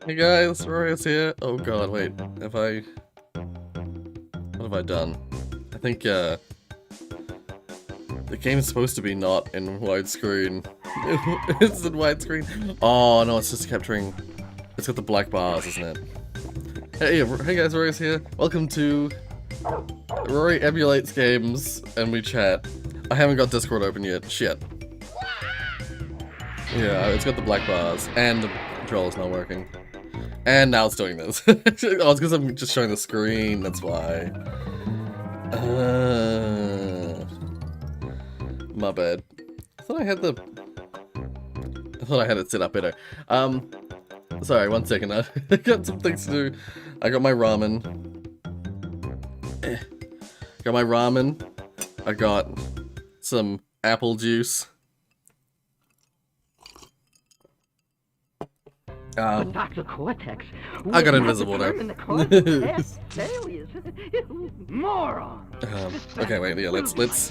Hey guys, Rorius here. Oh god, wait. What have I done? I think, the game is supposed to be not in widescreen. It's in widescreen. Oh no, it's just capturing... It's got the black bars, isn't it? Hey guys, Rorius here. Welcome to Rory Emulates Games, and we chat. I haven't got Discord open yet. Shit. Yeah, it's got the black bars, and the controller's not working. And now it's doing this. Oh, it's because I'm just showing the screen, that's why. My bad. I thought I had it set up better. Sorry, one second. I got some things to do. I got my ramen. I got some apple juice. Dr. Cortex. I got invisible now. Moron. Okay, wait, yeah, let's fix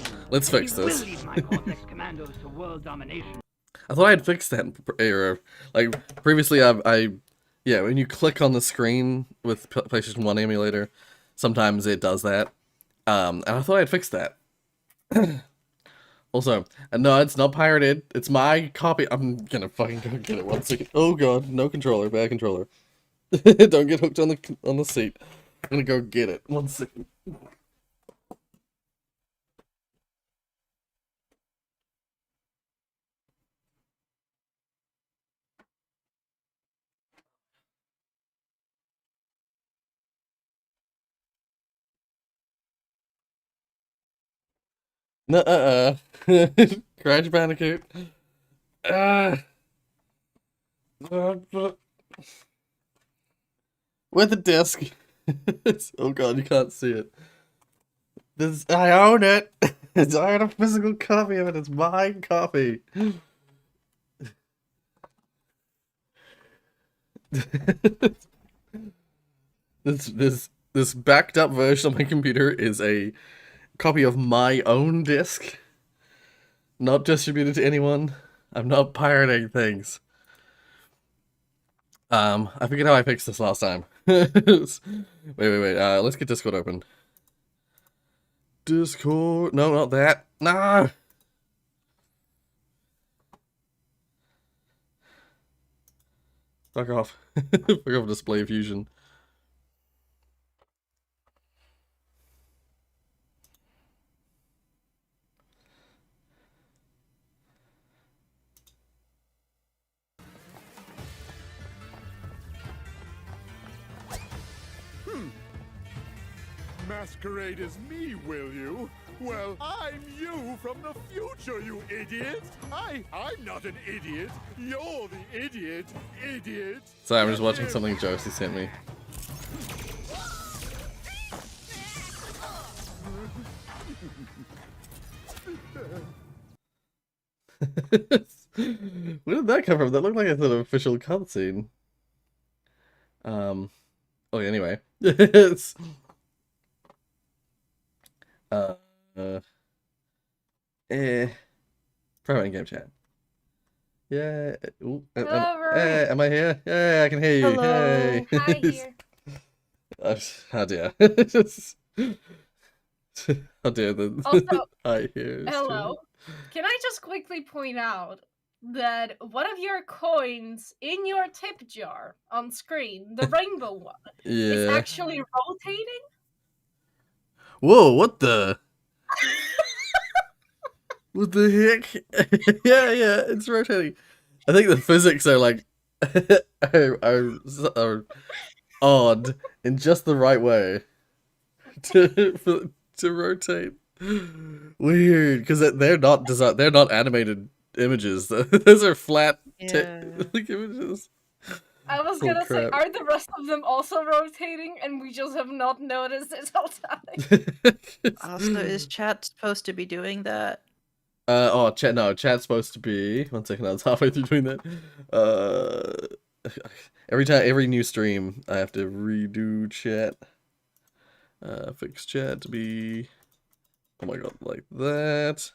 this. My Cortex commandos to world domination. I thought I had fixed that error. Like, previously yeah, when you click on the screen with PlayStation 1 emulator, sometimes it does that. And I thought I had fixed that. Also, no, it's not pirated. It's my copy. I'm gonna fucking go get it. 1 second. Oh god, no controller, bad controller. Don't get hooked on the seat. I'm gonna go get it. 1 second. Nuh-uh. Crash Bandicoot. With the disc. Oh god, you can't see it. I own it. I own a physical copy of it. It's my copy. This backed up version of my computer is a copy of my own disc, not distributed to anyone. I'm not pirating things. I forget how I fixed this last time. Wait. Let's get Discord open. Discord. No, not that. Nah. Fuck off. Fuck off, Display Fusion. Masquerade as me, will you? Well, I'm you from the future, you idiot! I'm not an idiot! You're the idiot! Idiot! Sorry, I'm just watching something Josie sent me. Where did that come from? That looked like it's an official cutscene. Oh, yeah, anyway. It's... Private in-game chat. Yeah. Ooh, am I here? Yeah, I can hear you. Hello. Hey. Hi here. How dare. How dare the Also, I hear. hello. Can I just quickly point out that one of your coins in your tip jar on screen, the rainbow one, is Yeah. actually rotating? Whoa, what the? What the heck? yeah, it's rotating. I think the physics are like are odd in just the right way to rotate. Weird, because they're not animated images. Those are flat like images. I was Oh, gonna say, crap. are the rest of them also rotating and we just have not noticed this whole time? Also, is chat supposed to be doing that? Chat's supposed to be. 1 second, I was halfway through doing that. Every new stream, I have to redo chat. Fix chat to be, oh my god, like that.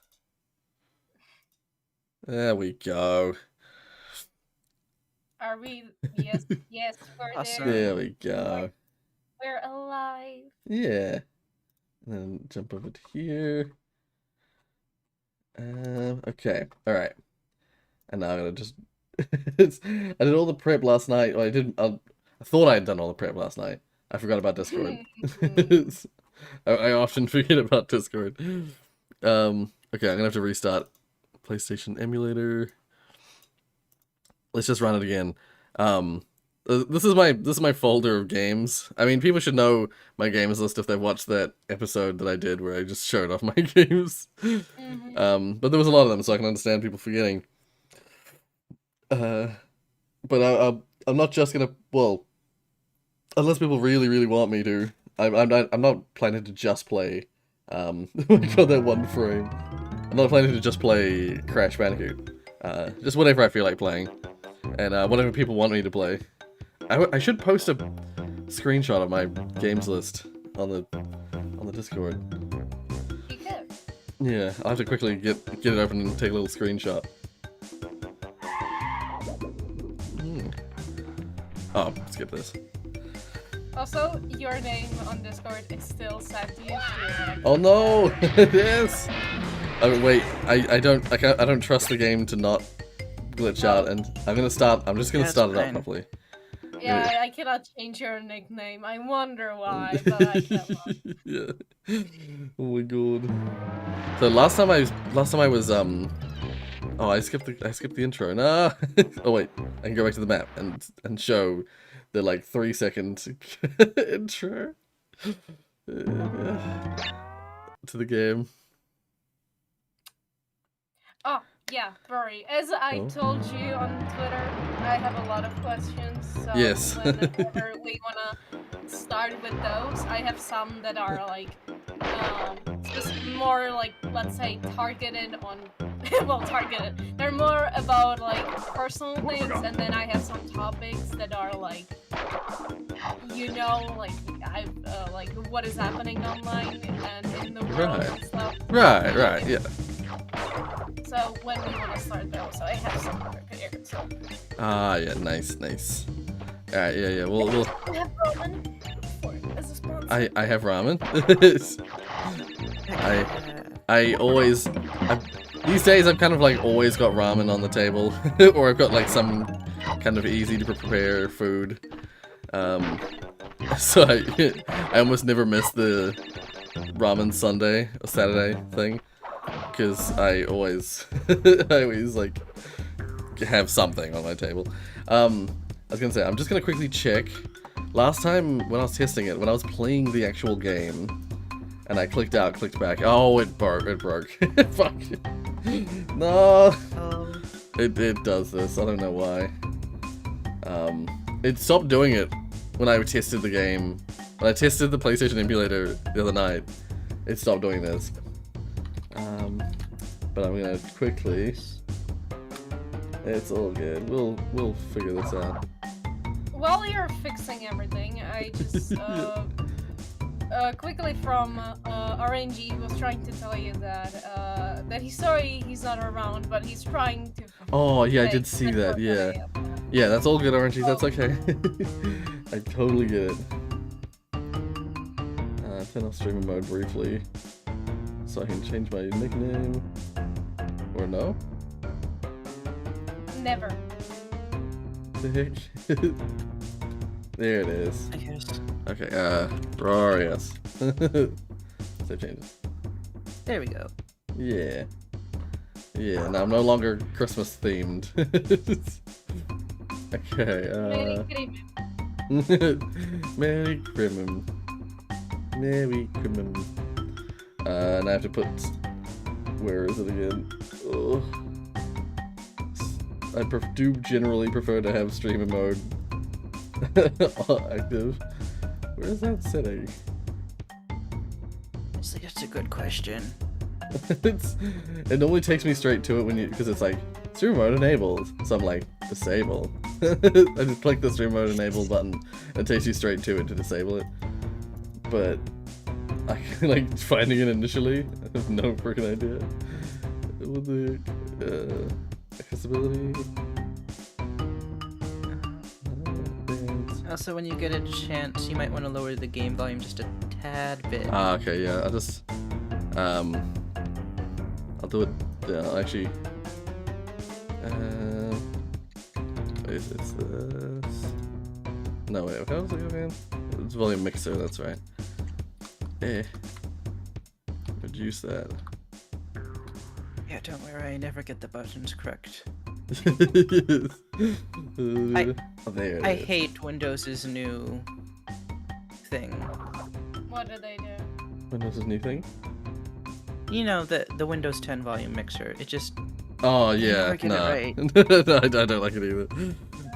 There we go. Are we? Yes, yes, we're Awesome. there. There we go. We're alive. Yeah. And then jump over to here. Okay. All right. And now I'm gonna just. I did all the prep last night. Well, I didn't. I thought I had done all the prep last night. I forgot about Discord. I often forget about Discord. Okay, I'm gonna have to restart PlayStation emulator. Let's just run it again. This is my folder of games. I mean, people should know my games list if they've watched that episode that I did where I just showed off my games. But there was a lot of them, so I can understand people forgetting. But I'm not just gonna, well, unless people really, really want me to. I'm not planning to just play. We got that one frame. I'm not planning to just play Crash Bandicoot. Just whatever I feel like playing, and whatever people want me to play. I should post a screenshot of my games list on the Discord. You could. Yeah, I'll have to quickly get it open and take a little screenshot. Oh, skip this. Also, your name on Discord is still set to you. Oh no, it is. Oh wait, I don't trust the game to not glitch out, and I'm just gonna start it up properly. Yeah, I cannot change your nickname. I wonder why, but I cannot. Yeah. Oh my god. So last time I was oh, I skipped the intro. Nah. Oh wait, I can go back to the map and show the like 3-second intro to the game. Oh, yeah, Rory. As I told you on Twitter, I have a lot of questions. So Yes. whenever we wanna start with those, I have some that are like just more like, let's say, targeted on well, targeted. They're more about like personal things, and then I have some topics that are like, you know, like like what is happening online and in the world and stuff. Right, yeah. So when we want to start those, I have some prepared. So. Ah, yeah, nice. Alright, yeah. We'll. We have ramen as a sponsor. I have ramen. I always. These days, I've kind of like always got ramen on the table, or I've got like some kind of easy to prepare food. So I almost never miss the ramen Sunday or Saturday thing, because I always like have something on my table. I was gonna say, I'm just gonna quickly check. Last time when I was testing it, when I was playing the actual game, and I clicked out, clicked back. Oh, it broke. Fuck. No. It does this. I don't know why. It stopped doing it when I tested the game. When I tested the PlayStation emulator the other night, it stopped doing this. But I'm gonna quickly. It's all good. We'll figure this out. While you're fixing everything, I just quickly from RNG was trying to tell you that that he's sorry he's not around, but he's trying to. Oh yeah, I did see that. Yeah, yeah, that's all good, RNG. That's okay. I totally get it. Turn off streamer mode briefly, so I can change my nickname. Or no? Never. The heck? There it is. I guess. Okay, Rorius. So changes. There we go. Yeah. Yeah, now I'm no longer Christmas themed. Okay, Merry Christmas. Merry Christmas. And I have to put... Where is it again? Oh. I do generally prefer to have streamer mode active. Where is that setting? That's a good question. It normally takes me straight to it when because it's like streamer mode enabled. So I'm like disable. I just click the streamer mode enable button and it takes you straight to it to disable it. But I like finding it initially. I have no freaking idea. What the accessibility? Also, when you get a chance, you might want to lower the game volume just a tad bit. Ah, okay, yeah. I'll just I'll do it. Yeah, I'll actually. It's this. No wait, how does it go again? It's volume mixer. That's right. Reduce that. Yeah, don't worry, I never get the buttons correct. Oh, there it I is. hate Windows' new thing. What do they do? Windows' new thing. You know, the Windows 10 volume mixer. It just... Oh yeah, never get it no. right. No, I don't like it either.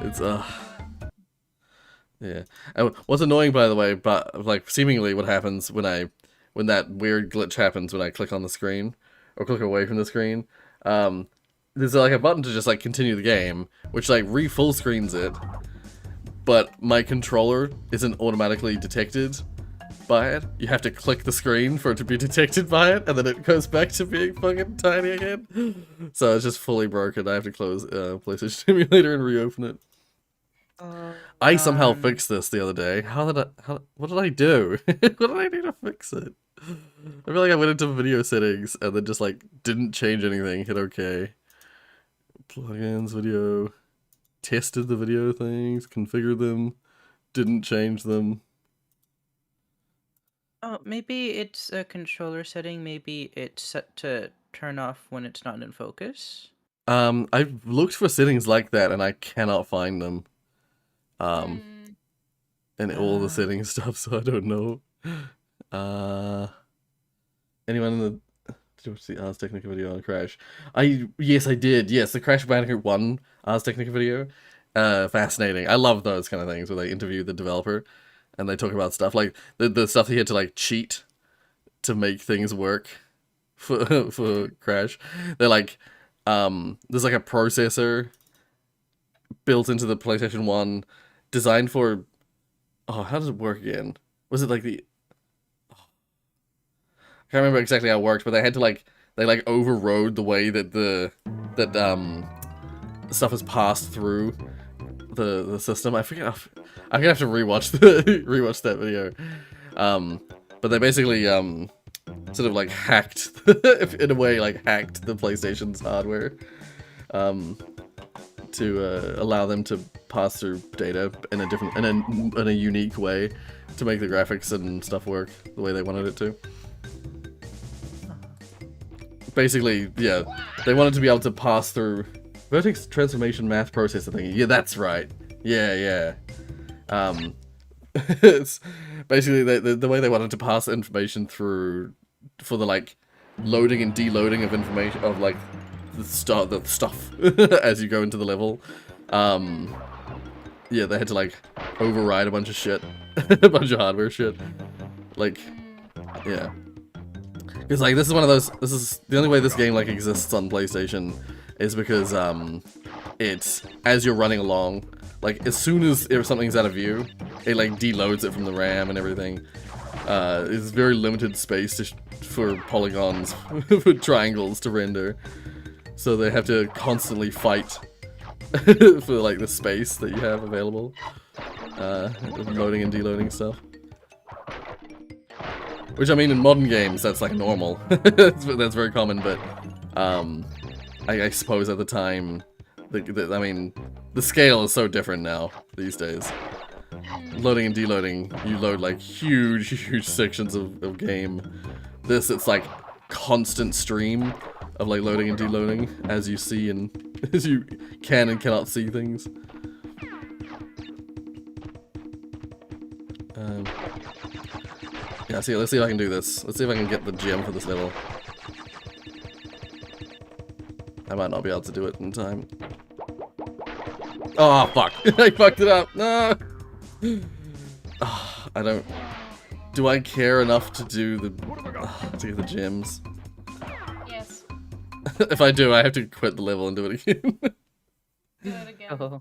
It's yeah. And what's annoying, by the way, but like seemingly what happens when that weird glitch happens when I click on the screen or click away from the screen, there's like a button to just like continue the game, which like full screens it, but my controller isn't automatically detected by it. You have to click the screen for it to be detected by it, and then it goes back to being fucking tiny again. So it's just fully broken. I have to close PlayStation Emulator and reopen it. I somehow fixed this the other day. What did I do? What did I do to fix it? I feel like I went into video settings and then just like didn't change anything, hit OK. Plugins, video, tested the video things, configured them, didn't change them. Oh, maybe it's a controller setting. Maybe it's set to turn off when it's not in focus. I've looked for settings like that and I cannot find them. In all the settings stuff, so I don't know. Anyone in the... Did you watch the Ars Technica video on Crash? Yes, I did. Yes, the Crash Bandicoot 1 Ars Technica video. Fascinating. I love those kind of things where they interview the developer and they talk about stuff like the stuff he had to like cheat to make things work for Crash. They're like, there's like a processor built into the PlayStation 1 designed for... Oh, how does it work again? Was it like the... I can't remember exactly how it worked, but they had to like... They like overrode the way that stuff is passed through the system. I forget. I'm gonna have to rewatch rewatch that video. But they basically sort of like hacked in a way like hacked the PlayStation's hardware to allow them to pass through data in a different in a unique way to make the graphics and stuff work the way they wanted it to. Basically, yeah, they wanted to be able to pass through vertex transformation math processor thing. Yeah, that's right. Yeah. It's basically the way they wanted to pass information through for the like loading and deloading of information of like the stuff as you go into the level. Yeah, they had to like override a bunch of shit, a bunch of hardware shit. Like, yeah. Because like this is one of those. This is the only way this game like exists on PlayStation, is because it's as you're running along. Like as soon as if something's out of view, it like deloads it from the RAM and everything. It's very limited space for polygons, for triangles to render, so they have to constantly fight for like the space that you have available, loading and deloading stuff. Which, I mean, in modern games, that's, like, normal. That's very common, but, I suppose at the time, I mean, the scale is so different now, these days. Loading and deloading, you load, like, huge sections of game. This, it's, like, constant stream of, like, loading and deloading as you see and, as you can and cannot see things. Yeah, see, let's see if I can do this. Let's see if I can get the gem for this level. I might not be able to do it in time. Oh, fuck. I fucked it up. No. Oh, I don't... Do I care enough to do the... to get the gems? Yes. If I do, I have to quit the level and do it again. Do it again. Oh.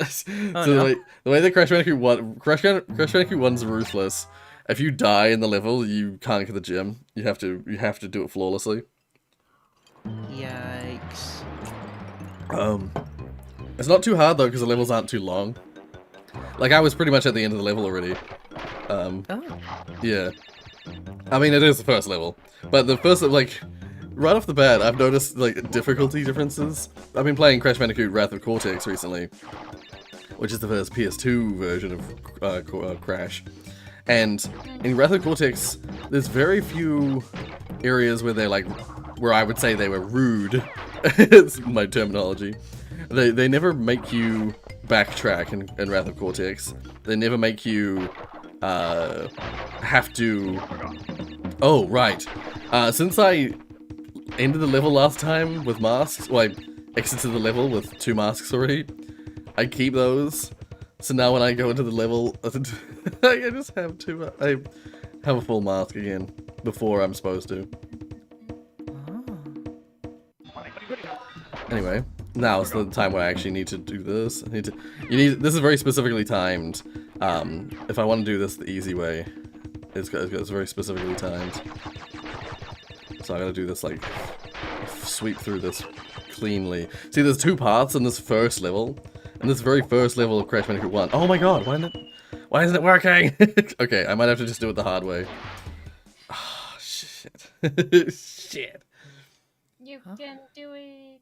So no. the way that Crash Bandicoot 1's ruthless. If you die in the level, you can't get the gem. You have to do it flawlessly. Yikes. It's not too hard though because the levels aren't too long. Like, I was pretty much at the end of the level already. Oh. Yeah. I mean, it is the first level. But the first, like, right off the bat, I've noticed, like, difficulty differences. I've been playing Crash Bandicoot Wrath of Cortex recently, which is the first PS2 version of Crash. And in Wrath of Cortex, there's very few areas where they're, like, where I would say they were rude. It's my terminology. They never make you backtrack in Wrath of Cortex. They never make you have to... Oh, right. Since I ended the level last time with masks, well, I exited the level with 2 masks already, I keep those. So now when I go into the level, I just have 2. I have a full mask again before I'm supposed to. Anyway, now's the time where I actually need to do this. This is very specifically timed. If I want to do this the easy way, it's very specifically timed. So I gotta do this, like, sweep through this cleanly. See, there's 2 parts in this first level. In this very first level of Crash Bandicoot 1. Oh my god, why isn't it working? Okay, I might have to just do it the hard way. Oh, shit. Shit. You can do it.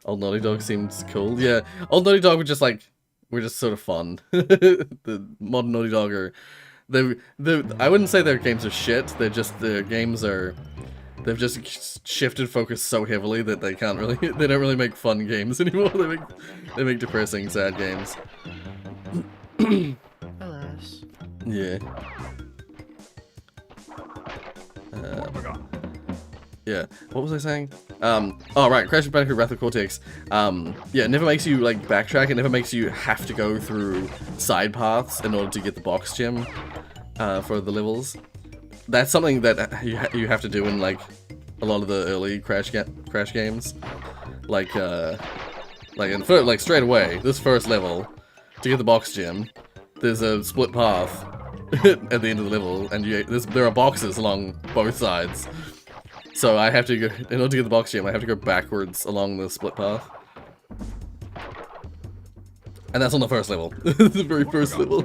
Old Naughty Dog seems cool. Yeah, Old Naughty Dog were just sort of fun. The modern Naughty Dog are... I wouldn't say their games are shit, their games are... They've just shifted focus so heavily that they don't really make fun games anymore. They make depressing, sad games. Alas. Yeah. Yeah. What was I saying? Oh right, Crash Bandicoot Wrath of Cortex. Yeah, it never makes you like backtrack. It never makes you have to go through side paths in order to get the box gem for the levels. That's something that you have to do in like a lot of the early Crash games, like straight away this first level to get the box gem. There's a split path at the end of the level, and there are boxes along both sides. So I have to go in order to get the box gem. I have to go backwards along the split path, and that's on the first level, the very first level.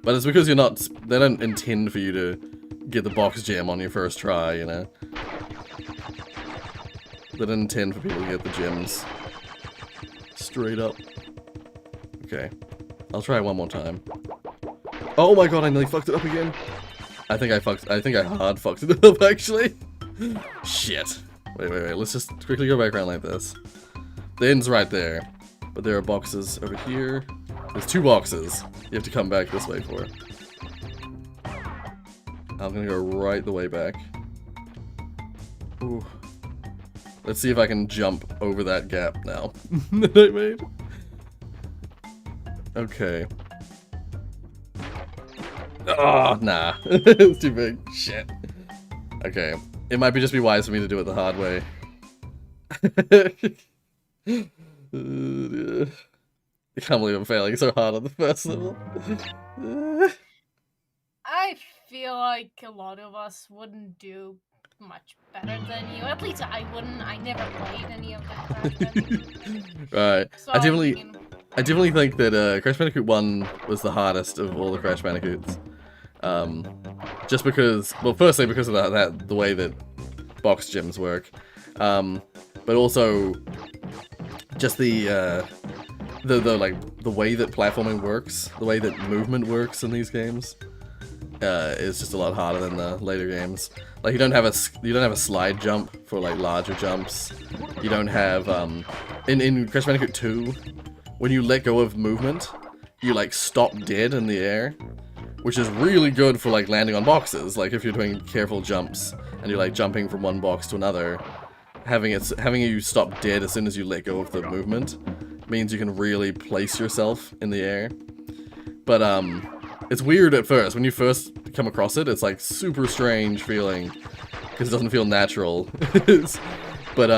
But it's because they don't intend for you to get the box gem on your first try, you know? They don't intend for people to get the gems straight up. Okay. I'll try it one more time. Oh my god, I nearly fucked it up again. I think I hard fucked it up, actually. Shit. Wait, let's just quickly go back around like this. The end's right there. But there are boxes over here. There's 2 boxes you have to come back this way for. I'm gonna go right the way back. Ooh. Let's see if I can jump over that gap now that I made. Okay. Oh, nah. It's too big. Shit. Okay. It might just be wise for me to do it the hard way. I can't believe I'm failing so hard on the first level. I feel like a lot of us wouldn't do much better than you. At least I wouldn't. I never played any of the Crash Bandicoot. Right. So, I definitely think that Crash Bandicoot 1 was the hardest of all the Crash Bandicoots. Just because, well, firstly because of the way that box gems work, but also just the way that platforming works, the way that movement works in these games, is just a lot harder than the later games. Like you don't have a slide jump for like larger jumps. You don't have in Crash Bandicoot 2, when you let go of movement, you like stop dead in the air, which is really good for like landing on boxes. Like if you're doing careful jumps and you're like jumping from one box to another, having you stop dead as soon as you let go of the movement means you can really place yourself in the air. But it's weird at first. When you first come across it, it's like super strange feeling because it doesn't feel natural. But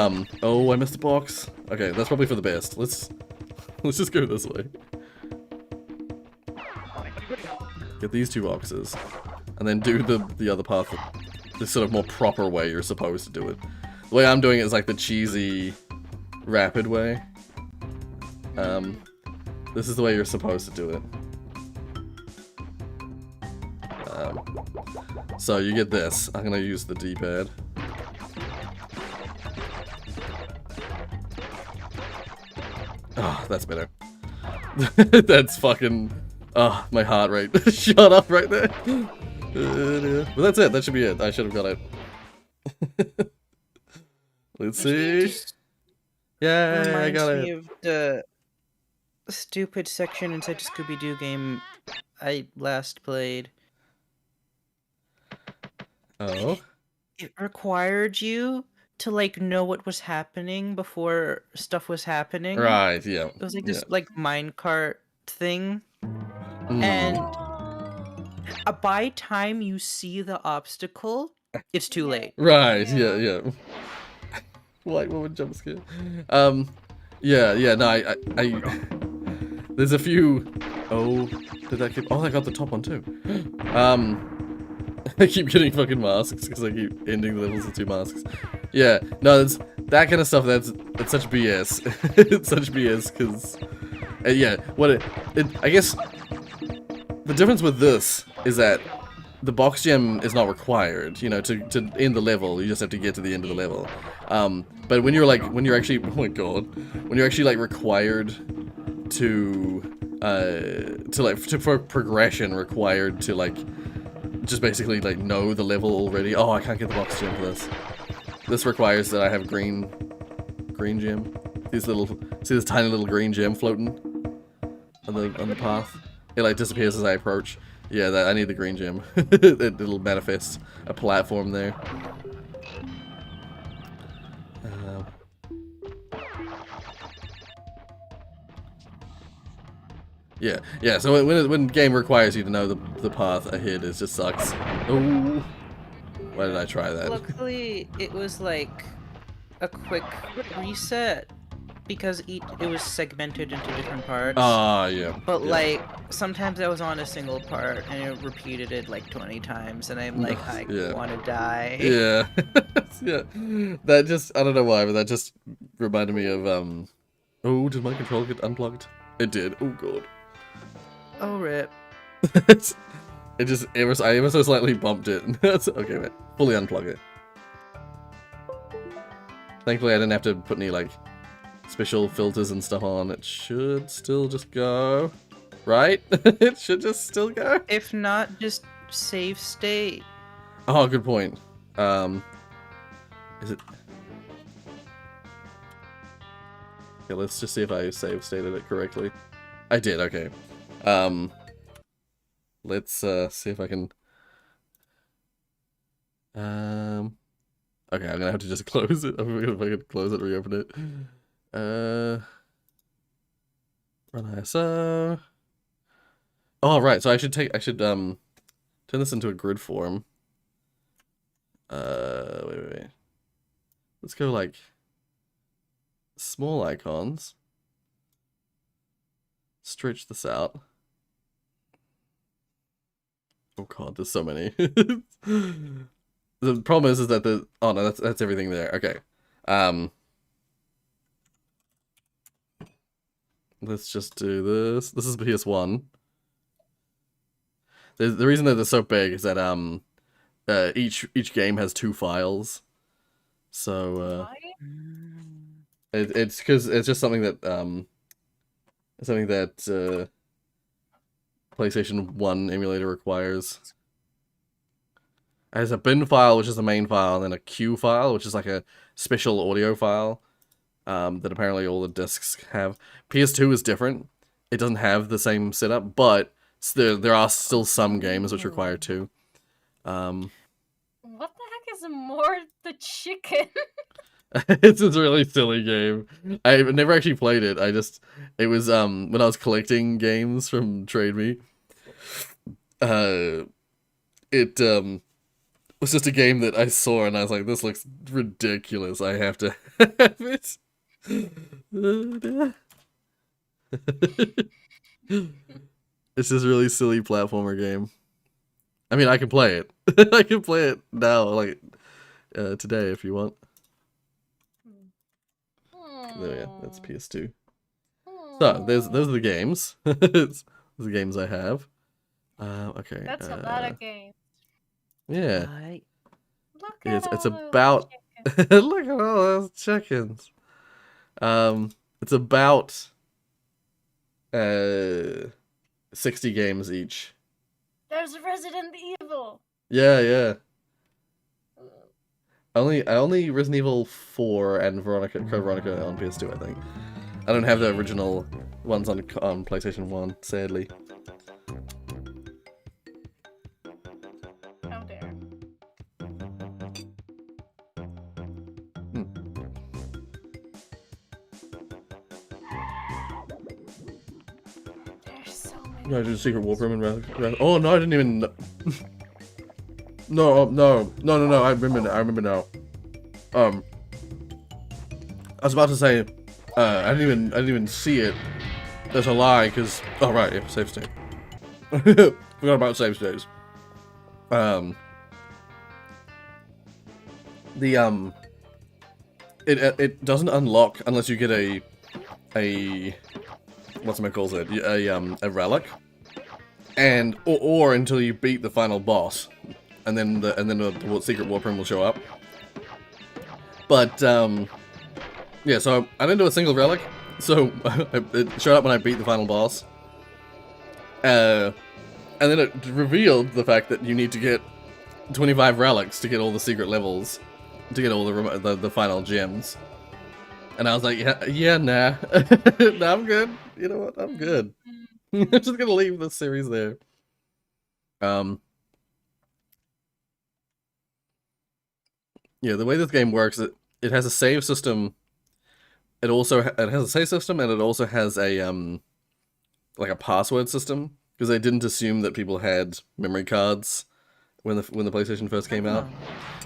oh, I missed a box. Okay, that's probably for the best. Let's just go this way. Get these 2 boxes, and then do the other path the sort of more proper way you're supposed to do it. The way I'm doing it is like the cheesy, rapid way. This is the way you're supposed to do it. So you get this. I'm gonna use the D-pad. Oh, that's better. That's fucking... Oh, my heart rate shot up right there. But that's it. That should be it. I should have got it. Let's see. Yeah, I got me it. of the stupid section inside the Scooby-Doo game I last played. Oh. It required you to like know what was happening before stuff was happening. Right, yeah. It was like this like minecart thing. Mm. And by time you see the obstacle, it's too late. Right, yeah. White woman jump scare. Yeah, no, I there's a few. Oh, did that keep? Oh, I got the top one too. I keep getting fucking masks because I keep ending the levels with 2 masks. Yeah, no, it's that kind of stuff. It's such BS. It's such BS because, yeah, I guess the difference with this is that the box gem is not required. You know, to end the level, you just have to get to the end of the level. But when you're actually, oh my god, when you're actually like required for progression, required to like just basically like know the level already. Oh, I can't get the box gem for this. This requires that I have green gem. See this tiny little green gem floating on the path? It like disappears as I approach. Yeah, I need the green gem. It'll manifest a platform there. Yeah. So when game requires you to know the path ahead, it just sucks. Oh, why did I try that? Luckily, it was like a quick reset because it was segmented into different parts. Ah, yeah. But yeah. like sometimes I was on a single part and it repeated it like 20 times, and I'm like, I want to die. Yeah, yeah. That just, I don't know why, but that just reminded me of Oh, did my controller get unplugged? It did. Oh god. Oh rip. It just I ever so slightly bumped it. That's okay, wait. Fully unplug it. Thankfully, I didn't have to put any like special filters and stuff on. It should still just go, right? It should just still go. If not, just save state. Oh, good point. Is it? Okay, let's just see if I save stated it correctly. I did. Okay. Let's see if I can. Okay, I'm gonna have to just close it. I'm gonna if I can close it, reopen it. Run ISO. Oh right, so I should turn this into a grid form. Wait. Let's go like small icons. Stretch this out. Oh god, there's so many. The problem is that oh no, that's everything there. Okay. Let's just do this. This is PS1. The reason that they're so big is that each game has 2 files. So it's because it's just something that PlayStation 1 emulator requires. It has a bin file, which is the main file, and then a Q file, which is like a special audio file that apparently all the discs have. PS2 is different. It doesn't have the same setup, but there are still some games which require 2. What the heck is more the chicken? It's a really silly game. I've never actually played it. It was when I was collecting games from Trade Me. It was just a game that I saw and I was like, this looks ridiculous. I have to have it. It's this really silly platformer game. I mean, I can play it. I can play it now, like today if you want. There we go. That's PS2. So those are the games. Those are the games I have. Okay. That's a lot of games. Yeah. Right. Look at It's all those about chickens. look at all those chickens. It's about 60 games each. There's Resident Evil. Yeah. Only Resident Evil 4 and Code Veronica on PS2, I think. I don't have the original ones on PlayStation 1, sadly. How dare. There's so many. No, I did a secret warp room and oh no, I didn't even. No. I remember now. I was about to say, I didn't even see it. That's a lie, cause oh right, yeah, save state. Forgot about save states. It doesn't unlock unless you get a what's it calls it, a relic, and or until you beat the final boss, and then the secret warp room will show up. But yeah, so I didn't do a single relic, so it showed up when I beat the final boss. And then it revealed the fact that you need to get 25 relics to get all the secret levels, to get all the final gems. And I was like, yeah, nah. Nah, I'm good. You know what? I'm good. I'm just gonna leave this series there. Yeah, the way this game works, it has a save system. It has a save system, and it also has a like a password system, because they didn't assume that people had memory cards when the PlayStation first came out.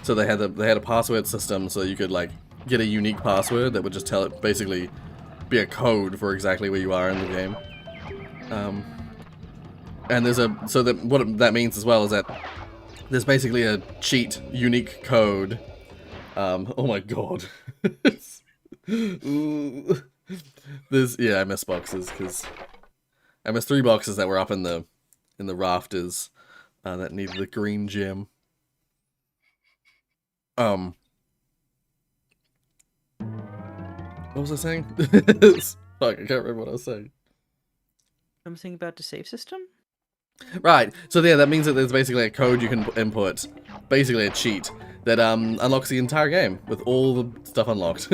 So they had a password system, so you could like get a unique password that would just tell it, basically be a code for exactly where you are in the game. And there's what that means as well is that there's basically a cheat unique code. Oh my god. I missed boxes because I missed 3 boxes that were up in the rafters that needed the green gem. What was I saying? Fuck, I can't remember what I was saying. Something about the save system? Right, so yeah, that means that there's basically a code you can input, basically a cheat, that unlocks the entire game, with all the stuff unlocked.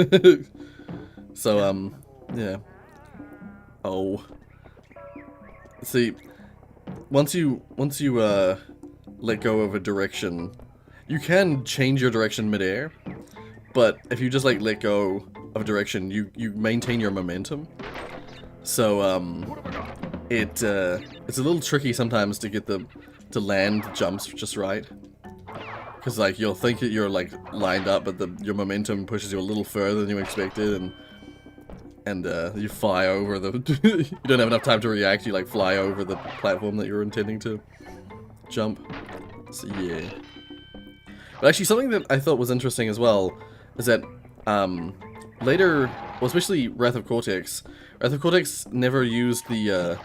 So, yeah. Oh. See, once you let go of a direction, you can change your direction midair, but if you just like let go of a direction, you maintain your momentum. So it's a little tricky sometimes to get to land jumps just right, because like you'll think that you're like lined up, but your momentum pushes you a little further than you expected, and you fly over the you don't have enough time to react, you like fly over the platform that you're intending to jump. So yeah. But actually something that I thought was interesting as well is that later, well, especially Wrath of Cortex never used the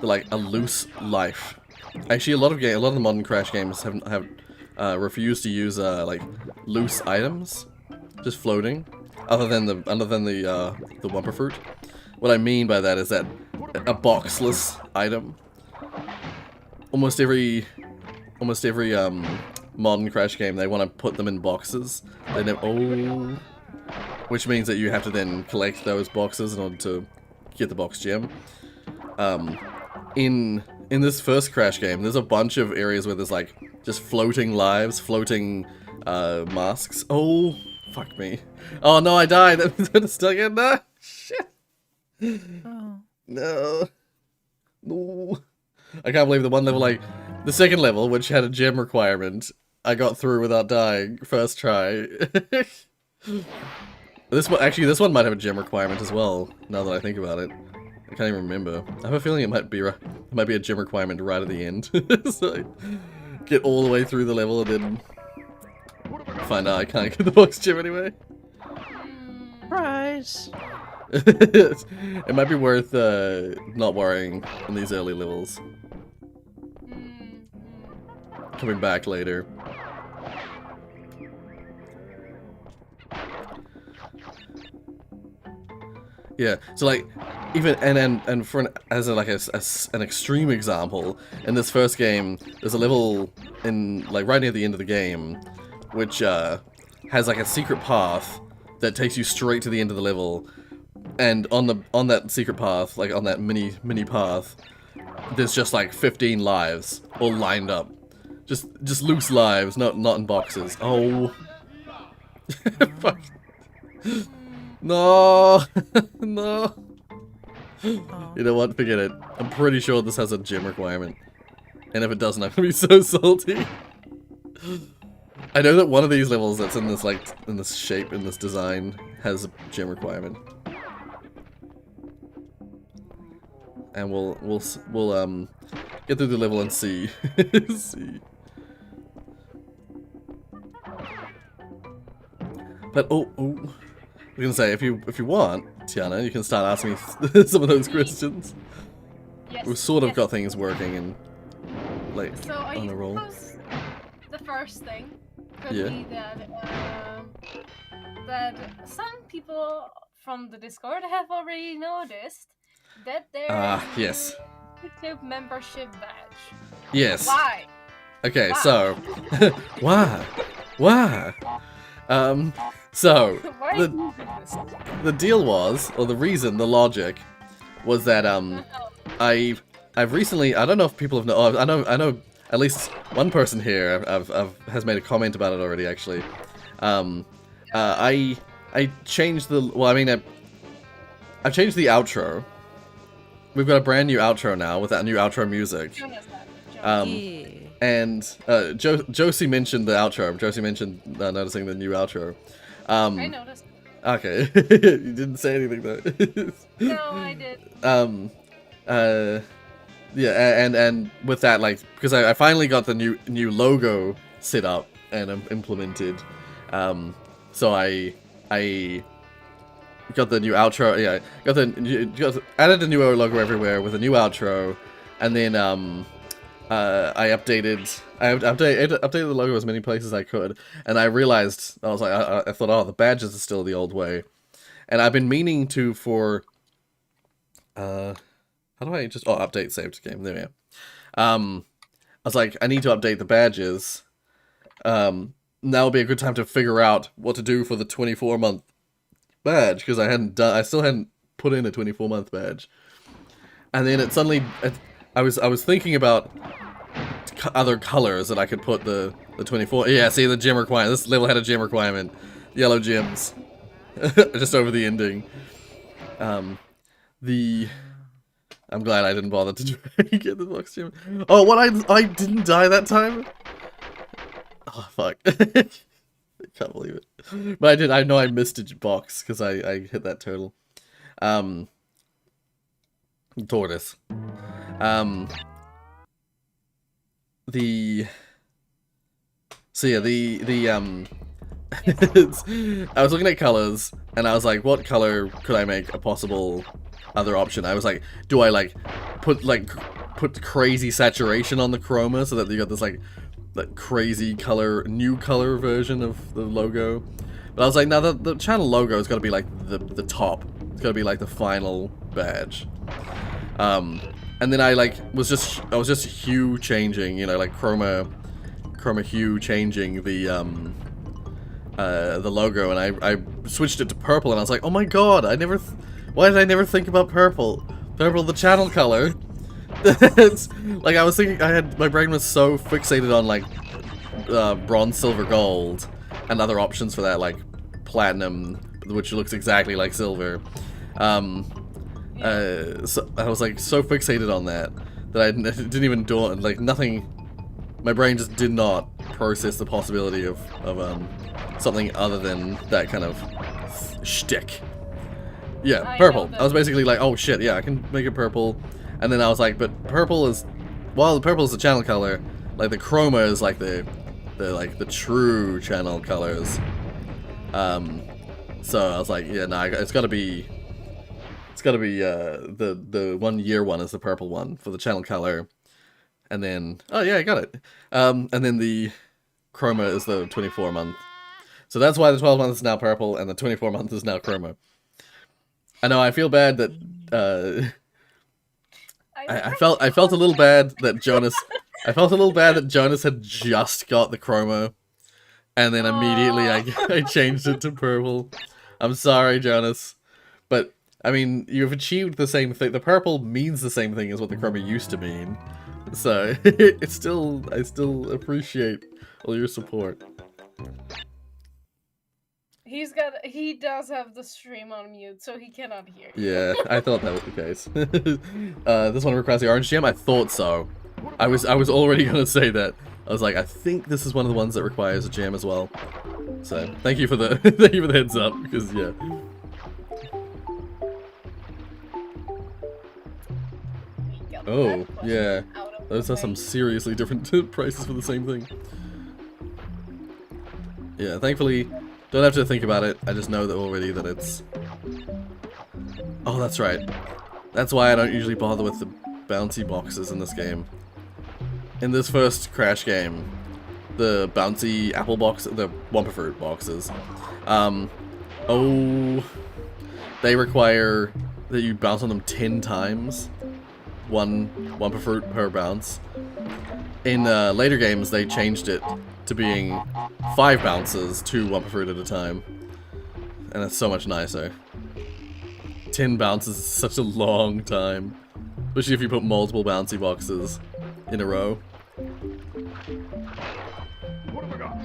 like a loose life. Actually, a lot of the modern Crash games have refused to use like loose items, just floating, other than the Wumper Fruit. What I mean by that is that a boxless item. Almost every modern Crash game, they want to put them in boxes. They never, which means that you have to then collect those boxes in order to get the box gem. In this first Crash game, there's a bunch of areas where there's like just floating lives, floating masks. Oh, fuck me. Oh no, I died. I'm stuck in there. Shit. Oh. No. No. I can't believe the one level, like, the second level, which had a gem requirement, I got through without dying, first try. This one might have a gem requirement as well, now that I think about it. I can't even remember. I have a feeling it might be a gem requirement right at the end. So I get all the way through the level and then find out I can't get the box gem anyway. Surprise! It might be worth not worrying in these early levels. Coming back later. Yeah, so like, even and for an extreme example, in this first game, there's a level in like right near the end of the game, which has like a secret path that takes you straight to the end of the level, and on that secret path, like on that mini path, there's just like 15 lives all lined up, just loose lives, not in boxes. Oh, fuck. No, no. You know what? Forget it. I'm pretty sure this has a gym requirement, and if it doesn't, I'm gonna be so salty. I know that one of these levels that's in this in this shape, in this design, has a gym requirement, and we'll get through the level and see. See. But oh. I was gonna say, if you want, Tiana, you can start asking me some of those questions. Yes. We've sort of got things working and like So on a roll. suppose the first thing could Yeah. be that some people from the Discord have already noticed that there is yes. a YouTube membership badge. Yes. Why? Okay, Why? so why? So Why are you doing this? the deal was, or the reason, the logic was that I've recently, I don't know if people have known, I know at least one person here has made a comment about it already actually. I changed I've changed the outro. We've got a brand new outro now with that new outro music. Jonas had it, Jonas. And Josie mentioned the outro. Josie mentioned noticing the new outro. I noticed. Okay, you didn't say anything though. No, I did. Yeah, and with that, like, because I finally got the new logo set up and implemented, so I got the new outro. Yeah, added a new logo everywhere with a new outro, and then I updated the logo as many places as I could, and I realized, I was like, I thought, oh, the badges are still the old way, and I've been meaning to for, how do I just, update saved game, there we go. I was like, I need to update the badges, now would be a good time to figure out what to do for the 24-month badge, because I still hadn't put in a 24-month badge, and then it suddenly, I was thinking about other colors that I could put the 24. Yeah, see the gym requirement. This level had a gym requirement. Yellow gyms, just over the ending. I'm glad I didn't bother to get the box gym. Oh, what I didn't die that time. Oh fuck! I can't believe it. But I did. I know I missed a box because I hit that turtle. Tortoise. So yeah, I was looking at colors, and I was like, what color could I make a possible other option? I was like, do I put crazy saturation on the chroma so that you got this like crazy new color version of the logo? But I was like, no, the channel logo is gotta be like the top. It's gotta be like the final badge. And then I was just hue changing, you know, like chroma hue changing the logo, and I switched it to purple, and I was like, oh my god, why did I never think about purple? Purple, the channel color. It's like, I was thinking, my brain was so fixated on like bronze, silver, gold, and other options for that, like platinum, which looks exactly like silver. So I was like so fixated on that I didn't even do it, like nothing. My brain just did not process the possibility of something other than that kind of shtick. Yeah, purple. I was basically like, oh shit, yeah, I can make it purple. And then I was like, but purple is, while purple is the channel color, like the chroma is like the true channel colors. So I was like, yeah, no, it's gotta be It's got to be the 1 year one is the purple one for the channel color, and then oh yeah, I got it. And then the chroma is the 24 month. So that's why the 12 month is now purple and the 24 month is now chroma. I know I feel bad that I felt a little bad that Jonas had just got the chroma, and then immediately I changed it to purple. I'm sorry, Jonas, but I mean, you've achieved the same thing. The purple means the same thing as what the chroma used to mean, so I still appreciate all your support. He does have the stream on mute, so he cannot hear you. Yeah, I thought that was the case. This one requires the orange gem. I thought so. I was already gonna say that. I was like, I think this is one of the ones that requires a gem as well. So thank you for the thank you for the heads up, because yeah. Oh yeah, those are some seriously different prices for the same thing. Yeah, thankfully, don't have to think about it. I just know that already that it's. Oh, that's right. That's why I don't usually bother with the bouncy boxes in this game. In this first Crash game, the bouncy apple box, the Wumpa Fruit boxes, they require that you bounce on them 10 times. One Wumpa Fruit per bounce. In later games, they changed it to being 5 bounces, 2 Wumpa Fruit at a time. And it's so much nicer. 10 bounces is such a long time. Especially if you put multiple bouncy boxes in a row. What have we got?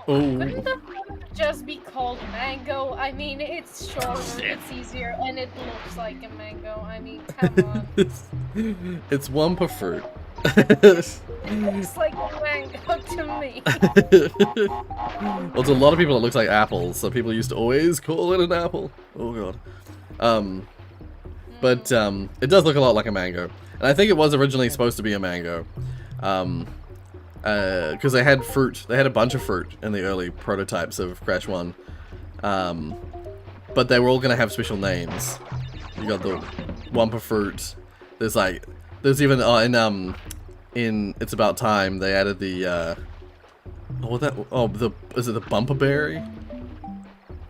Oh. Couldn't the fruit just be called mango? I mean, it's shorter, it's easier, and it looks like a mango. I mean, come on. It's Wumpa Fruit. It looks like a mango to me. Well, to a lot of people it looks like apples, so people used to always call it an apple. Oh god. But it does look a lot like a mango. And I think it was originally supposed to be a mango. Because they had fruit. They had a bunch of fruit in the early prototypes of Crash 1. But they were all going to have special names. You got the Wumpa Fruit. There's even, in It's About Time, they added the, is it the Bumper Berry?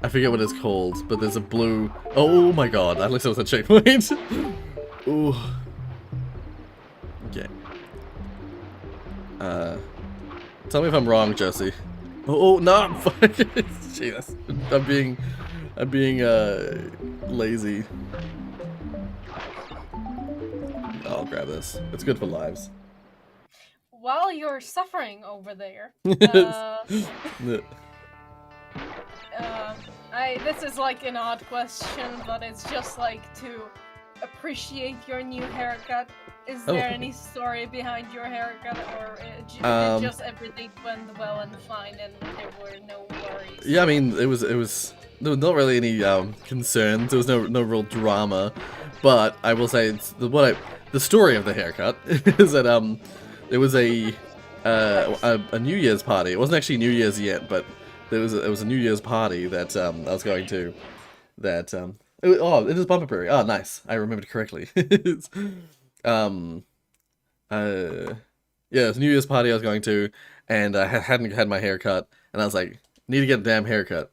I forget what it's called, but there's a blue... Oh my god, at least it was a checkpoint. Ooh. Okay. Tell me if I'm wrong, Jesse. Oh, no! Fuck! Jesus. I'm being, lazy. I'll grab this. It's good for lives. While you're suffering over there, this is like an odd question, but it's just like to appreciate your new haircut. Is there any story behind your haircut, or just everything went well and fine and there were no worries? Yeah, I mean, there was not really any concerns. There was no real drama, but I will say it's the story of the haircut is that there was a New Year's party. It wasn't actually New Year's yet, but it was a New Year's party that I was going to. It is Bumper Berry. Oh, nice. I remembered correctly. Yeah, it was a New Year's party I was going to, and I hadn't had my hair cut, and I was like, need to get a damn haircut.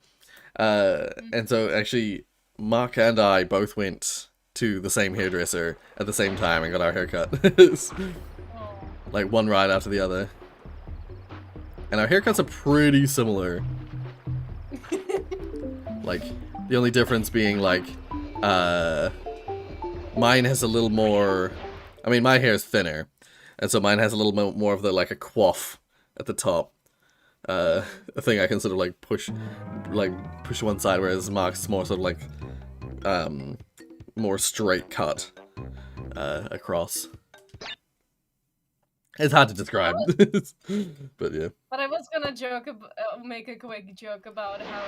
And so actually, Mark and I both went to the same hairdresser at the same time and got our haircut. Like one right after the other. And our haircuts are pretty similar. Like, the only difference being like, mine has a little more, I mean, my hair is thinner, and so mine has a little more of the, like, a coif at the top. A thing I can sort of, like, push one side, whereas Mark's more sort of, like, more straight cut, across. It's hard to describe, but yeah. But I was gonna make a quick joke about how,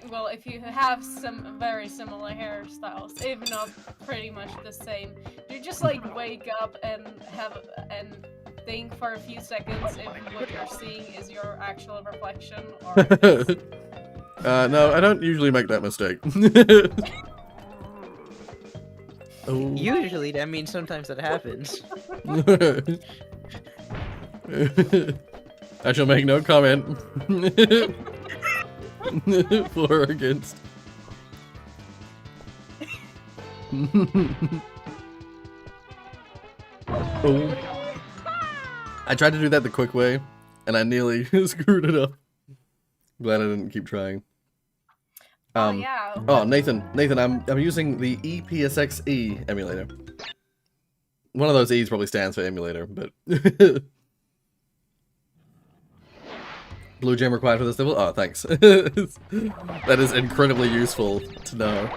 well, if you have some very similar hairstyles, if not pretty much the same, you just like wake up and think for a few seconds if what you're seeing is your actual reflection or No, I don't usually make that mistake. Oh. Usually, that means sometimes that happens. I shall make no comment. For or against. Oh. I tried to do that the quick way, and I nearly screwed it up. Glad I didn't keep trying. Yeah. Oh, Nathan, I'm using the EPSXE emulator. One of those E's probably stands for emulator, but blue gem required for this level. Oh, thanks. That is incredibly useful to know,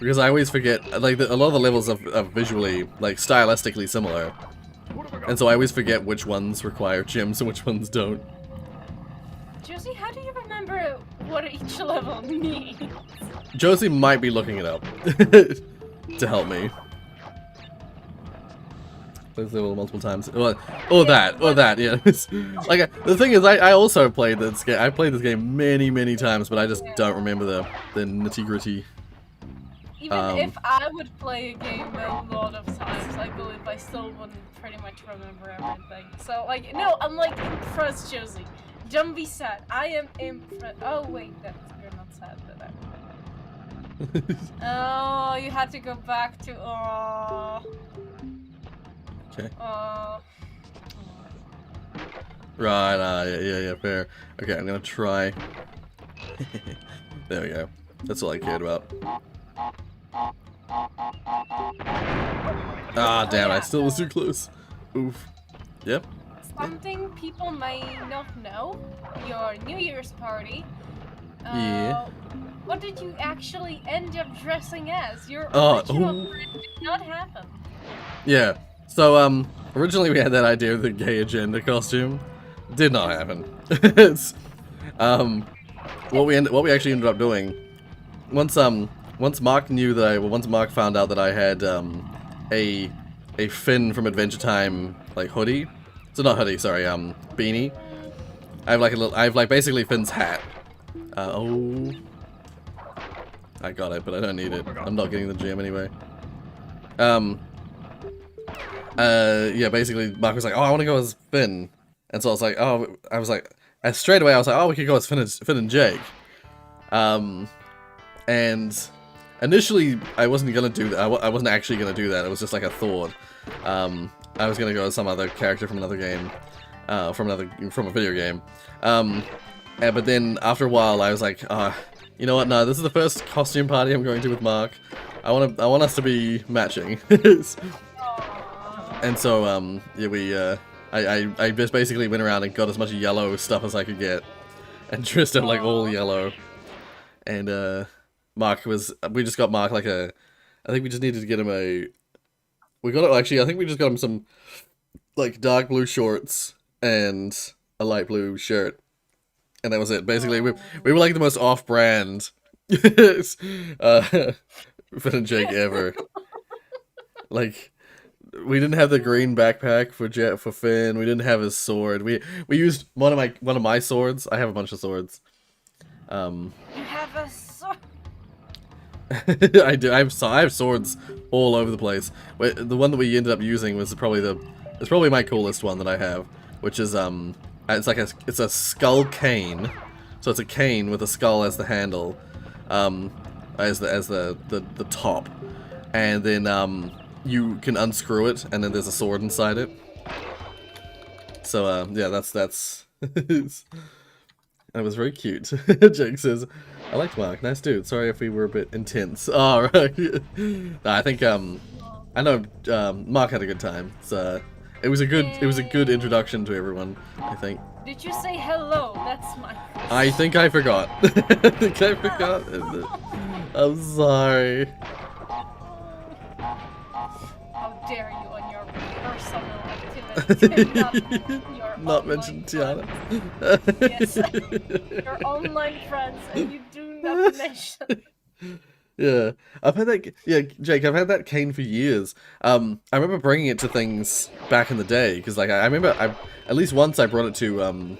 because I always forget. Like a lot of the levels are visually, like stylistically similar, and so I always forget which ones require gems and which ones don't. Josie, how do you remember what each level means? Josie might be looking it up to help me. This level multiple times. Or that, yeah. Like the thing is, I also played this game. I played this game many times, but I just don't remember the nitty gritty. Even if I would play a game a lot of times, I believe I still wouldn't pretty much remember everything. So like, no, I'm like impressed, Josie. Don't be sad. I am impressed. Oh wait, you're not sad, oh, you had to go back to. Oh. Okay. Oh. Right. Yeah. Fair. Okay, I'm gonna try. There we go. That's all I cared about. Ah, damn! I still was too close. Oof. Yep. Something people may not know, your New Year's party. Yeah. What did you actually end up dressing as? Your Oh, original plan did not happen. Yeah. So originally we had that idea of the gay agenda costume. Did not happen. It's what we actually ended up doing. Once Mark knew that once Mark found out that I had a Finn from Adventure Time like hoodie. So not hoodie, sorry, beanie. I have like basically Finn's hat. Oh, I got it, but I don't need it. I'm not getting the gem anyway. Yeah, basically Mark was like, oh, I want to go as Finn, and so I was like, straight away I was like, oh, we could go as Finn and Jake. And initially I wasn't gonna do that. I wasn't actually gonna do that. It was just like a thought. I was gonna go as some other character from another game, from a video game. But then after a while, I was like, you know what? No, this is the first costume party I'm going to with Mark. I want us to be matching. And so yeah, I just basically went around and got as much yellow stuff as I could get, and dressed up like all yellow. And we just got Mark like I think we just needed to get him I think we just got him some like dark blue shorts and a light blue shirt, and that was it. Basically, we were like the most off-brand Finn and Jake ever. Like, we didn't have the green backpack for Finn. We didn't have his sword. We used one of my swords. I have a bunch of swords. You have a sword. I do. I have swords all over the place. The one that we ended up using was probably my coolest one that I have, which is it's a skull cane. So it's a cane with a skull as the handle, as the top, and then you can unscrew it, and then there's a sword inside it. So yeah, that's it was very cute. Jake says, I liked Mark, nice dude. Sorry if we were a bit intense. Oh, right. No, I think I know Mark had a good time. So it was a good introduction to everyone, I think. Did you say hello? That's my question. I think I forgot. I think I forgot. I'm sorry. How dare you on your personal activity not mention Tiana. Yes, your online friends, and you do not mention. Yeah, I've had that. Yeah, Jake, I've had that cane for years. I remember bringing it to things back in the day because, like, I remember at least once I brought it to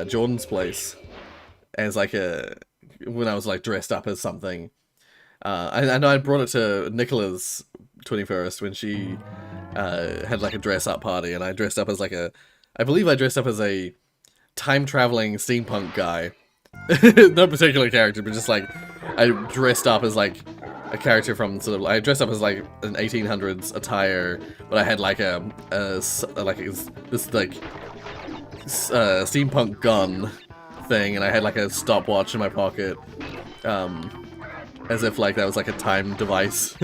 Jordan's place, as like when I was like dressed up as something. I know I brought it to Nicola's 21st when she had like a dress up party, and I dressed up as like I believe I dressed up as a time traveling steampunk guy. No particular character, but just like I dressed up as like a character from sort of, I dressed up as like an 1800s attire, but I had like this like steampunk gun thing, and I had like a stopwatch in my pocket, as if like that was like a time device.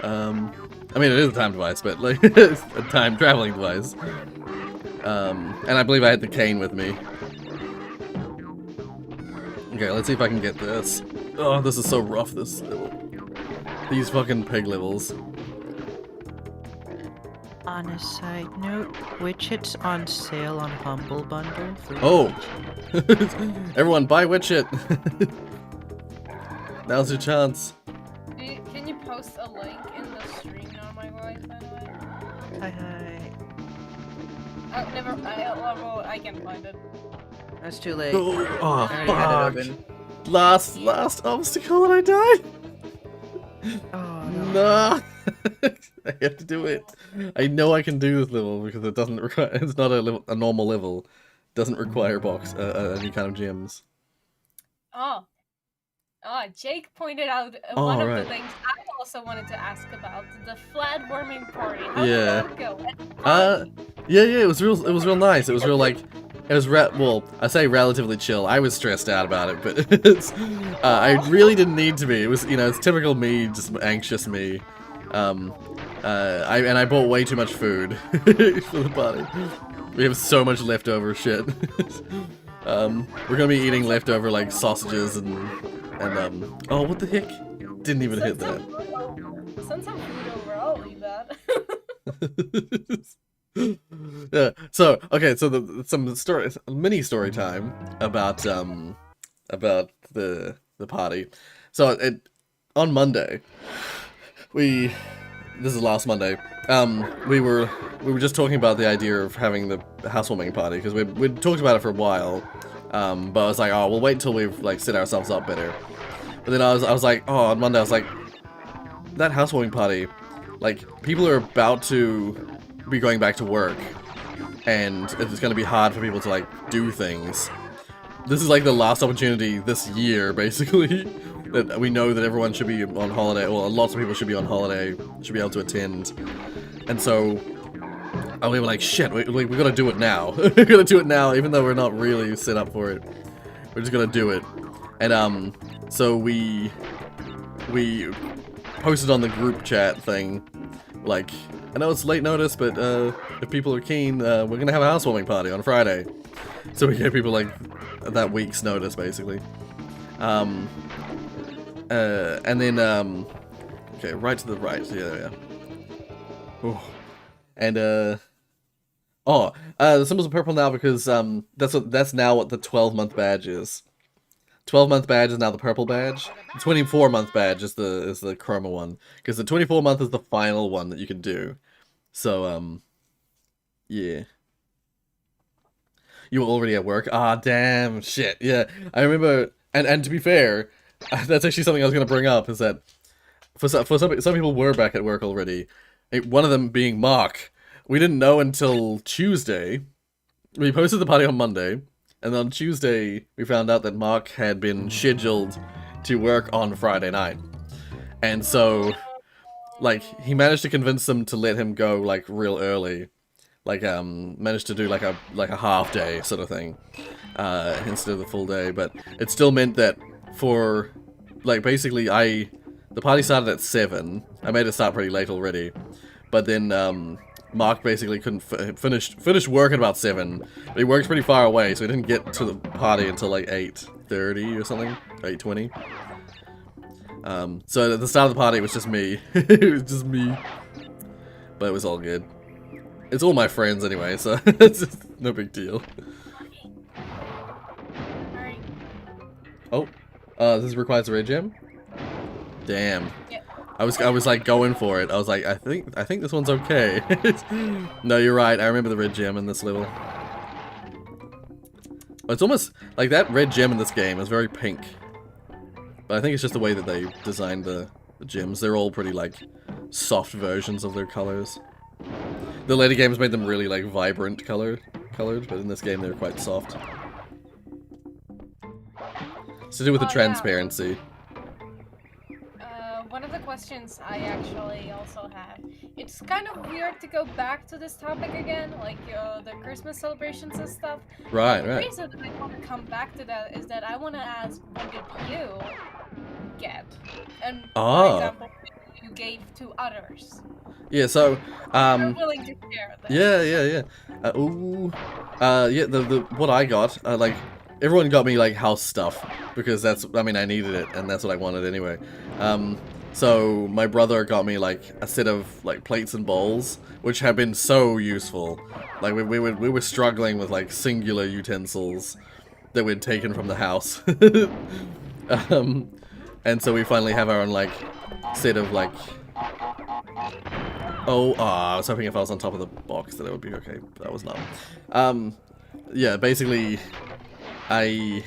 I mean, it is a time device, but like it's a time traveling device. And I believe I had the cane with me. Okay, let's see if I can get this. Oh, this is so rough, this level. These fucking pig levels. On a side note, Witch Hit's on sale on Humble Bundle for Oh! Everyone, buy Witch It! Now's your chance. Can you post a link in the stream on my voice, by the way? Hi. Oh, never. I can't find it. That's too late. Oh, I already had it fuck! open. Last obstacle and I died! Oh, no. No! I have to do it. I know I can do this level because it doesn't require. It's not a normal level. It doesn't require any kind of gems. Oh, Jake pointed out one of right. the things I also wanted to ask about, the flatworming party. How Yeah. did that go? Yeah, it was real nice. It was real like, it was well, I say relatively chill. I was stressed out about it, but I really didn't need to be. It was, it's typical me, just anxious me. I bought way too much food for the party. We have so much leftover shit. We're gonna be eating leftover like sausages and oh, what the heck? Didn't even hit that. Send some food over, I'll leave that. Yeah. So okay. So mini story time about the party. So on Monday, this is last Monday. We were just talking about the idea of having the housewarming party because we'd talked about it for a while. But I was like, oh, we'll wait until we've like set ourselves up better. But then I was like, oh, on Monday I was like, that housewarming party, like people are about to be going back to work, and it's gonna be hard for people to like do things. This is like the last opportunity this year, basically, that we know that everyone should be on holiday. Well, lots of people should be on holiday, should be able to attend, and so we were like, shit, we gotta do it now. We gotta do it now, even though we're not really set up for it. We're just gonna do it. And so we posted on the group chat thing, like, I know it's late notice, but if people are keen, we're gonna have a housewarming party on Friday. So we gave people like that week's notice, basically. And then okay, right to the right. Yeah. Ooh. And the symbols are purple now because that's now what the 12-month badge is. 12-month badge is now the purple badge. The 24-month badge is the chroma one, because the 24-month is the final one that you can do. So yeah. You were already at work? Ah, damn, shit, yeah. I remember, and to be fair, that's actually something I was going to bring up, is that for some people were back at work already. One of them being Mark. We didn't know until Tuesday. We posted the party on Monday, and on Tuesday we found out that Mark had been scheduled to work on Friday night. And so, like, he managed to convince them to let him go, like, real early. Like, managed to do, like a half day sort of thing, instead of the full day. But it still meant that for, like, basically the party started at 7. I made it start pretty late already. But then, Mark basically couldn't finish work at about 7. But he worked pretty far away, so he didn't get to the party until like 8:30 or something, 8:20. So at the start of the party, it was just me. It was just me. But it was all good. It's all my friends anyway, so it's just no big deal. Alright. Oh, this requires a red gem? Damn. Yeah. I was like going for it. I was like, I think this one's okay. No, you're right. I remember the red gem in this level. It's almost like that red gem in this game is very pink. But I think it's just the way that they designed the gems. They're all pretty, like, soft versions of their colors. The later games made them really, like, vibrant colored, but in this game they're quite soft. It's to do with the transparency. One of the questions I actually also have. It's kind of weird to go back to this topic again, like the Christmas celebrations and stuff. Right, The right. reason I want to come back to that is that I want to ask, what did you get? And for example, you gave to others. Yeah, so, You're willing to share that. yeah. Yeah, what I got, like, everyone got me, like, house stuff, because that's, I mean, I needed it, and that's what I wanted anyway. So, my brother got me, like, a set of, like, plates and bowls, which have been so useful. Like, we were struggling with, like, singular utensils that we'd taken from the house. And so we finally have our own, like, set of, like... I was hoping if I was on top of the box that it would be okay, but that was not. Yeah, basically, my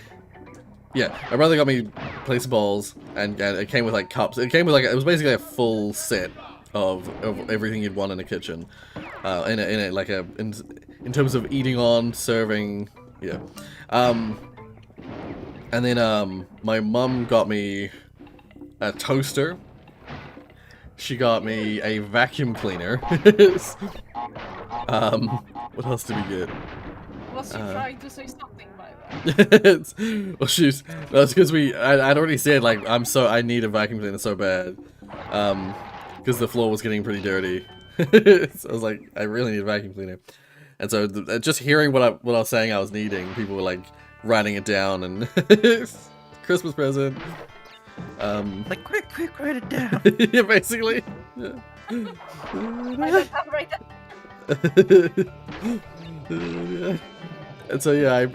brother got me plates and bowls, and it came with, like, cups. It came with, like, it was basically a full set of everything you'd want in a kitchen. In terms of eating on, serving, yeah. And then, my mum got me a toaster. She got me a vacuum cleaner. What else did we get? Was she trying to say something by that? Well, shoot. That's because I'd already said, like, I need a vacuum cleaner so bad. Because the floor was getting pretty dirty. So I was like, I really need a vacuum cleaner. And so, just hearing what I was saying I was needing, people were, like, writing it down, and Christmas present. Like, quick, write it down. Yeah, basically. Yeah. Right there. Yeah. And so yeah,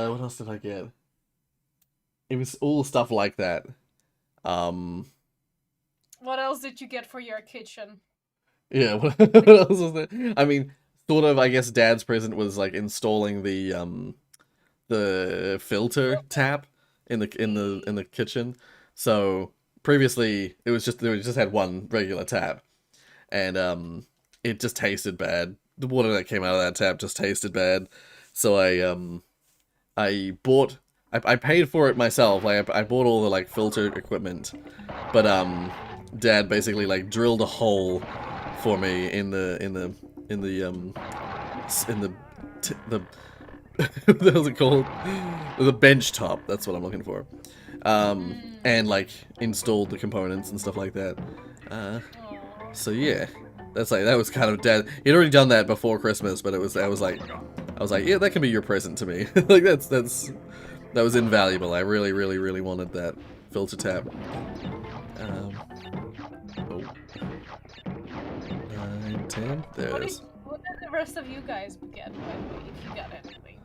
what else did I get? It was all stuff like that. What else did you get for your kitchen? Yeah, what else was there? I mean, sort of, I guess Dad's present was like installing the filter tap in the kitchen. So previously we just had one regular tap, and it just tasted bad. The water that came out of that tap just tasted bad. So I paid for it myself. Like I bought all the like filter equipment, but Dad basically like drilled a hole for me in the what was it called? The bench top. That's what I'm looking for. And like installed the components and stuff like that. So yeah, that was kind of Dad. He'd already done that before Christmas, but I was like, yeah, that can be your present to me. Like that was invaluable. I really wanted that filter tap. 9, 10. There it is. What did the rest of you guys get, by the way, if you got anything?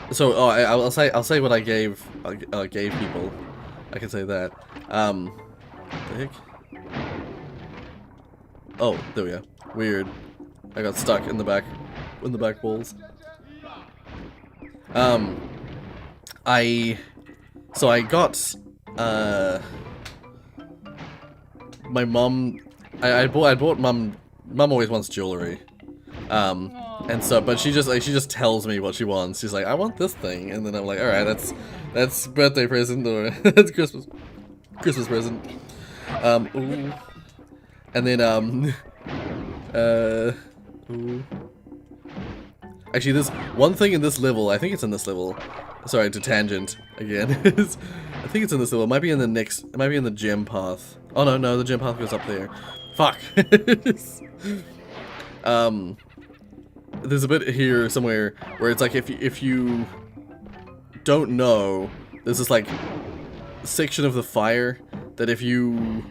I'll say what I gave people. I can say that. The heck? Oh, there we go. Weird. I got stuck in the back walls. I got my mom. I bought mom. Mom always wants jewelry. And so, but she just tells me what she wants. She's like, I want this thing, and then I'm like, all right, that's birthday present or that's Christmas present. Ooh. And then ooh. Actually, there's one thing in this level. I think it's in this level. Sorry to tangent again. I think it's in this level. It might be in the next. It might be in the gem path. Oh no, the gem path goes up there. Fuck. There's a bit here somewhere where it's like if you don't know, there's this like section of the fire that if you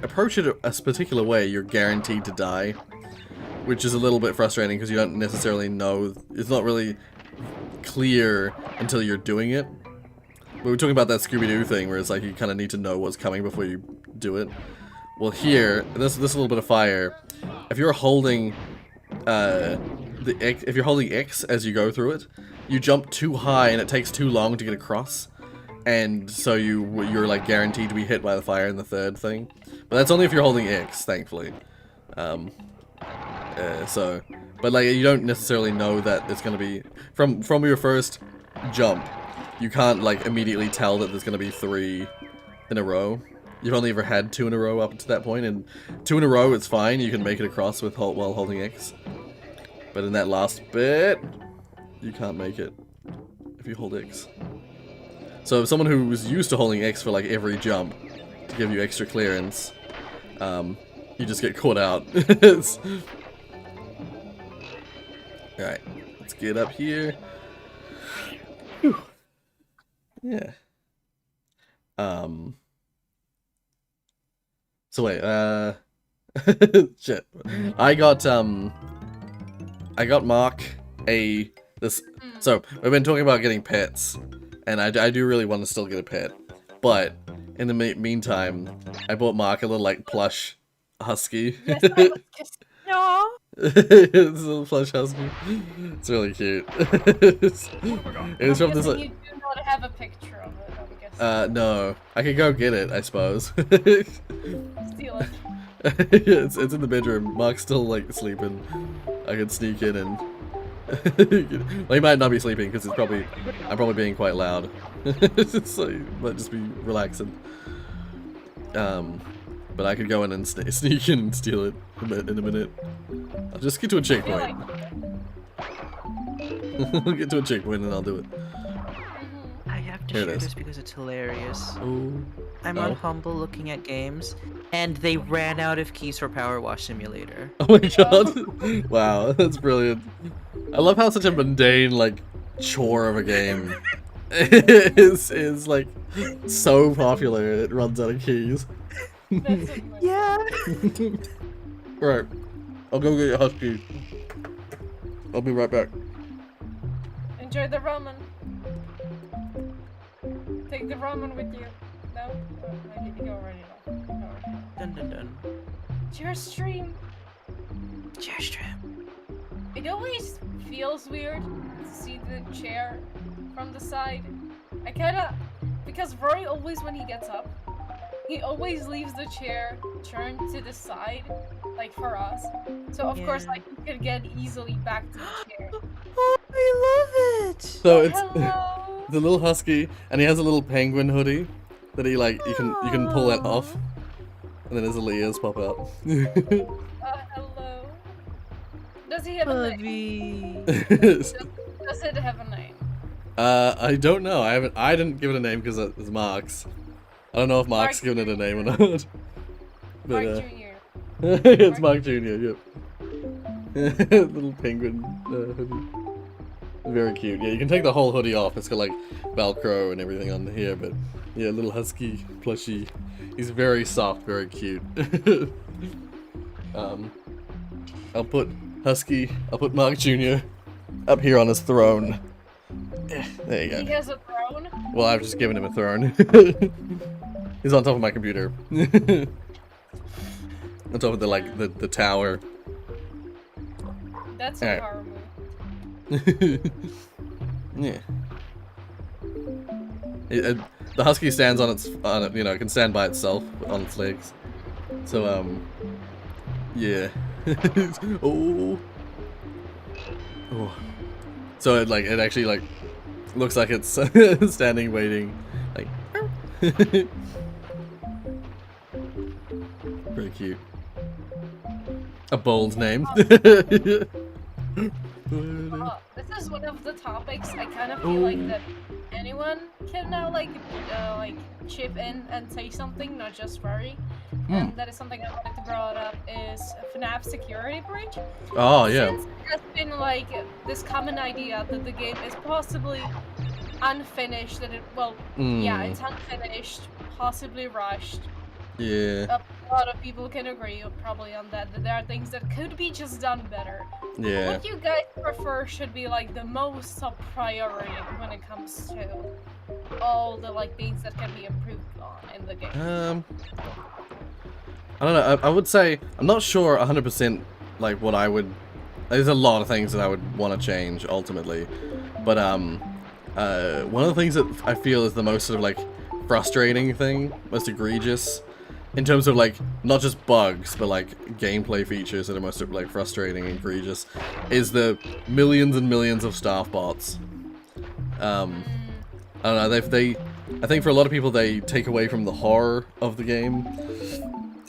approach it a particular way, you're guaranteed to die, which is a little bit frustrating because you don't necessarily know. It's not really clear until you're doing it. We were talking about that Scooby-Doo thing where it's like you kind of need to know what's coming before you do it. Well, here, this little bit of fire, if you're holding if you're holding X as you go through it, you jump too high and it takes too long to get across, and so you're like guaranteed to be hit by the fire in the third thing. But that's only if you're holding X, thankfully. But like you don't necessarily know that it's gonna be from your first jump. You can't like immediately tell that there's gonna be 3 in a row. You've only ever had 2 in a row up to that point, and 2 in a row it's fine. You can make it across with while holding X. But in that last bit, you can't make it if you hold X. So if someone who was used to holding X for like every jump to give you extra clearance, you just get caught out. Alright, let's get up here. Whew. Yeah. So wait, shit. I got Mark so we've been talking about getting pets, and I do really want to still get a pet, but in the meantime, I bought Mark a little like plush husky. Yes, I was no. It's a little plush husky. It's really cute. It's from this. You do not have a picture of it, I'm guessing. No. I could go get it, I suppose. Steal it. It's in the bedroom. Mark's still like sleeping. I could sneak in and. Well, he might not be sleeping because I'm probably being quite loud. So he might just be relaxing. But I could go in and sneak in and steal it in a minute. I'll just get to a checkpoint. I'll get to a checkpoint and I'll do it. I have to Here it share is. this because it's hilarious. Oh. I'm on Humble looking at games, and they ran out of keys for Power Wash Simulator. Oh my god. Wow, that's brilliant. I love how such a mundane, like, chore of a game is like, so popular it runs out of keys. Yeah. Right. I'll go get your husky. I'll be right back. Enjoy the ramen. Take the ramen with you. No? Oh, I need to go already now. Dun dun dun. It's your stream. Chair stream. It always feels weird to see the chair from the side. I kinda... Because Rory always, when he gets up, he always leaves the chair turned to the side, like for us. So of course, like, you can get easily back to the chair. Oh, I love it. So it's Hello! the little husky, and he has a little penguin hoodie that he like you can pull that off, and then his little ears pop out. Hello. Does he have a name? Does it have a name? I don't know. I didn't give it a name because it's Mark's. I don't know if Mark's given it a name or not. But, Mark Jr. It's Mark Jr. Yep. Little penguin hoodie. Very cute. Yeah, you can take the whole hoodie off. It's got like Velcro and everything on here, but yeah, little husky plushie. He's very soft, very cute. I'll put Mark Jr. up here on his throne. There you go. He has a throne? Well, I've just given him a throne. He's on top of my computer. On top of the tower. That's a horror movie. Yeah. The husky stands on it, can stand by itself on its legs. So, yeah. Oh. So it actually looks like it's standing waiting, like. Pretty cute. A bold name. This is one of the topics I kind of feel like that anyone can now chip in and say something, not just Rory. And that is something I wanted to draw up is FNAF security breach. Oh yeah. Since it has been like this common idea that the game is possibly unfinished, that it's unfinished, possibly rushed. Yeah. A lot of people can agree probably on that there are things that could be just done better. Yeah. What you guys prefer should be like the most top priority when it comes to all the things that can be improved on in the game. I don't know, I would say, I'm not sure 100% like what I would, there's a lot of things that I would want to change ultimately, but one of the things that I feel is the most sort of like frustrating thing, most egregious, in terms of like, not just bugs, but like gameplay features that are most like frustrating and egregious, is the millions and millions of staff bots. I don't know, I think for a lot of people they take away from the horror of the game,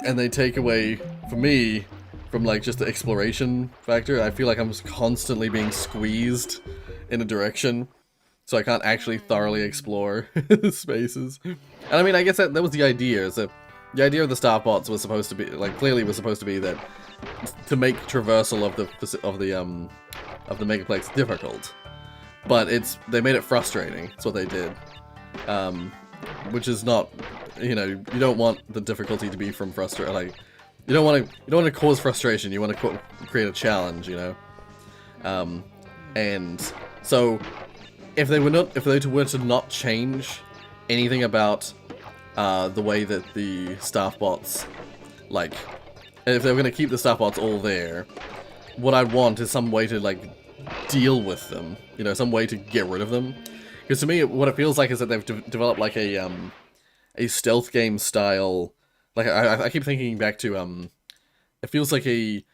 and they take away, for me, from like just the exploration factor. I feel like I'm just constantly being squeezed in a direction, so I can't actually thoroughly explore the spaces. And I mean, I guess that was the idea, so the idea of the staff bots was supposed to be, like, clearly was supposed to be that to make traversal of the megaplex difficult, but they made it frustrating. That's what they did, which is not, you know, you don't want the difficulty to be from frustration. Like, you don't want to cause frustration. You want to create a challenge, you know. And so if they were to not change anything about the way that the staff bots, like, if they were going to keep the staff bots all there, what I'd want is some way to, like, deal with them, you know, some way to get rid of them. Because to me, what it feels like is that they've developed, like, a stealth game style, like, I keep thinking back to, it feels like a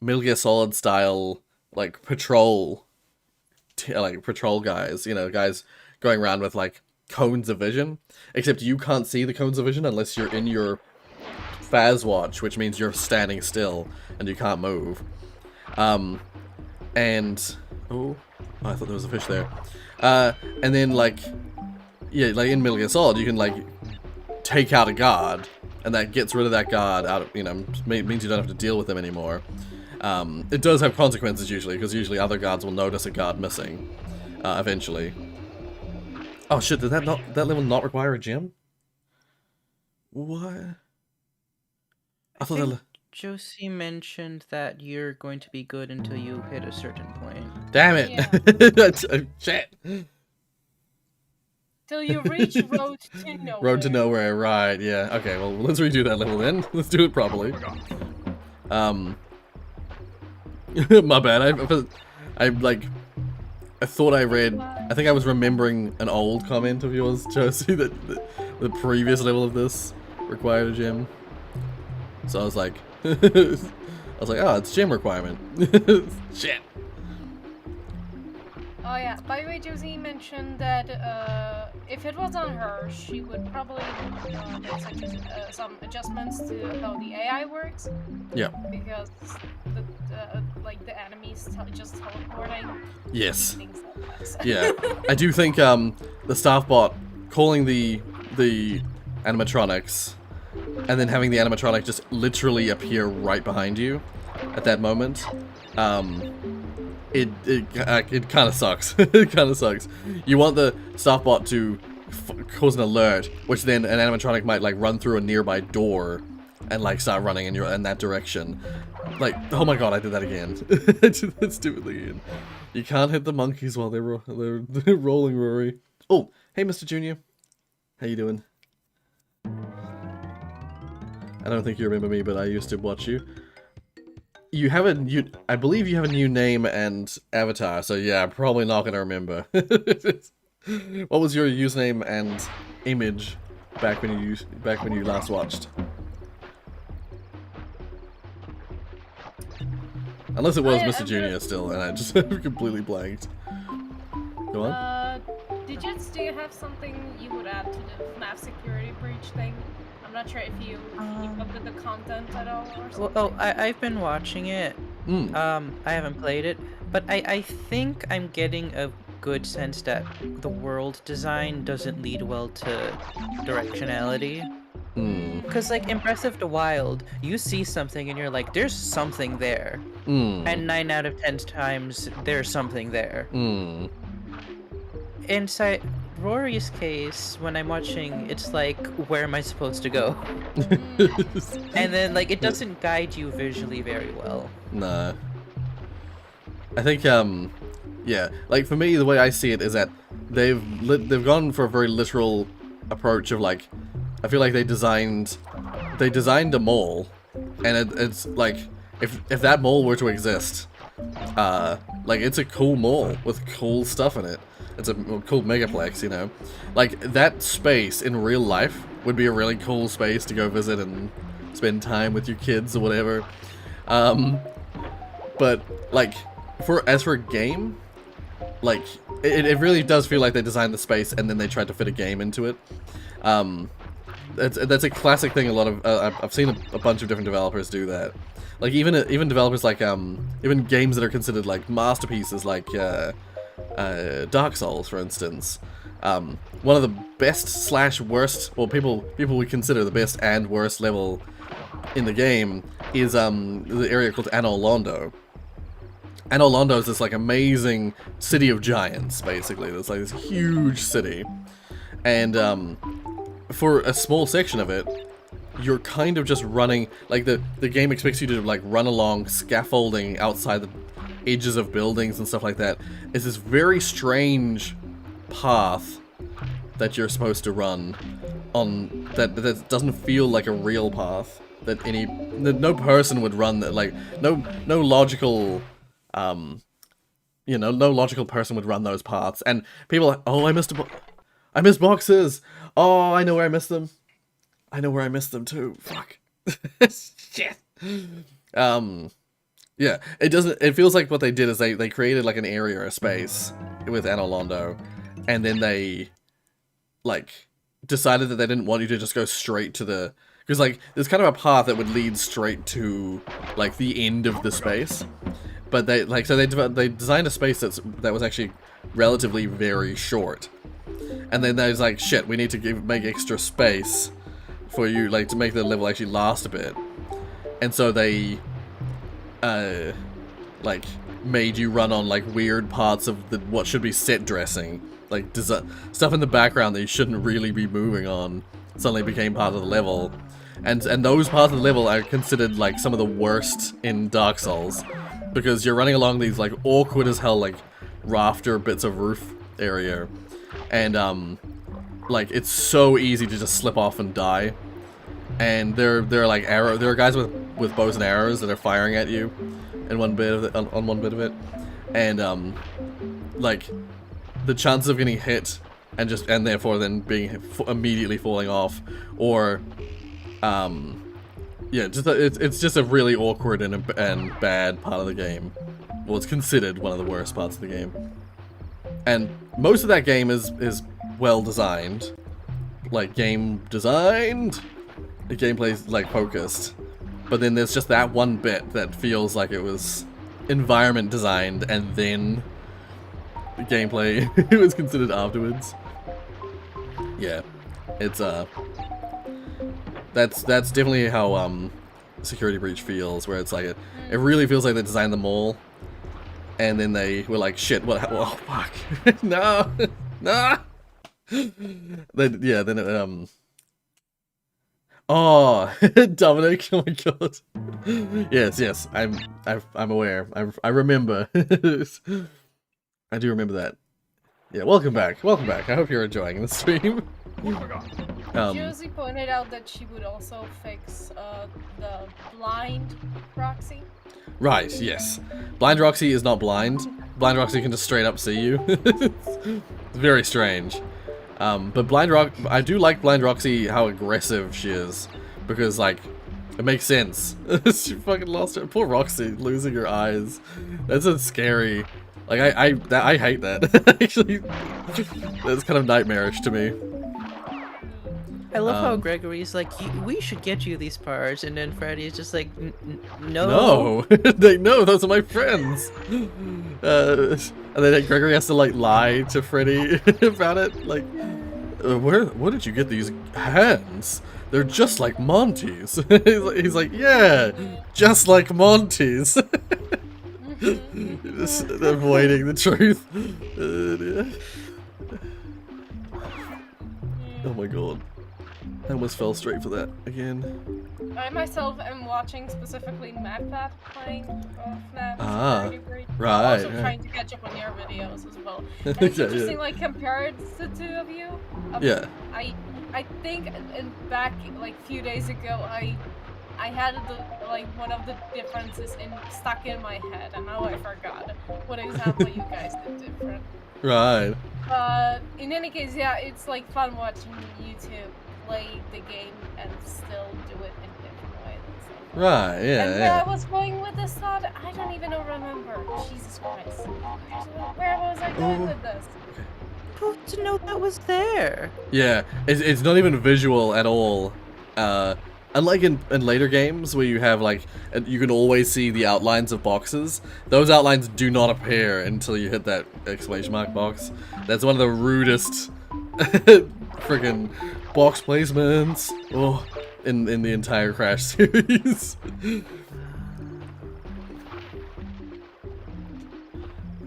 Metal Gear Solid style, like, patrol guys, you know, guys going around with, like, cones of vision, except you can't see the cones of vision unless you're in your phase watch, which means you're standing still and you can't move. And oh, I thought there was a fish there. And then like, yeah, like in Metal Gear Solid, you can like take out a guard, and that gets rid of that guard out of, you know, means you don't have to deal with them anymore. It does have consequences usually, because usually other guards will notice a guard missing eventually. Oh shit, did that level not require a gem? What? I thought that... Josie mentioned that you're going to be good until you hit a certain point. Damn it! Yeah. Shit! Till you reach Road to Nowhere. Road to Nowhere, right, yeah. Okay, well, let's redo that level then. Let's do it properly. My bad, I thought I read, I think I was remembering an old comment of yours, Josie, that the previous level of this required a gem. So I was like, oh, it's gem requirement. Shit. Oh yeah, by the way, Josie mentioned that if it was on her, she would probably make some adjustments to how the AI works. Yeah. Because like the enemies just teleporting. Yes. Things like that. Yeah, I do think the staff bot calling the animatronics, and then having the animatronic just literally appear right behind you at that moment, it kind of sucks. It kind of sucks. You want the staff bot to cause an alert, which then an animatronic might like run through a nearby door and like start running in that direction. Like, oh my god, I did that again. I did that stupidly again. You can't hit the monkeys while they're rolling, Rory. Oh, hey, Mr. Junior. How you doing? I don't think you remember me, but I used to watch you. You have I believe you have a new name and avatar, so yeah, I'm probably not gonna remember. What was your username and image back when you last watched? Unless it was Mr. Junior still, and I just completely blanked. Go on. Digits, do you have something you would add to the FNAF security breach thing? I'm not sure if you keep up with the content at all or something. Well, I've been watching it. I haven't played it, but I think I'm getting a good sense that the world design doesn't lead well to directionality. Because, like, in Breath of the Wild, you see something and you're like, there's something there. And 9 out of 10 times, there's something there. Inside Rorius' case, when I'm watching, it's like, where am I supposed to go? And then, like, it doesn't guide you visually very well. Nah. I think, yeah, like, for me, the way I see it is that they've gone for a very literal approach of, like, I feel like they designed they designed a mall, and it's like if that mall were to exist, like it's a cool mall with cool stuff in it. It's a cool megaplex, you know. Like that space in real life would be a really cool space to go visit and spend time with your kids or whatever. But like as for a game, like it really does feel like they designed the space and then they tried to fit a game into it. That's a classic thing. A lot of I've seen a bunch of different developers do that. Like even developers like even games that are considered like masterpieces, like Dark Souls, for instance. One of the best / worst, or people would consider the best and worst level in the game is the area called Anor Londo. Anor Londo is this like amazing city of giants, basically. It's like this huge city, and for a small section of it, you're kind of just running, like the game expects you to like run along scaffolding outside the edges of buildings and stuff like that. It's this very strange path that you're supposed to run on that doesn't feel like a real path that no person would run, that like no logical you know, no logical person would run those paths. And people are, oh, I missed boxes. Oh, I know where I missed them. I know where I missed them too. Fuck. Shit. Yeah, it feels like what they did is they created like an area or a space with Anor Londo, and then they like decided that they didn't want you to just go straight to the, because like there's kind of a path that would lead straight to like the end of the space, but they like, so they designed a space that was actually relatively very short, and then they was like, shit, we need to make extra space for you, like to make the level actually last a bit, and so they like made you run on like weird parts of the what should be set dressing, like stuff in the background that you shouldn't really be moving on suddenly became part of the level, and those parts of the level are considered like some of the worst in Dark Souls, because you're running along these like awkward as hell like rafter bits of roof area, and like it's so easy to just slip off and die, and there are guys with bows and arrows that are firing at you in one bit of it, on one bit of it, and like the chances of getting hit and therefore then being immediately falling off, or yeah, just it's just a really awkward and bad part of the game. Well, it's considered one of the worst parts of the game, and most of that game is well designed, like game designed. The gameplay's like focused, but then there's just that one bit that feels like it was environment designed and then the gameplay was considered afterwards. Yeah, it's that's definitely how Security Breach feels, where it's like it really feels like they designed the mall and then they were like, shit, what, oh fuck. No. No. Then it oh, Dominic! Oh my god! Yes, I'm aware. I remember. I do remember that. Yeah, welcome back. I hope you're enjoying the stream. Josie pointed out that she would also fix the blind Roxy. Right. Yes. Blind Roxy is not blind. Blind Roxy can just straight up see you. It's very strange. But I do like Blind Roxy, how aggressive she is, because like it makes sense. She fucking lost her. Poor Roxy, losing her eyes. That's a scary. Like I hate that. Actually, that's kind of nightmarish to me. I love how Gregory's like, we should get you these parts, and then Freddy's just like, no. No, no, those are my friends. And then Gregory has to like lie to Freddy about it, like, where did you get these hands? They're just like Monty's. He's like, yeah, just like Monty's. Just avoiding the truth. Oh my god. I almost fell straight for that again. I myself am watching specifically MadPat playing FNAF. Right. I'm also trying to catch up on your videos as well. And it's interesting, like, compared the two of you. Yeah. I think back like a few days ago, I had like one of the differences stuck in my head, and now I forgot what exactly you guys did different. Right. But in any case, yeah, it's like fun watching YouTube play the game and still do it in different ways. Right, yeah, And yeah. where I was going with this thought, I don't even remember. Jesus Christ. Where was I going with this? Who to know that was there? Yeah, it's not even visual at all. Unlike in later games where you have like, you can always see the outlines of boxes, those outlines do not appear until you hit that exclamation mark box. That's one of the rudest freaking box placements in the entire Crash series.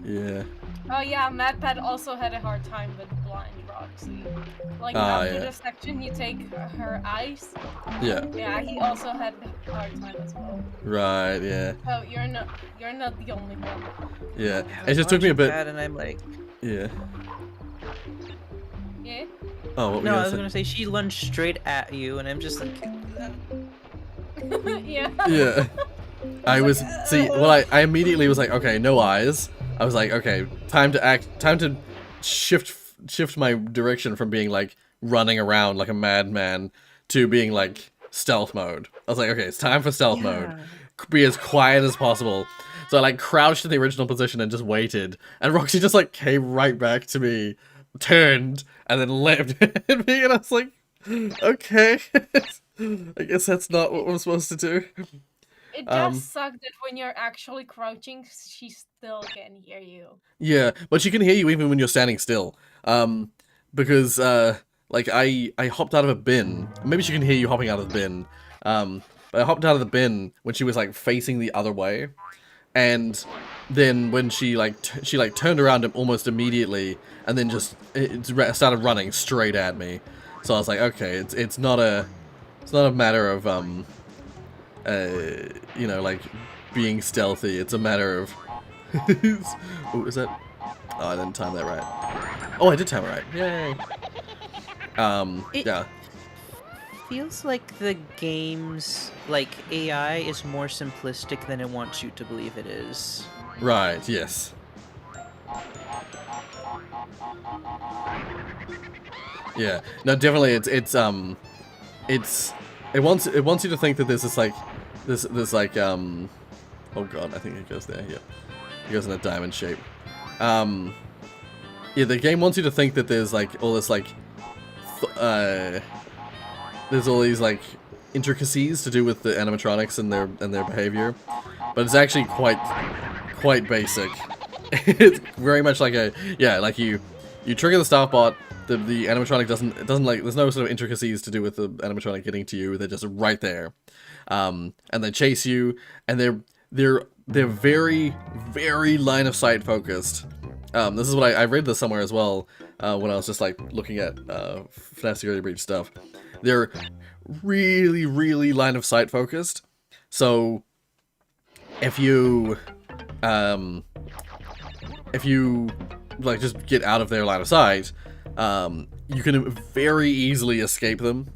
Yeah. Oh yeah, MadPad also had a hard time with blind Roxy. Like after the section you take her eyes. Yeah. Yeah, he also had a hard time as well. Right, yeah. Oh, you're not the only one. Yeah. It just took me a bit. And I'm like, yeah. Yeah? Oh, what were no, you I was say? gonna say she lunged straight at you, and I'm just like, Yeah. Yeah. I was see. Well, I immediately was like, okay, no eyes. I was like, okay, time to shift my direction from being like running around like a madman to being like stealth mode. I was like, okay, it's time for stealth mode. Be as quiet as possible. So I like crouched in the original position and just waited, and Roxy just like came right back to me, turned, and then leapt at me, and I was like, okay, I guess that's not what we're supposed to do. It just sucked that when you're actually crouching, she still can hear you. Yeah, but she can hear you even when you're standing still. Because like I hopped out of a bin. Maybe she can hear you hopping out of the bin. But I hopped out of the bin when she was like facing the other way, and then when she turned around almost immediately, and then just started running straight at me. So I was like, okay, it's not a matter of you know, like being stealthy. It's a matter of oh, is that? Oh, I didn't time that right. Oh, I did time it right. Yay. Yeah. feels like the game's like AI is more simplistic than it wants you to believe it is. Right. Yes. Yeah. No, definitely. It wants you to think that there's this like oh god, I think it goes there. Yeah, it goes in a diamond shape. Yeah, the game wants you to think that there's like all this like there's all these like intricacies to do with the animatronics and their behavior, but it's actually quite basic. It's very much like like you trigger the start bot. The animatronic doesn't like, there's no sort of intricacies to do with the animatronic getting to you. They're just right there, and they chase you, and they're very, very line of sight focused. This is what I read this somewhere as well when I was just like looking at FNAF Security Breach stuff. They're really, really line of sight focused. So if you like just get out of their line of sight, you can very easily escape them,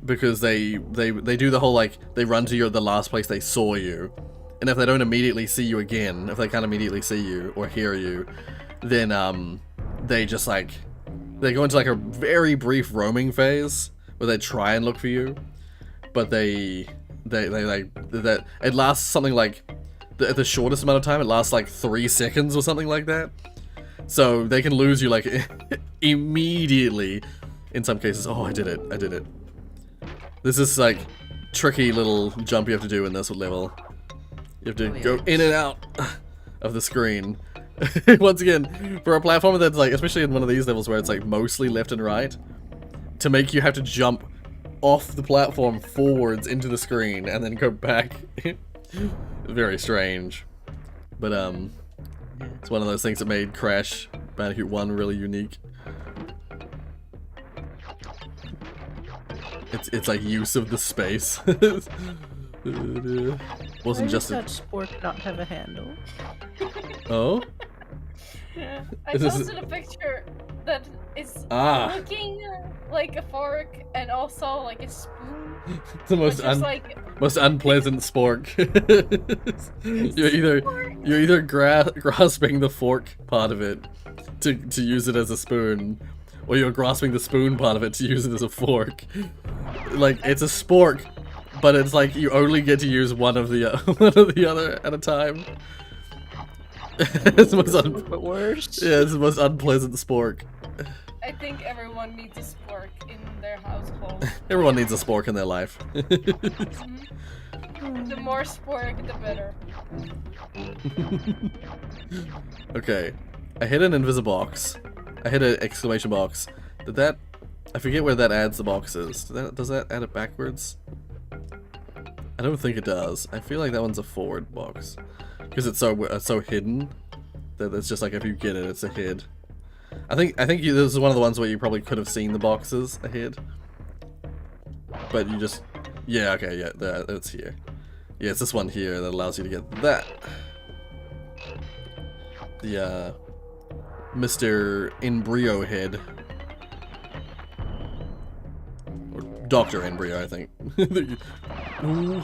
because they do the whole like they run to the last place they saw you, and if they don't immediately see you again, if they can't immediately see you or hear you, then they just like they go into like a very brief roaming phase where they try and look for you, but they that it lasts something like the shortest amount of time. It lasts like 3 seconds or something like that. So they can lose you like immediately in some cases. Oh, I did it. This is like tricky little jump you have to do in this level. You have to go in and out of the screen. Once again, for a platformer that's like, especially in one of these levels where it's like mostly left and right, to make you have to jump off the platform forwards into the screen and then go back. Very strange. But it's one of those things that made Crash Bandicoot 1 really unique. It's like use of the space. Wasn't just that sport not have a handle? Oh? I posted a picture that is Ah. looking like a fork and also like a spoon. It's the most Which is like most unpleasant spork. you're either grasping the fork part of it to use it as a spoon, or you're grasping the spoon part of it to use it as a fork. Like it's a spork, but it's like you only get to use one of the other at a time. It's the most But worse. yeah, it's the most unpleasant spork. I think everyone needs a spork in their household. Everyone needs a spork in their life. The more spork, the better. Okay, I hit an invisible box. I hit an exclamation box. Did that? I forget where that adds the boxes. Does that add it backwards? I don't think it does. I feel like that one's a forward box because it's so hidden that it's just like if you get it, it's a hid. I think this is one of the ones where you probably could have seen the boxes ahead, but you just okay it's here. Yeah, it's this one here that allows you to get that. The Mr. Embryo head. Or Dr. Embryo, I think. Ooh.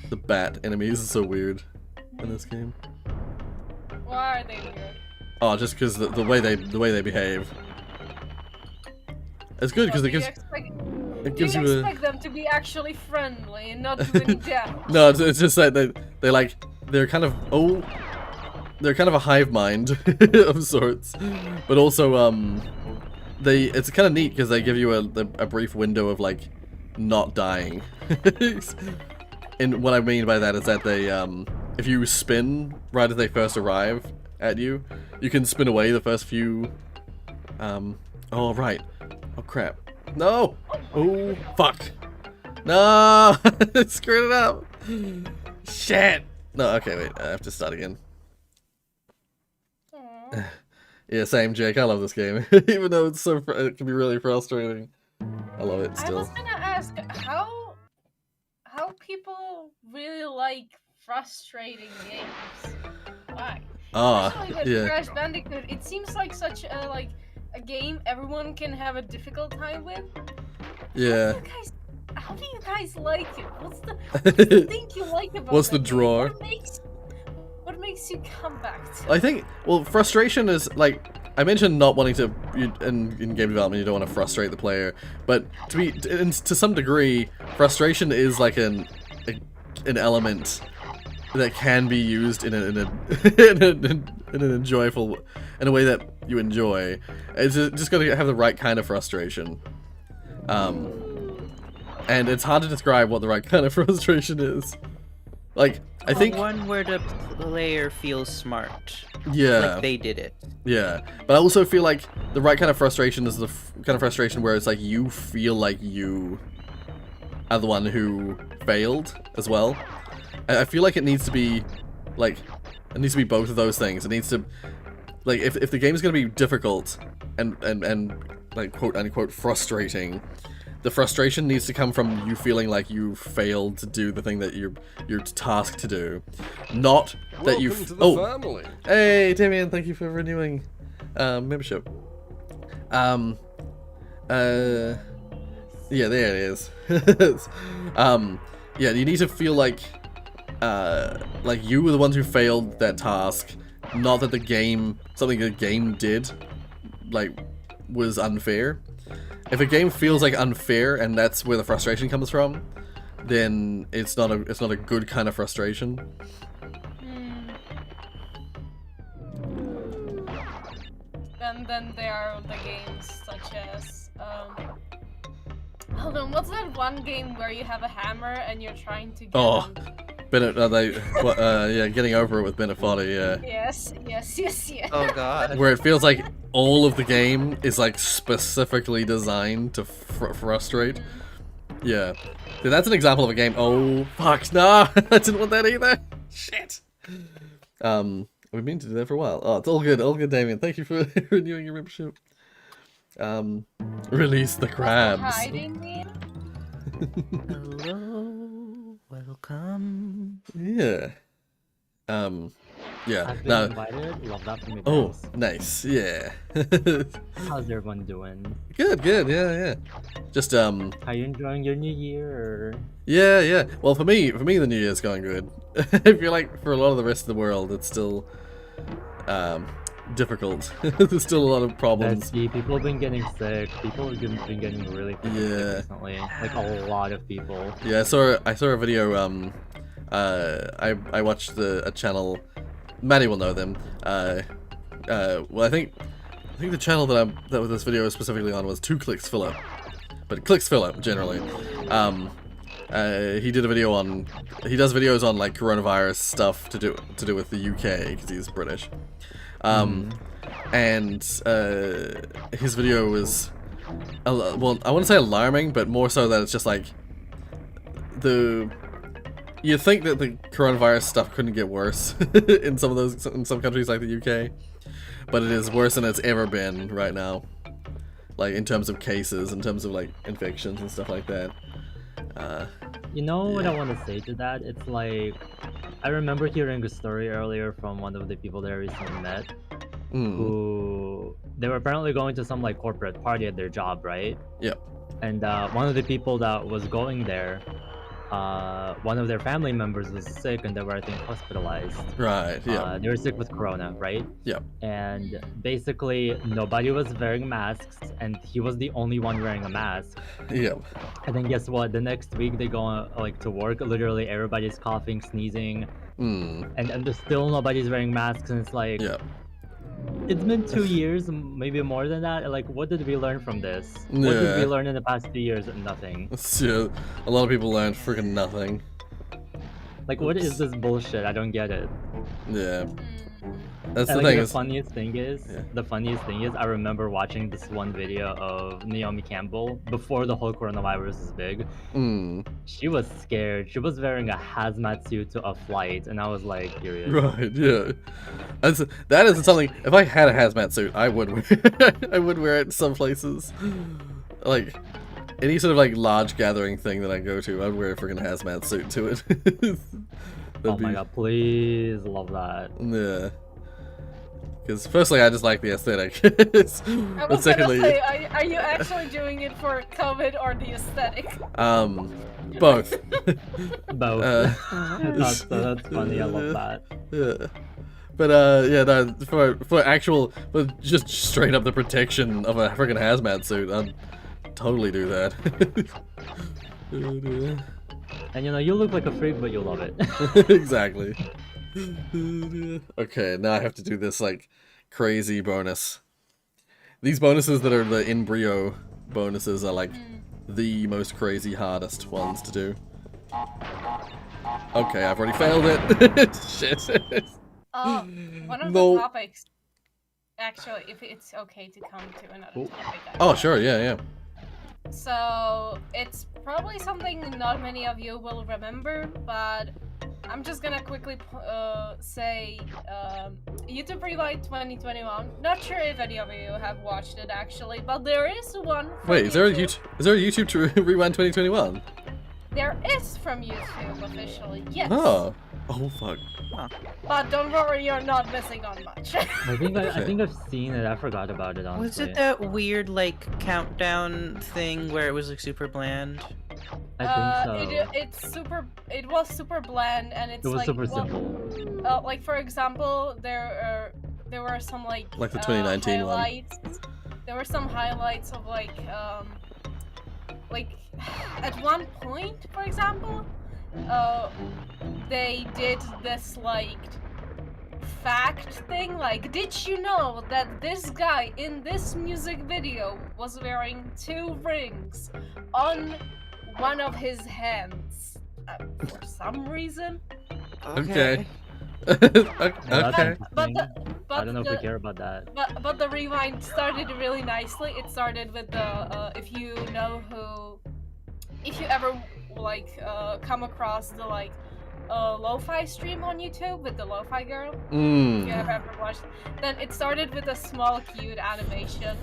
The bat enemies are so weird in this game. Why are they weird? Oh, just because the way they behave. It's good because it gives you a... expect them to be actually friendly and not do any damage? No, it's just that they're kind of they're kind of a hive mind of sorts, but also it's kind of neat because they give you a brief window of like not dying. And what I mean by that is that they if you spin right as they first arrive at you, you can spin away the first few oh right. Oh crap. No! Oh fuck. No! Screwed it up! Shit! No, okay, wait, I have to start again. Yeah, same, Jake. I love this game. Even though it can be really frustrating. I love it still. I was gonna ask how people really like frustrating games. Why? Especially with yeah. Crash Bandicoot, it seems like such a game everyone can have a difficult time with. Yeah. How do you guys like it? What's the thing you like about What's the that draw? game? What makes you come back to I think, well, frustration is, like, I mentioned not wanting to, in game development, you don't want to frustrate the player, but to some degree, frustration is like an element that can be used in an enjoyable, in a way that you enjoy. It's just got to have the right kind of frustration. And it's hard to describe what the right kind of frustration is. Like, I think one where the player feels smart. Yeah. Like they did it. Yeah, but I also feel like the right kind of frustration is the kind of frustration where it's like you feel like you are the one who failed as well. I feel like it needs to be like both of those things. It needs to, like, if the game is going to be difficult and like quote unquote frustrating, the frustration needs to come from you feeling like you failed to do the thing that you're tasked to do, not that you. Family. Hey, Damien, thank you for renewing membership. Yeah, there it is. Yeah, you need to feel like you were the ones who failed that task, not that something the game did, like, was unfair. If a game feels like unfair and that's where the frustration comes from, then it's not a good kind of frustration. And then there are the games such as hold on, what's that one game where you have a hammer and you're trying to get getting over it with Benefati, yeah. Yes. Oh god. Where it feels like all of the game is like specifically designed to frustrate. Yeah. Dude, that's an example of a game. Oh fuck, no! I didn't want that either. Shit. We've been to do that for a while. Oh, it's all good, Damien. Thank you for renewing your membership. Release the crabs. Hiding me? Hello, welcome. Yeah. Yeah. I've been No. invited. Love that from you Oh, guys. nice. Yeah. How's everyone doing? Good. Good. Yeah. Yeah. Just Are you enjoying your new year? Or... Yeah. Yeah. Well, for me, the New Year's going good. I feel like for a lot of the rest of the world, it's still difficult. There's still a lot of problems. See, people have been getting sick. People have been getting really sick recently. Like a lot of people. Yeah. I saw a video. I watched a channel. Maddie will know them. Well, I think the channel that this video was specifically on was 2 Clicks Philip, but Clicks Philip generally. He did a video on. He does videos on like coronavirus stuff to do with the UK because he's British. And his video was, well, I wouldn't say alarming, but more so that it's just like you'd think that the coronavirus stuff couldn't get worse in some countries like the UK, but it is worse than it's ever been right now. Like in terms of cases, in terms of like infections and stuff like that. You know what yeah. I want to say to that? It's like, I remember hearing a story earlier from one of the people that I recently met, who they were apparently going to some like corporate party at their job, right? Yep. And one of the people that was going there, one of their family members was sick and they were, I think, hospitalized. Right, yeah. They were sick with corona, right? Yep. And basically nobody was wearing masks and he was the only one wearing a mask. Yep. And then guess what? The next week they go like to work, literally everybody's coughing, sneezing, and there's still nobody's wearing masks, and it's like, yep. It's been 2 years, maybe more than that. Like, what did we learn from this? What did we learn in the past 2 years? Nothing. Yeah, a lot of people learned freaking nothing. Like, what is this bullshit? I don't get it. Yeah. That's And the like, thing. the funniest thing is, I remember watching this one video of Naomi Campbell before the whole coronavirus is big. She was scared. She was wearing a hazmat suit to a flight, and I was like, curious. Right, yeah. That is something. If I had a hazmat suit, I would wear. I would wear it some places. Like any sort of like large gathering thing that I go to, I'd wear a freaking hazmat suit to it. Oh my god, please, love that. Yeah. Because firstly, I just like the aesthetic. I was gonna say, are you actually doing it for COVID or the aesthetic? Both. Both. That's funny. I love that. Yeah. But yeah, no, for actual, but just straight up the protection of a freaking hazmat suit, I'd totally do that. And you know, you look like a freak, but you love it. Exactly. Okay, now I have to do this like crazy bonus. These bonuses that are the embryo bonuses are like the most crazy hardest ones to do. Okay, I've already failed it. Shit. One of the topics, actually, if it's okay to come to another topic. Oh, sure, yeah. So, it's probably something not many of you will remember, but I'm just gonna quickly say YouTube Rewind 2021. Not sure if any of you have watched it actually, but there is one. Wait, is there a YouTube to Rewind 2021? There is from YouTube officially, yes. Oh fuck. But don't worry, you're not missing on much. I think I've seen it. I forgot about it, honestly. Was it that weird like countdown thing where it was like super bland? I think so. It was super bland, and it was like, super simple. Like for example, there were some like the 2019 highlights. There were some highlights of like at one point, for example, they did this like fact thing, like, did you know that this guy in this music video was wearing 2 rings on one of his hands for some reason? Okay. Okay. But I don't know if we care about that. But the rewind started really nicely. It started with the if you ever like come across the like lo-fi stream on YouTube with the lo-fi girl. If you have ever watched, then it started with a small cute animation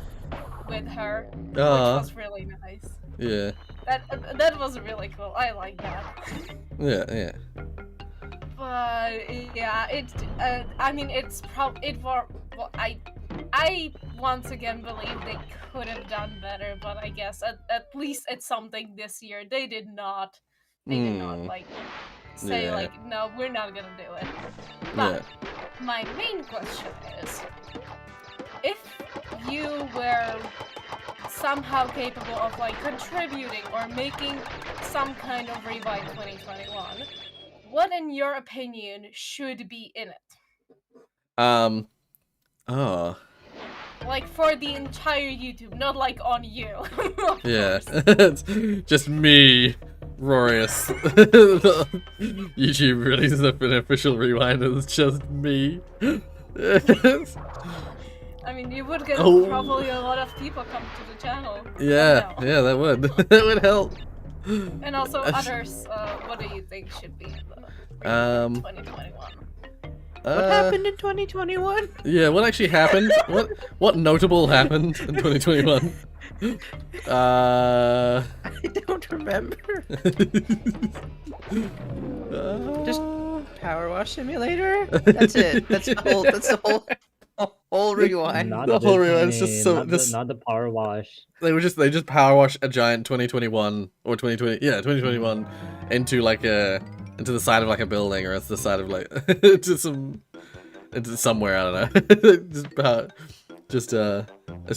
with her, which was really nice. Yeah. That was really cool. I like that. Yeah. But yeah, I mean, it's well, I once again believe they could have done better, but I guess at least it's something this year. They did not. They did not like say Yeah. like, no, we're not gonna do it. But my main question is, if you were somehow capable of like contributing or making some kind of Revive 2021, what in your opinion should be in it? Oh. Like for the entire YouTube, not like on you. Of Yeah. course. It's just me, Rorius. YouTube releases an official rewind and it's just me. I mean, you would get Oh. probably a lot of people come to the channel. Yeah, yeah, that would. That would help. And also others, what do you think should be in the 2021? What happened in 2021? Yeah, what actually happened? What notable happened in 2021? I don't remember. Just Power Wash Simulator? That's it. That's the whole rewind. Not The whole Disney, rewind, it's just so- not the power wash. they just power wash a giant 2021 or 2021 into like into the side of like a building or into the side of like into somewhere, I don't know. It's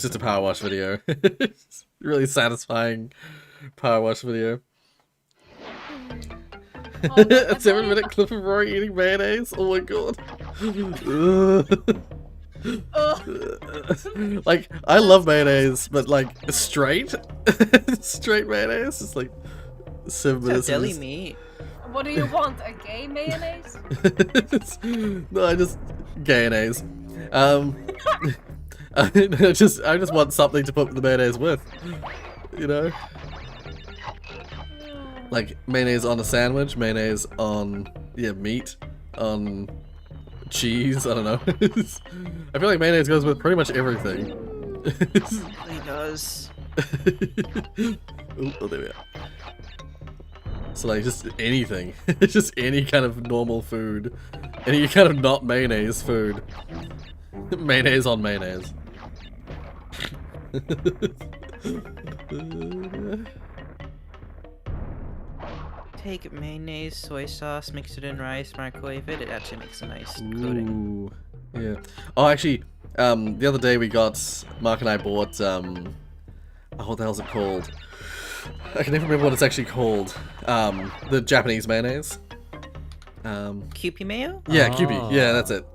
just a power wash video. It's really satisfying power wash video. A 7-minute clip of Rory eating mayonnaise. Oh my god. Like, I love mayonnaise, but like straight mayonnaise. It's like 7 minutes. Deli of meat. What do you want? A gay mayonnaise? No, I just mayonnaise. I just want something to put the mayonnaise with, you know. Like mayonnaise on a sandwich, mayonnaise on meat, on cheese. I don't know. I feel like mayonnaise goes with pretty much everything. It really does. Oh, there we are. So like just anything, just any kind of normal food, any kind of not mayonnaise food. Mayonnaise on mayonnaise. Take mayonnaise, soy sauce, mix it in rice, microwave it. It actually makes a nice coating. Ooh, yeah. Oh, actually, the other day Mark and I bought, oh, what the hell's it called? I can never remember what it's actually called. The Japanese mayonnaise. Kewpie mayo? Yeah, Kewpie. Yeah, that's it.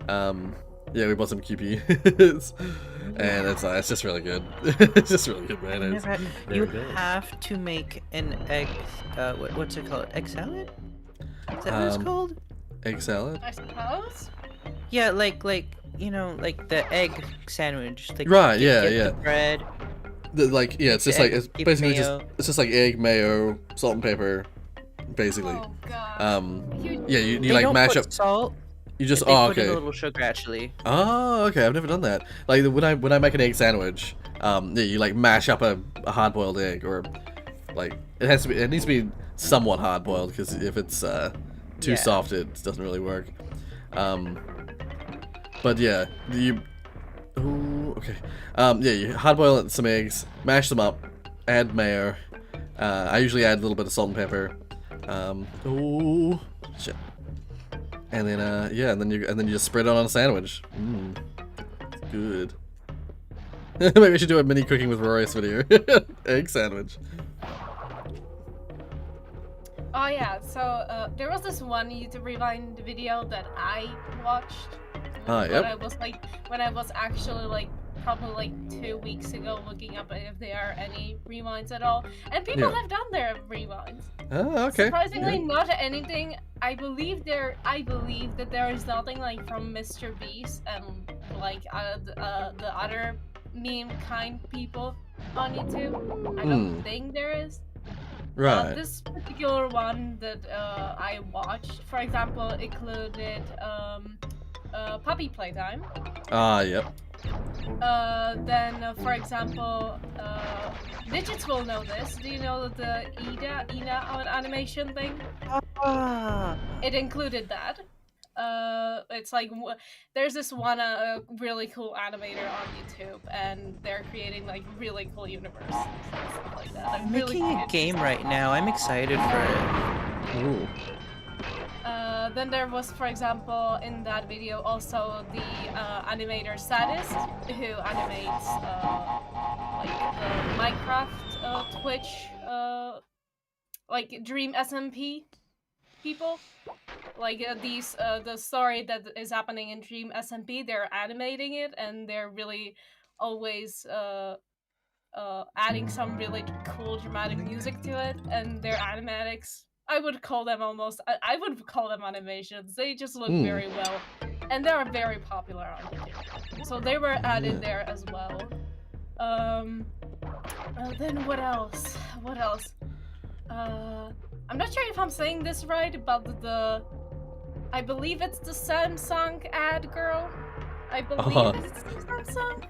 Yeah, we bought some Kewpie. And it's just really good. It's just really good mayonnaise. You have to make an egg, what's it called? Egg salad? Is that what it's called? Egg salad? I suppose. Yeah, like the egg sandwich. Like, Right, you yeah, get yeah. the bread. It's just like, it's Egg basically mayo. it's just like egg, mayo, salt and pepper, basically. Oh god. Yeah, you They like don't mash put up. salt. You just They put in okay. a little sugar actually. Oh, okay. I've never done that. Like when I make an egg sandwich, yeah, you like mash up a hard-boiled egg, or like it needs to be somewhat hard-boiled, because if it's too Yeah. soft, it doesn't really work. But yeah, okay. Yeah, you hard-boil some eggs, mash them up, add mayo. I usually add a little bit of salt and pepper. Oh shit. And then yeah, and then you just spread it on a sandwich. It's good. Maybe we should do a mini cooking with Rorius video. Egg sandwich. Oh yeah, so there was this one YouTube Rewind video that I watched. Yep. When I was actually like probably like 2 weeks ago looking up if there are any rewinds at all, and people Yeah. have done their rewinds. Oh, okay. Surprisingly, Yeah. not anything. I believe that there is nothing like from Mr. Beast and like the other meme kind people on YouTube. I don't think there is. Right. This particular one that I watched, for example, included Puppy Playtime. Yep. Then, for example, Digits will know this. Do you know the Ina animation thing? Ah. It included that. It's like there's this one really cool animator on YouTube, and they're creating like really cool universes and stuff like that. I'm really making a game right now. I'm excited for it. Ooh. Then there was, for example, in that video also the animator Sadist, who animates like the Minecraft Twitch, like Dream SMP people. Like these, the story that is happening in Dream SMP, they're animating it, and they're really always adding some really cool dramatic music to it, and their animatics, I would call them almost, I would call them animations. They just look very well, and they are very popular on YouTube. So they were added there as well. Then what else? What else? I'm not sure if I'm saying this right, but I believe it's the Samsung ad girl. I believe it's the Samsung.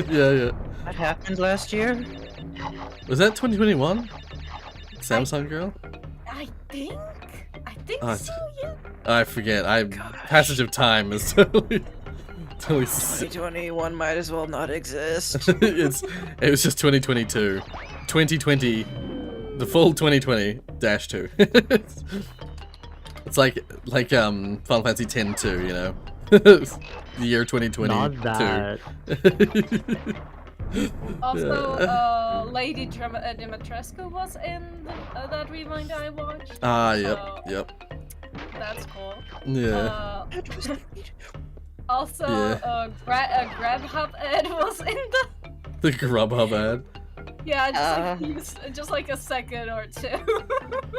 Yeah. What happened last year? Was that 2021? Samsung girl? I think so, yeah. I forget. Passage of time is totally 2021 might as well not exist. it was just 2022. 2020. The full 2020-2. It's like Final Fantasy X-2, you know? The year 2022. Not that. Also, Lady Dimitrescu was in that rewind I watched. Yep. That's cool. Yeah. Also, Grubhub Ed was in The Grubhub ad. Yeah, just like a second or two.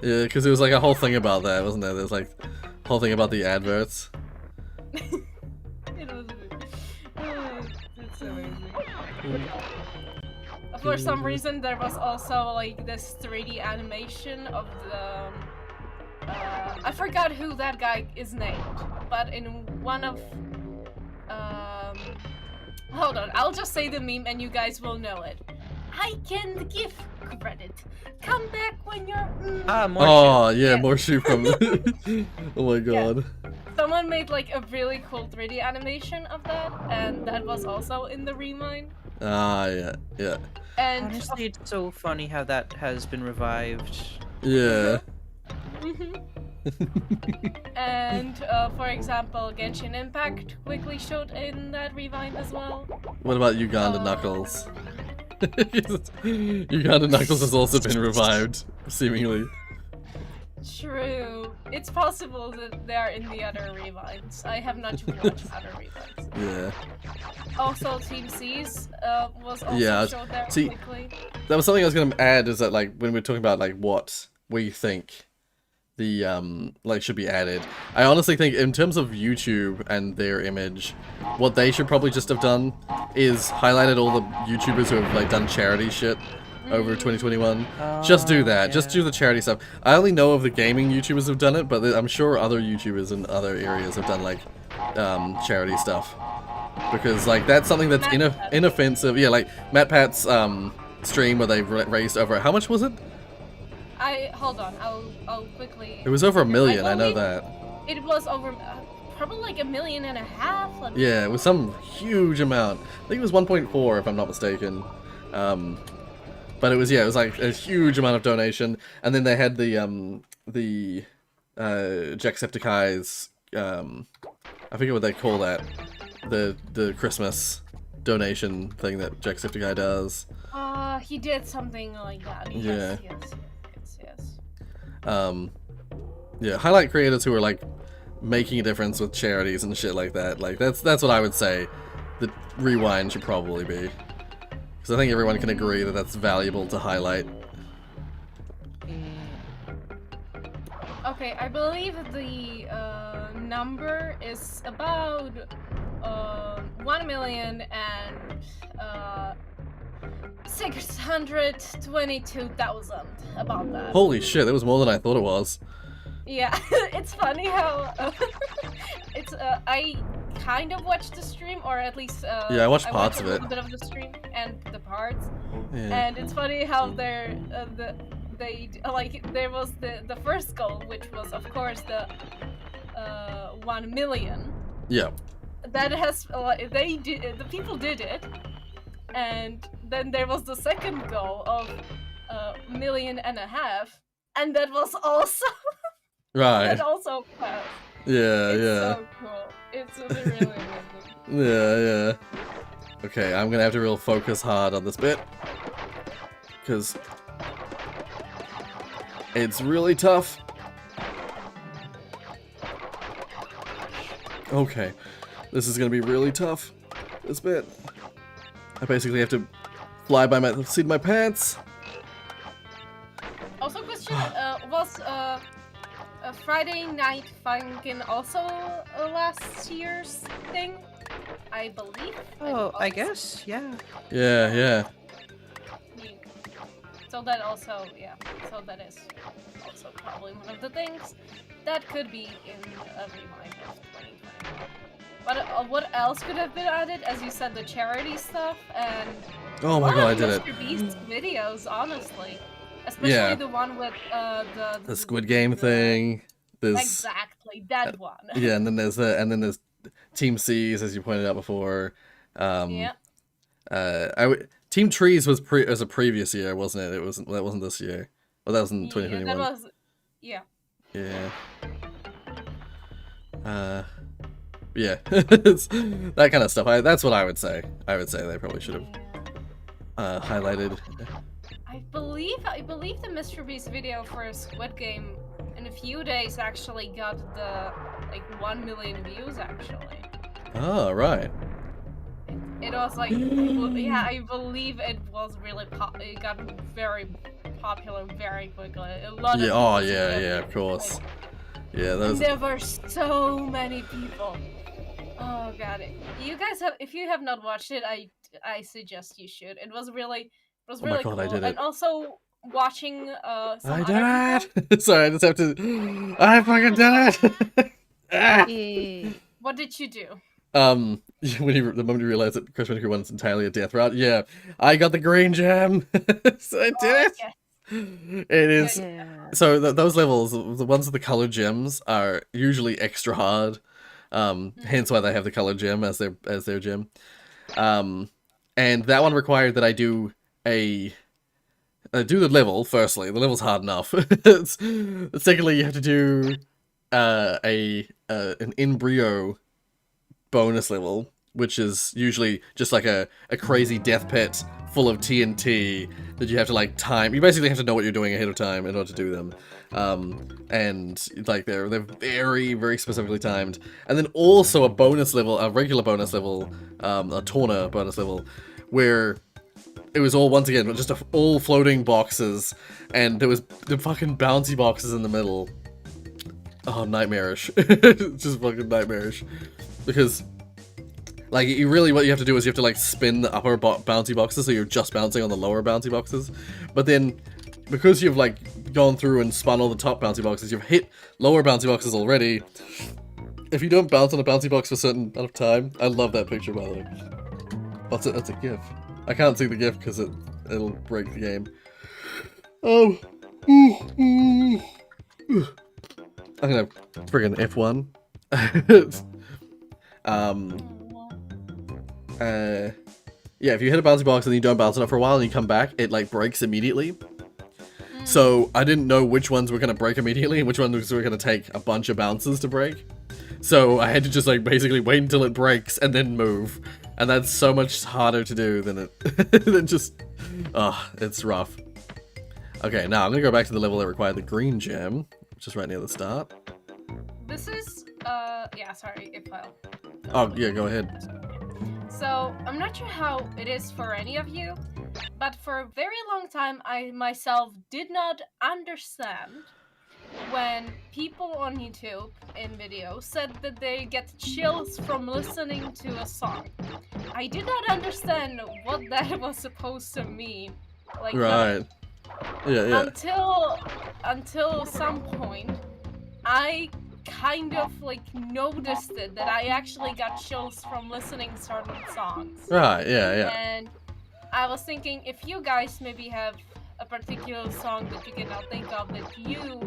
Yeah, because it was like a whole thing about that, wasn't there? There's like a whole thing about the adverts. It was. It's amazing. For some reason, there was also like this 3D animation of the. I forgot who that guy is named, but in one of. Hold on, I'll just say the meme and you guys will know it. I can give credit. Come back when you're. More shoe from. Oh my god. Yeah. Someone made like a really cool 3D animation of that, and that was also in the rewind. Yeah. And honestly, it's so funny how that has been revived. Yeah. And for example, Genshin Impact quickly showed in that rewind as well. What about Uganda Knuckles? Uganda Knuckles has also been revived, seemingly. True. It's possible that they are in the other rewinds. I have not watched other rewinds. Yeah. Also, Team C's was also showed there quickly. That was something I was going to add, is that like when we're talking about like what we think the like should be added, I honestly think in terms of YouTube and their image, what they should probably just have done is highlighted all the YouTubers who have like done charity shit over 2021. Just do that. Yeah. Just do the charity stuff. I only know of the gaming YouTubers who've done it, but I'm sure other YouTubers in other areas have done like charity stuff, because like that's something that's inoffensive. Yeah, like MatPat's stream where they raised over, how much was it? Hold on, I'll quickly. It was over $1 million, I know that. It was over probably like 1.5 million. Yeah, it was some huge amount. I think it was 1.4 if I'm not mistaken. But it was like a huge amount of donation, and then they had the Jacksepticeye's I forget what they call that, the Christmas donation thing that Jacksepticeye does. He did something like that. Yeah. Yes. Yeah, highlight creators who are like making a difference with charities and shit like that. Like that's what I would say the rewind should probably be. Because I think everyone can agree that that's valuable to highlight. Okay, I believe the number is about 1,622,000, about that. Holy shit, that was more than I thought it was. Yeah, it's funny how I kind of watched the stream, or at least Yeah, I watched parts of a it. little bit of the stream and the parts. Yeah. And it's funny how there was the first goal, which was of course the 1 million. Yeah. That has the people did it, and then there was the second goal of 1.5 million, and that was also Right. that also passed. Yeah, It's yeah. so cool. It's really amazing. Yeah, yeah. Okay, I'm gonna have to real focus hard on this bit. Because it's really tough. Okay, this is gonna be really tough. This bit. I basically have to fly by my seat of my pants. Also, question: was Friday Night Funkin' also last year's thing? I believe. Oh, I guess, yeah. Yeah, yeah. So that also, yeah. So that is also probably one of the things that could be in a rewind of 2021. But what else could have been added? As you said, the charity stuff and Oh my god, I did it. Mr. Beast's videos, honestly. Especially Yeah. the one with The Squid Game thing. There's Exactly, that one. yeah, and then there's Team C's, as you pointed out before. Yeah. Team Trees was a previous year, wasn't it? That wasn't this year. Well, that was in 2021. Yeah, that was, yeah. Yeah. Yeah. It's that kind of stuff. That's what I would say. I would say they probably should have highlighted. I believe the Mr. Beast video for Squid Game in a few days actually got the 1 million views actually. Oh, right. It was like yeah, I believe it was really it got very popular very quickly. A lot Yeah. of Oh, people yeah, did yeah. it. Of course. Yeah. And Those. there were so many people. Oh god, if you have not watched it, I suggest you should. It was really Oh my god, cool. I did it. And also watching some I other people. did it! Sorry, I just have to. I fucking did it! Ah! What did you do? The moment you realize that Crash Bandicoot 1 is entirely a death route, yeah, I got the green gem. So I did it. Yes. It is. Yeah. So those levels, the ones with the colored gems, are usually extra hard. Hence why they have the colored gem as their gem. And that one required that I do the level. Firstly, the level's hard enough. Secondly, you have to do an embryo bonus level, which is usually just like a crazy death pit full of TNT that you have to like time. You basically have to know what you're doing ahead of time in order to do them. And like they're very, very specifically timed. And then also a bonus level, a regular bonus level, a Torna bonus level, where it was all, once again, just all floating boxes, and there was the fucking bouncy boxes in the middle. Oh, nightmarish. Just fucking nightmarish. Because, like, what you have to do is you have to, like, spin the upper bouncy boxes, so you're just bouncing on the lower bouncy boxes. But then, because you've, like, gone through and spun all the top bouncy boxes, you've hit lower bouncy boxes already. If you don't bounce on a bouncy box for a certain amount of time, I love that picture, by the way. That's a GIF. I can't see the GIF because it'll break the game. Oh. I'm gonna friggin' F1. Yeah, if you hit a bouncy box and you don't bounce it up for a while and you come back, it like breaks immediately. So I didn't know which ones were gonna break immediately and which ones were gonna take a bunch of bounces to break. So I had to just like basically wait until it breaks and then move. And that's so much harder to do than than just, it's rough. Okay, now I'm gonna go back to the level that required the green gem, which is right near the start. This is yeah, sorry, it fell. Oh yeah, go ahead. So I'm not sure how it is for any of you, but for a very long time I myself did not understand when people on YouTube in videos said that they get chills from listening to a song. I did not understand what that was supposed to mean. Like Right. Yeah, yeah. until some point I kind of like noticed it, that I actually got chills from listening certain songs. Right, yeah. And I was thinking, if you guys maybe have a particular song that you cannot think of that you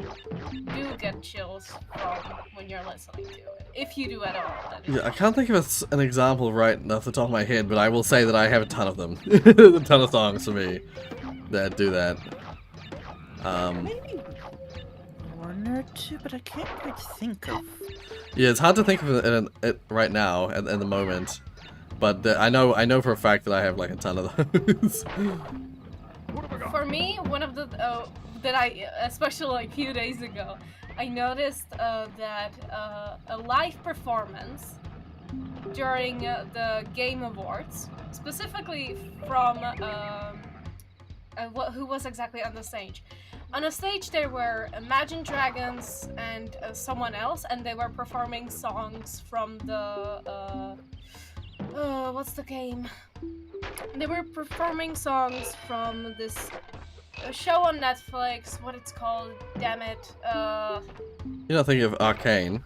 do get chills from when you're listening to it, if you do at all. Yeah, I can't think of an example right off the top of my head, but I will say that I have a ton of them. A ton of songs for me that do that. Maybe one or two, but I can't quite think of. Yeah, it's hard to think of it right now at the moment, but I know for a fact that I have like a ton of those. For me, one of the that I, especially like a few days ago, I noticed that a live performance during the Game Awards, specifically from who was exactly on the stage. On the stage, there were Imagine Dragons and someone else, and they were performing songs from the what's the game? They were performing songs from this show on Netflix. What it's called? Damn it! You're not thinking of Arcane?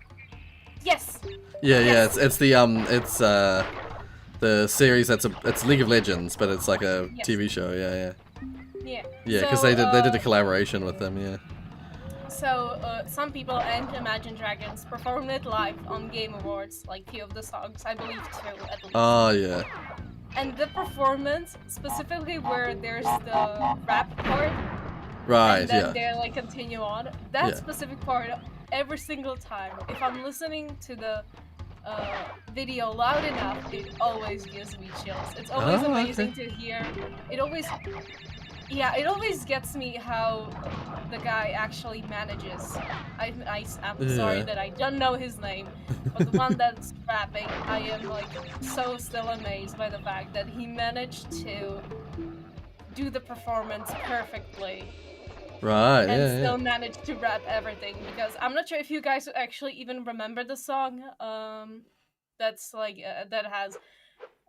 Yes. Yeah, Yes. it's the series it's League of Legends, but it's like a Yes. TV show. Yeah. Yeah. Yeah, because So, they did a collaboration with them. Yeah. So some people and Imagine Dragons performed it live on Game Awards, like few of the songs, I believe two at least. Oh yeah. And the performance, specifically where there's the rap part, Right. and then Yeah. they like continue on, that Yeah. specific part, every single time, if I'm listening to the video loud enough, it always gives me chills. It's always Oh, amazing okay. to hear. It always gets me how the guy actually manages. I'm sorry Yeah. that I don't know his name, but the one that's rapping, I am like so still amazed by the fact that he managed to do the performance perfectly Right. and Yeah. still managed to rap everything. Because I'm not sure if you guys actually even remember the song. That's like that has.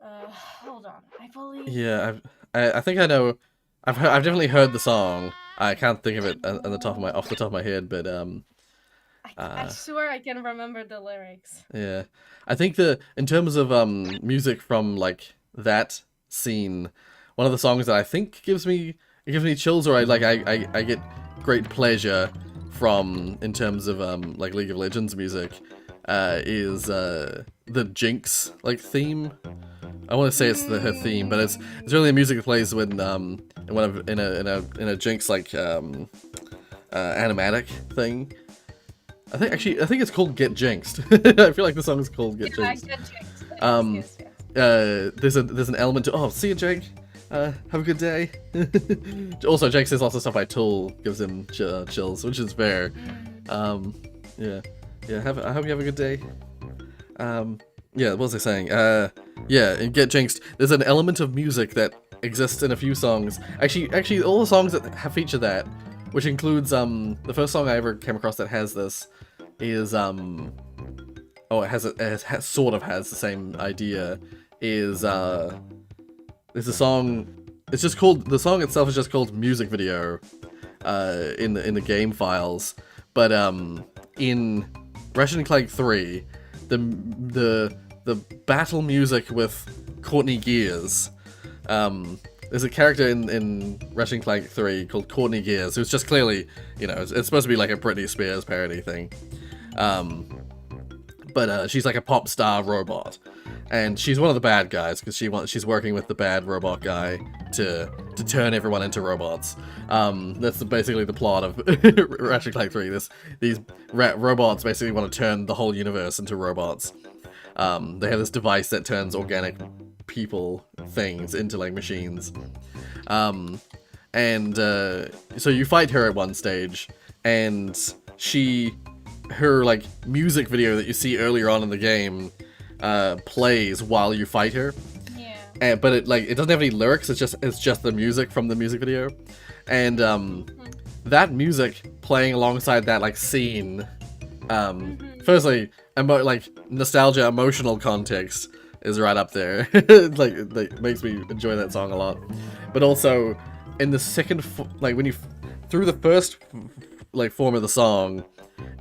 Hold on, I believe. Yeah. I think I know. I've definitely heard the song. I can't think of it off the top of my head, but I swear I can remember the lyrics. yeah. I think in terms of music from like that scene, one of the songs that I think gives me chills, or I get great pleasure from in terms of like League of Legends music, is the Jinx like theme. I want to say it's her theme, but it's really the music that plays when in a Jinx like animatic thing. I think it's called Get Jinxed. I feel like the song is called Get Jinxed. Get jinxed. There's an element to see you, Jake. Have a good day. Also, Jake says lots of stuff by Tool gives him chills, which is fair. Yeah. I hope you have a good day. Yeah, what was I saying? Yeah, in Get Jinxed, there's an element of music that exists in a few songs. Actually, all the songs that have feature that, which includes the first song I ever came across that has this, is it sort of has the same idea. Is there's a song. It's just called, the song itself is just called Music Video, in the game files, but in Ratchet & Clank 3. The battle music with Courtney Gears. There's a character in Ratchet & Clank 3 called Courtney Gears, who's just clearly, it's supposed to be like a Britney Spears parody thing. But she's like a pop star robot, and she's one of the bad guys because she's working with the bad robot guy to turn everyone into robots. That's basically the plot of Ratchet & Clank 3. These robots basically want to turn the whole universe into robots. They have this device that turns organic people things into like machines. So you fight her at one stage, and her like music video that you see earlier on in the game plays while you fight her. Yeah. But it doesn't have any lyrics. It's just the music from the music video, and that music playing alongside that like scene. Firstly, like nostalgia, emotional context is right up there. like makes me enjoy that song a lot. But also, in the second, when you through the first like form of the song,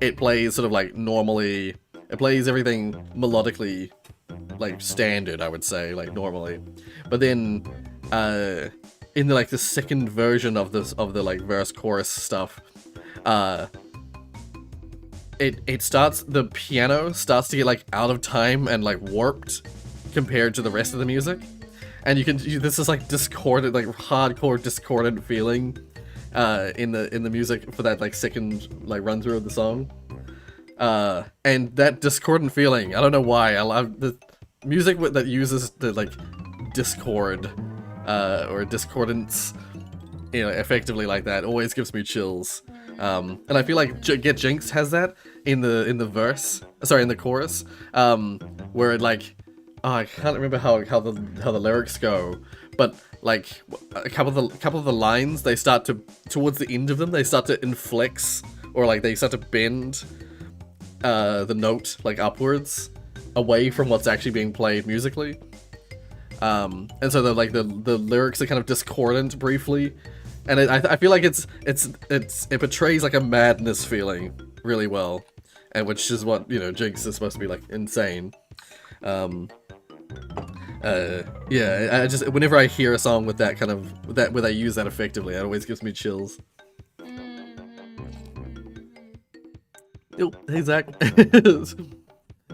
it plays sort of like normally. It plays everything melodically, like standard, I would say, like normally. But then, in the like the second version of the like verse chorus stuff, it starts, the piano starts to get like out of time and like warped compared to the rest of the music, and this is like discordant, like hardcore discordant feeling in the music for that like second like run through of the song, and that discordant feeling, I don't know why, I love the music that uses the like discord or discordance, you know, effectively like that, always gives me chills. And I feel like Get Jinxed has that in the verse, sorry, in the chorus, where it like, oh, I can't remember how the lyrics go, but like a couple of the lines, they start to, towards the end of them, they start to inflex, or like they start to bend the note like upwards, away from what's actually being played musically. And so the lyrics are kind of discordant briefly. And I feel like it portrays like a madness feeling really well, and which is what, you know, Jinx is supposed to be like insane. Yeah, I just, whenever I hear a song with that kind of where they use that effectively, it always gives me chills. Oh, hey Zach.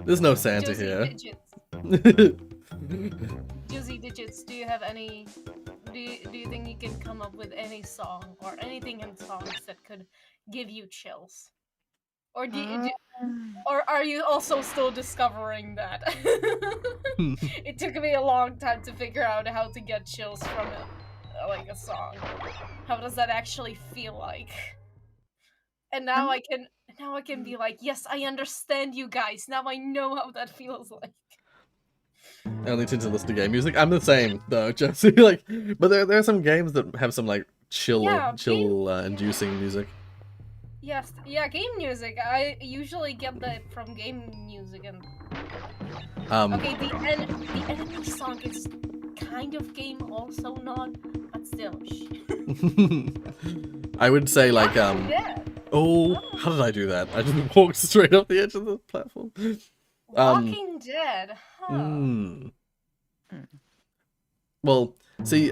There's no Santa Juicy here. Digits. Juicy Digits, do you have any? Do you think you can come up with any song or anything in songs that could give you chills? Or or are you also still discovering that? It took me a long time to figure out how to get chills from like a song. How does that actually feel like? And now I can be like, yes, I understand you guys. Now I know how that feels like. I only tend to listen to game music. I'm the same though, Jesse. Like, but there are some games that have some like chill inducing music. Yes, yeah, game music. I usually get that from game music, and okay, the enemy song is kind of game, also not, but still. I would say like oh, how did I do that? I just walked straight off the edge of the platform. Walking Dead. Huh. Well, see,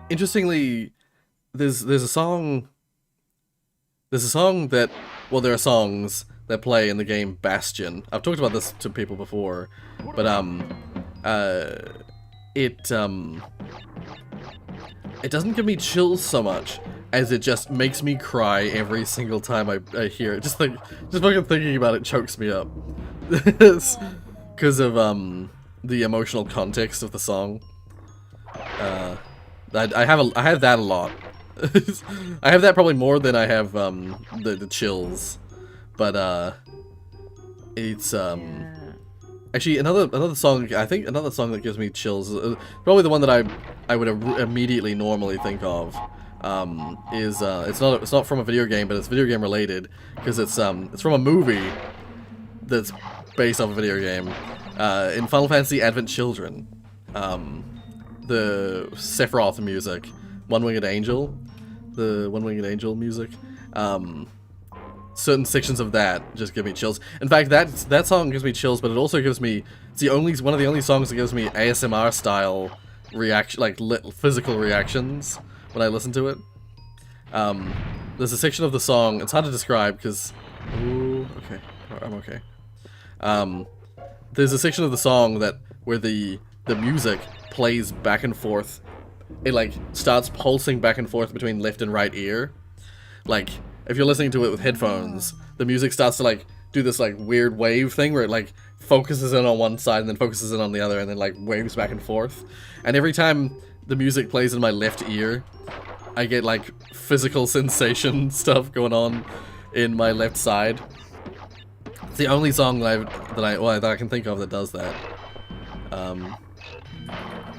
interestingly, there's a song. There's a song that, well, there are songs that play in the game Bastion. I've talked about this to people before, but it doesn't give me chills so much as it just makes me cry every single time I hear it. Just fucking thinking about it chokes me up. Because of the emotional context of the song. I have that a lot. I have that probably more than I have the chills, but it's actually another song. I think another song that gives me chills, probably the one that I would immediately normally think of, is it's not from a video game, but it's video game related because it's from a movie that's based off a video game. In Final Fantasy Advent Children, the Sephiroth music, One-Winged Angel. The One-Winged Angel music, certain sections of that just give me chills. In fact, that song gives me chills, but it also gives me, it's one of the only songs that gives me ASMR style reaction, like physical reactions when I listen to it. There's a section of the song, it's hard to describe because, ooh, okay, I'm okay. There's a section of the song where the music plays back and forth. It like starts pulsing back and forth between left and right ear. Like if you're listening to it with headphones, the music starts to like do this like weird wave thing where it like focuses in on one side and then focuses in on the other and then like waves back and forth. And every time the music plays in my left ear, I get like physical sensation stuff going on in my left side. It's the only song that I can think of that does that.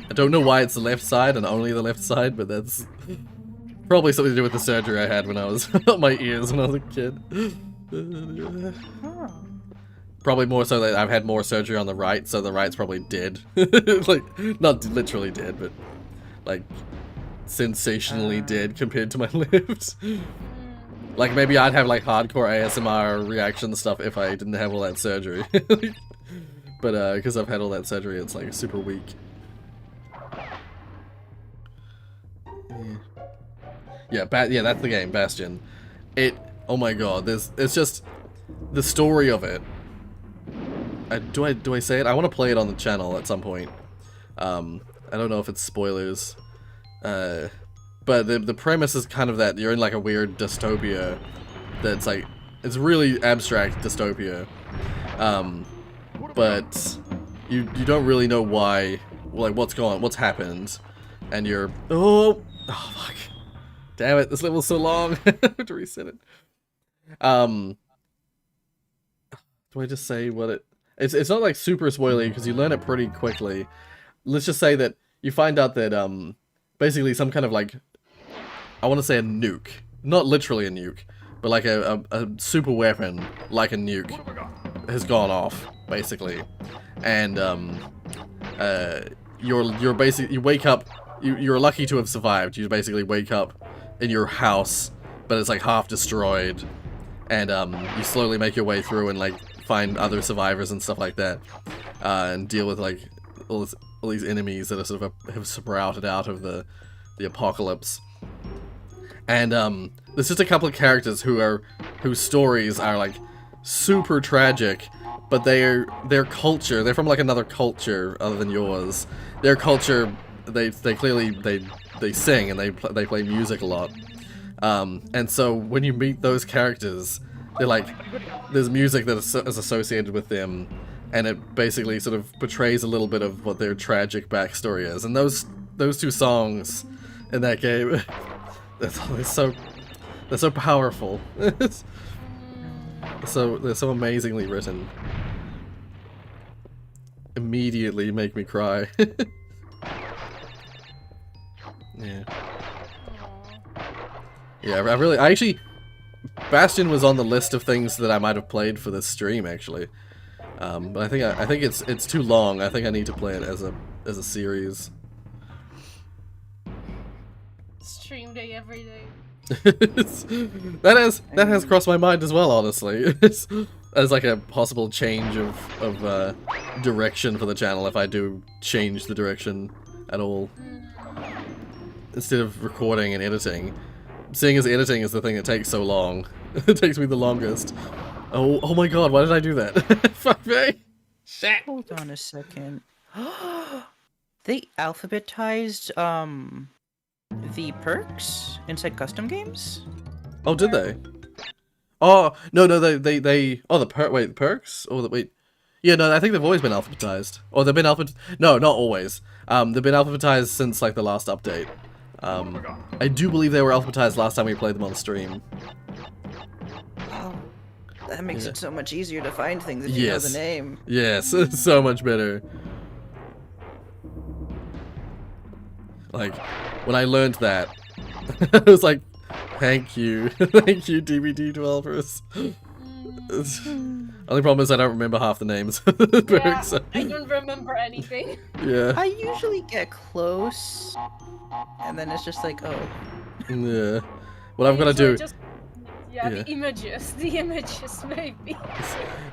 I don't know why it's the left side and only the left side, but that's probably something to do with the surgery I had when I was on my ears when I was a kid. Probably more so that I've had more surgery on the right, so the right's probably dead. Like, not literally dead, but like sensationally dead compared to my left. Like, maybe I'd have, like, hardcore ASMR reaction stuff if I didn't have all that surgery. But, because I've had all that surgery, it's, like, super weak. Yeah, that's the game, Bastion. Oh my god, it's just, the story of it. Do I say it? I want to play it on the channel at some point. I don't know if it's spoilers. But the premise is kind of that you're in like a weird dystopia that's like, it's really abstract dystopia. But you don't really know why, like what's happened, and you're, oh fuck. Damn it, this level's so long. I have to reset it. Do I just say what it's not like super spoilery because you learn it pretty quickly. Let's just say that you find out that basically some kind of like, I want to say a nuke, not literally a nuke, but like a super weapon like a nuke has gone off basically, and you're basically, you wake up, you're lucky to have survived. You basically wake up in your house, but it's like half destroyed, and you slowly make your way through and like find other survivors and stuff like that, and deal with like all these enemies that are sort of have sprouted out of the apocalypse. And there's just a couple of characters whose stories are like super tragic, but their culture, they're from like another culture other than yours. Their culture, they clearly they sing and they play music a lot. And so when you meet those characters, they're like, there's music that is associated with them, and it basically sort of portrays a little bit of what their tragic backstory is. And those two songs in that game, they're so powerful. They're so amazingly written. Immediately make me cry. Yeah. Yeah, I actually, Bastion was on the list of things that I might have played for this stream actually. But I think it's too long. I think I need to play it as a series. Stream day every day. that has crossed my mind as well, honestly. As like a possible change of direction for the channel if I do change the direction at all. Instead of recording and editing. Seeing as editing is the thing that takes so long. It takes me the longest. Oh my god, why did I do that? Fuck me! Shit! Hold on a second. They alphabetized, the perks inside custom games? Oh, did they? Oh, no, they oh, the perks? Oh, wait. Yeah, no, I think they've always been alphabetized. Or they've been no, not always. They've been alphabetized since, like, the last update. I do believe they were alphabetized last time we played them on stream. Oh, that makes it so much easier to find things if you know the name. Yes, so much better. Like, when I learned that, I was like, thank you. Thank you, DVD developers. Only problem is I don't remember half the names. Yeah, I don't remember anything. Yeah. I usually get close, and then it's just like, oh. Yeah. What I'm gonna do... The images maybe.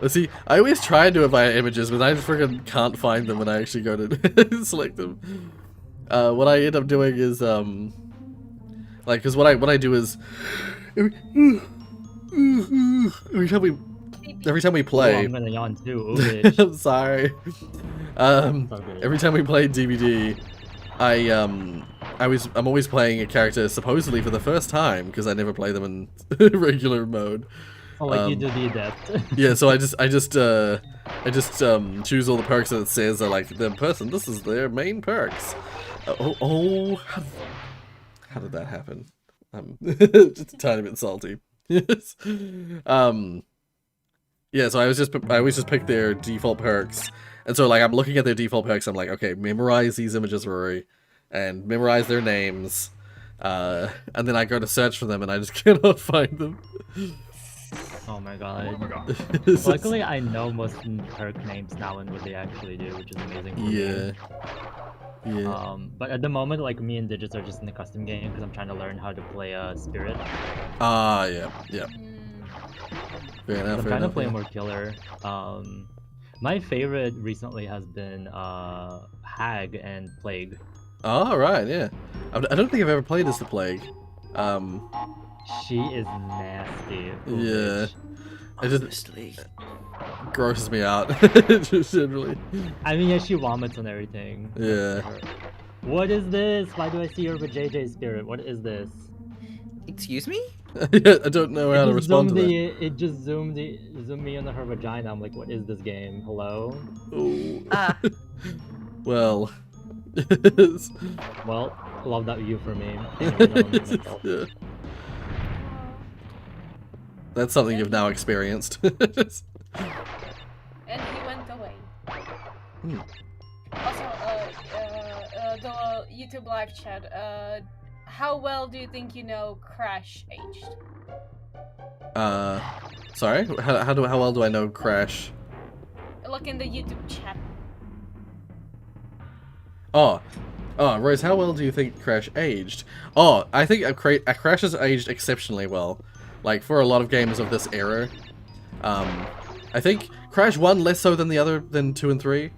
Let's see, I always try and do it via images, but I just freaking can't find them when I actually go to select them. What I end up doing is, like, cause what I do is, every time we play, I'm gonna yawn too. Bitch. I'm sorry. Every time we play DVD, I'm always playing a character supposedly for the first time because I never play them in regular mode. Oh, like you do the adept. Yeah, so I just choose all the perks that it says are like the person. This is their main perks. How did that happen? Just a tiny bit salty. Yes. Yeah, so I always just pick their default perks, and so like I'm looking at their default perks. I'm like, okay, memorize these images, Rory, and memorize their names, and then I go to search for them, and I just cannot find them. Oh my god. Luckily, I know most perk names now and what they actually do, which is amazing. For me. Yeah. But at the moment, like me and Digits are just in the custom game because I'm trying to learn how to play Spirit. Ah, yeah. Fair enough. I'm Fair trying to enough. play Yeah. more killer. My favorite recently has been Hag and Plague. Oh, right. Yeah. I don't think I've ever played as the Plague. She is nasty. Ooh, Yeah. bitch. It just Honestly. grosses me out. Just generally. I mean, yeah, she vomits and everything. Yeah. What is this? Why do I see her with JJ Spirit? What is this? Excuse me? Yeah, I don't know how to respond to that. It just zoomed me on her vagina. I'm like, what is this game? Hello? Oh. Ah. Well. Well, love that view for me. Can't even know myself. Yeah. That's something you've now experienced. And he went away. Hmm. Also, the YouTube live chat, how well do you think you know Crash aged? Sorry? How well do I know Crash? Look in the YouTube chat. Oh, Rose, how well do you think Crash aged? Oh, I think Crash has aged exceptionally well. Like, for a lot of games of this era. I think Crash 1 less so than than 2 and 3.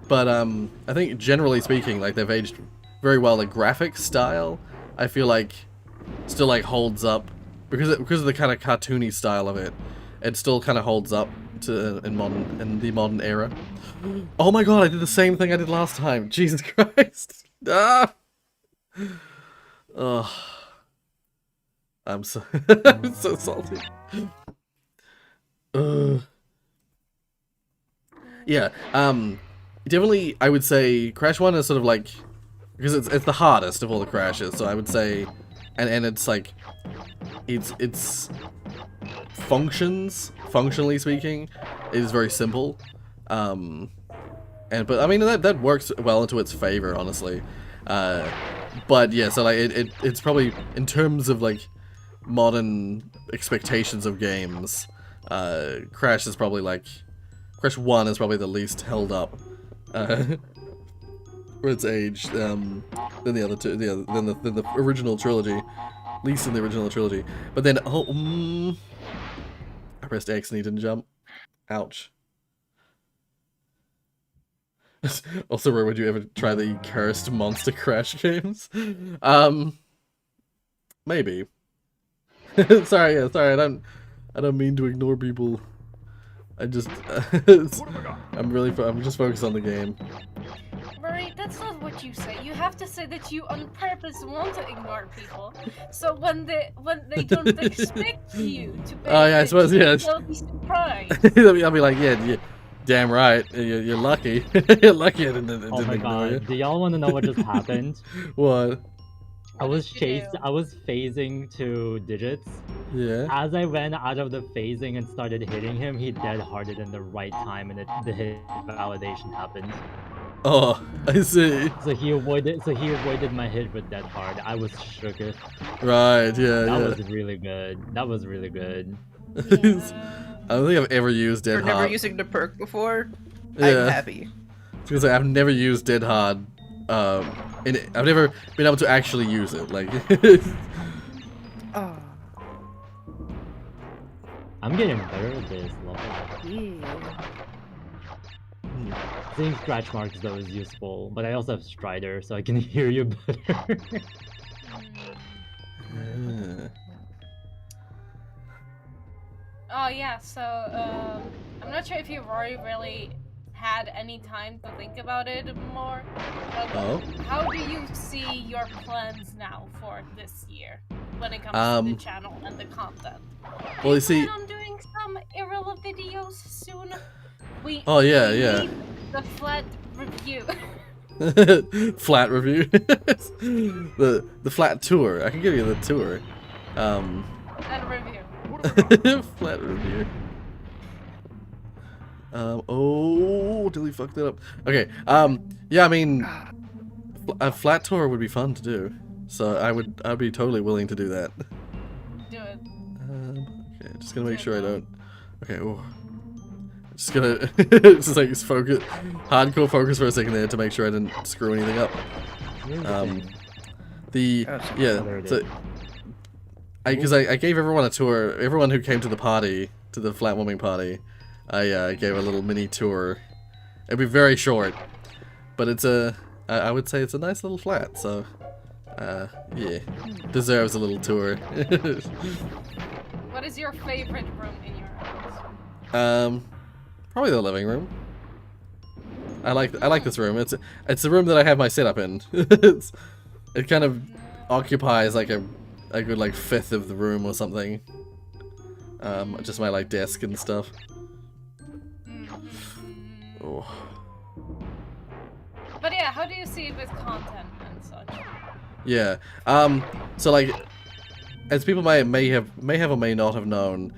But, I think generally speaking, like, they've aged very well. The graphic style, I feel like, still, like, holds up. Because of the kind of cartoony style of it. It still kind of holds up in the modern era. Oh my god, I did the same thing I did last time. Jesus Christ. Ah! Ugh. I'm so I'm so salty. Yeah, definitely I would say Crash 1 is sort of like, because it's the hardest of all the crashes, so I would say, and it's like it's functionally speaking, it is very simple. But I mean that works well into its favor, honestly. But yeah, so like it's probably, in terms of like modern expectations of games, Crash 1 is probably the least held up for its age than the other two, than the original trilogy, at least in the original trilogy. But then I pressed X and he didn't jump. Ouch. Also, Roy, would you ever try the cursed Monster Crash games? Maybe. Sorry, I don't mean to ignore people. I just, I'm just focused on the game. Marie, that's not what you say. You have to say that you on purpose want to ignore people. So when they don't expect you to pay Oh yeah, I suppose, yeah. they'll be surprised. I'll be like, yeah, damn right, you're lucky. You're lucky I didn't Oh my ignore you. god, do y'all want to know what just happened? What? I was did you do? I was phasing to Digits. Yeah. As I ran out of the phasing and started hitting him, he dead-hearted in the right time, and the hit validation happened. Oh, I see. So he avoided my hit with dead hard. I was shooketh. Right, yeah, That was really good. That was really good. I don't think I've ever used Dead For never Hard. using the perk before, Yeah. I'm happy. Because I've never used Dead Hard. I've never been able to actually use it. Like, Oh. I'm getting better at this level. Yeah. Seeing scratch marks though is useful, but I also have Strider, so I can hear you better. Oh yeah, so I'm not sure if you've already really had any time to think about it more. But how do you see your plans now for this year when it comes to the channel and the content? Well, you see, plan on doing some Irrela videos soon? We yeah. need the flat review. Flat review. the flat tour. I can give you the tour. And review. Flat review. Oh, Dilly fucked it up. Okay. Yeah, I mean, a flat tour would be fun to do. So I'd be totally willing to do that. Do it. Okay, just gonna make sure I don't. Okay. Oh. Just gonna just like focus, hardcore focus for a second there to make sure I didn't screw anything up. So because I gave everyone a tour, everyone who came to the party, to the flatwarming party, I gave a little mini tour. It'd be very short, but it's I would say it's a nice little flat, so yeah, deserves a little tour. What is your favorite room in your house? Probably the living room. I like this room. It's the room that I have my setup in. It kind of occupies like a good like fifth of the room or something. Just my like desk and stuff. Oh. But yeah, how do you see it with content and such? Yeah. So like, as people may have or may not have known,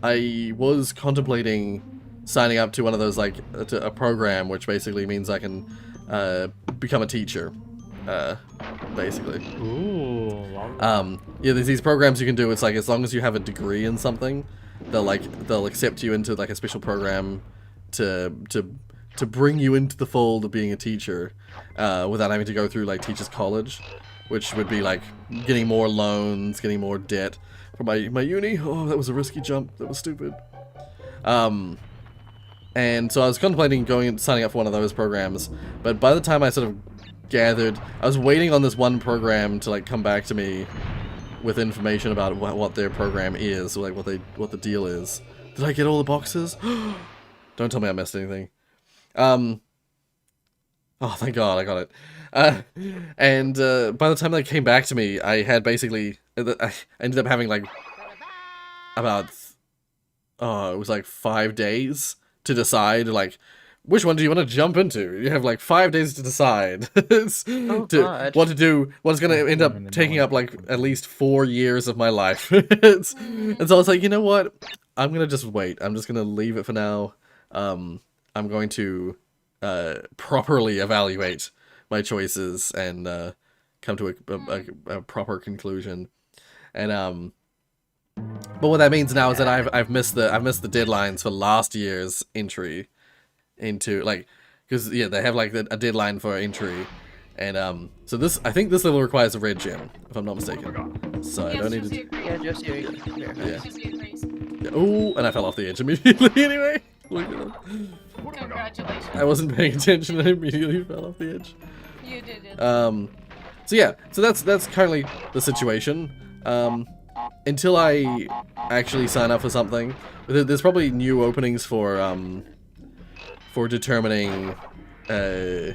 I was contemplating signing up to one of those like a program, which basically means I can become a teacher. Basically. Ooh. Yeah, there's these programs you can do. It's like as long as you have a degree in something, they'll accept you into like a special program to bring you into the fold of being a teacher, without having to go through like teachers college, which would be like getting more loans, getting more debt for my uni. Oh, that was a risky jump. That was stupid. And so I was contemplating signing up for one of those programs, but by the time I sort of gathered, I was waiting on this one program to like come back to me with information about what their program is, or like what the deal is. Did I get all the boxes? Don't tell me I missed anything. Oh, thank God, I got it. And by the time they came back to me, I had basically, I ended up having like about, it was like 5 days to decide like which one do you want to jump into. You have like 5 days to decide what to do. What's going to end up taking up like at least 4 years of my life. And so I was like, you know what? I'm going to just wait. I'm just going to leave it for now. I'm going to properly evaluate my choices and come to a proper conclusion. And but what that means now is that I've missed the deadlines for last year's entry into like, because yeah, they have like a deadline for entry, and so I think this level requires a red gem, if I'm not mistaken. So I don't need to. Yeah, just you. Yeah. Oh, and I fell off the edge immediately. Anyway, look at that. Congratulations. I wasn't paying attention and I immediately fell off the edge. You did it. So yeah, so that's currently the situation. Until I actually sign up for something, there's probably new openings for determining. Oh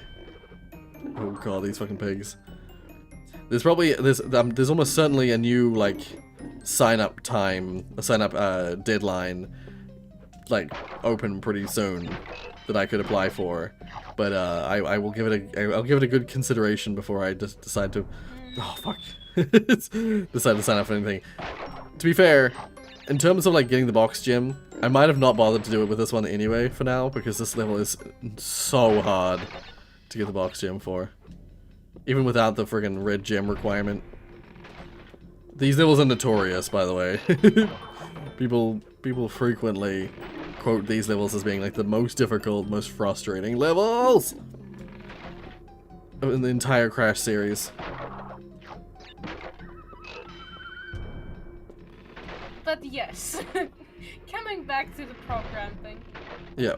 god, these fucking pigs. There's almost certainly a new like sign up deadline, like open pretty soon, that I could apply for, but I'll give it a good consideration before I just decide to. Oh fuck. Decide to sign up for anything. To be fair, in terms of like getting the box gem, I might have not bothered to do it with this one anyway for now, because this level is so hard to get the box gem for, even without the friggin' red gem requirement. These levels are notorious, by the way. people frequently quote these levels as being like the most difficult, most frustrating levels in the entire Crash series. But yes, coming back to the program thing. Yeah.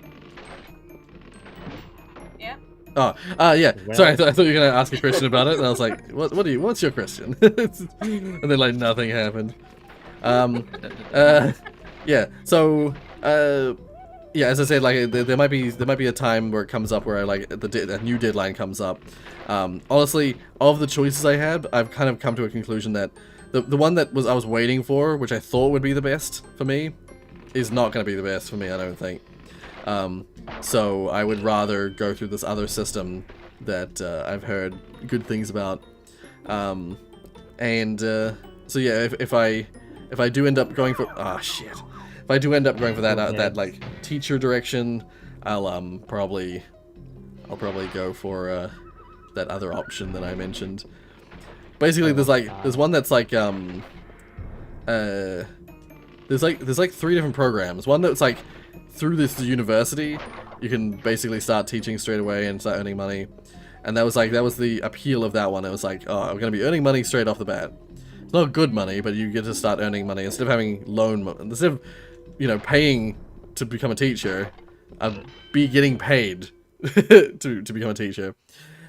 Yeah. Oh, yeah. Sorry, I thought you were gonna ask a question about it, and I was like, what's your question? And then like nothing happened. Yeah. So, yeah. As I said, like there might be a time where it comes up where I like a new deadline comes up. Honestly, of the choices I had, I've kind of come to a conclusion that the one that I was waiting for, which I thought would be the best for me, is not going to be the best for me, I don't think. So I would rather go through this other system that I've heard good things about. So yeah, if I do end up going for if I do end up going for that like teacher direction, I'll probably go for that other option that I mentioned. Basically, there's one that's like there's like 3 different programs. One that's like through this university, you can basically start teaching straight away and start earning money. And that was the appeal of that one. It was like, oh, I'm gonna be earning money straight off the bat. It's not good money, but you get to start earning money instead of having instead of, you know, paying to become a teacher. I'd be getting paid to become a teacher.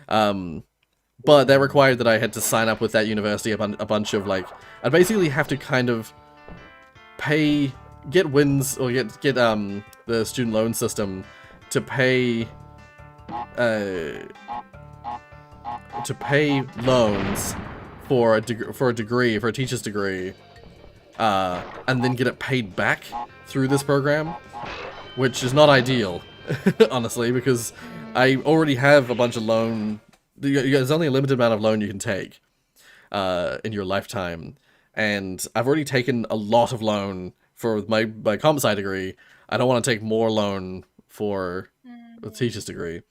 But that required that I had to sign up with that university a bunch of, like, I'd basically have to kind of get wins, or get the student loan system to pay loans for a teacher's degree, and then get it paid back through this program, which is not ideal, honestly, because I already have a bunch of loan. There's only a limited amount of loan you can take in your lifetime, and I've already taken a lot of loan for my comp sci degree. I don't want to take more loan for a teacher's degree.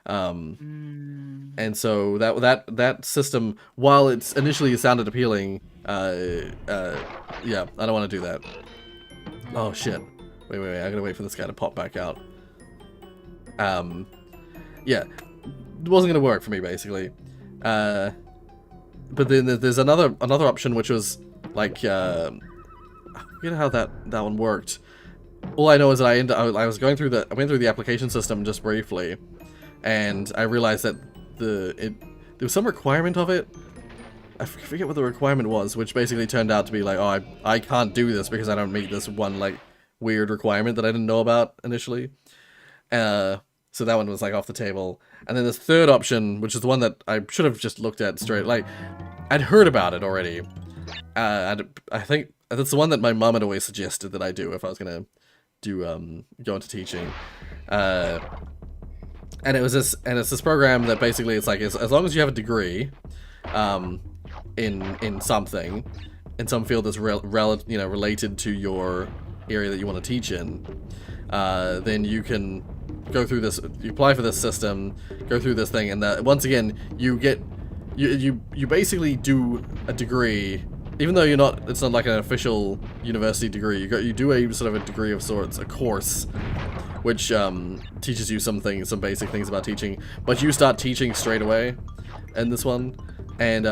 And so that system, while it's initially sounded appealing, yeah, I don't want to do that. Oh shit. Wait, I gotta wait for this guy to pop back out. Yeah, it wasn't gonna work for me, basically. But then there's another option, which was like, I forget how that one worked. All I know is that I went through the application system just briefly, and I realized that there was some requirement of it. I forget what the requirement was, which basically turned out to be like, oh, I can't do this because I don't meet this one, like, weird requirement that I didn't know about initially. So that one was, like, off the table. And then this third option, which is the one that I should have just looked at straight, like, I'd heard about it already. I think that's the one that my mom had always suggested that I do if I was gonna go into teaching. And it's this program that basically it's like, as long as you have a degree, in something, in some field that's related to your area that you want to teach in, then you can go through this. You apply for this system, go through this thing, and that once again you basically do a degree, even though it's not like an official university degree. You do a sort of a degree of sorts, a course, which teaches you some basic things about teaching, but you start teaching straight away in this one, and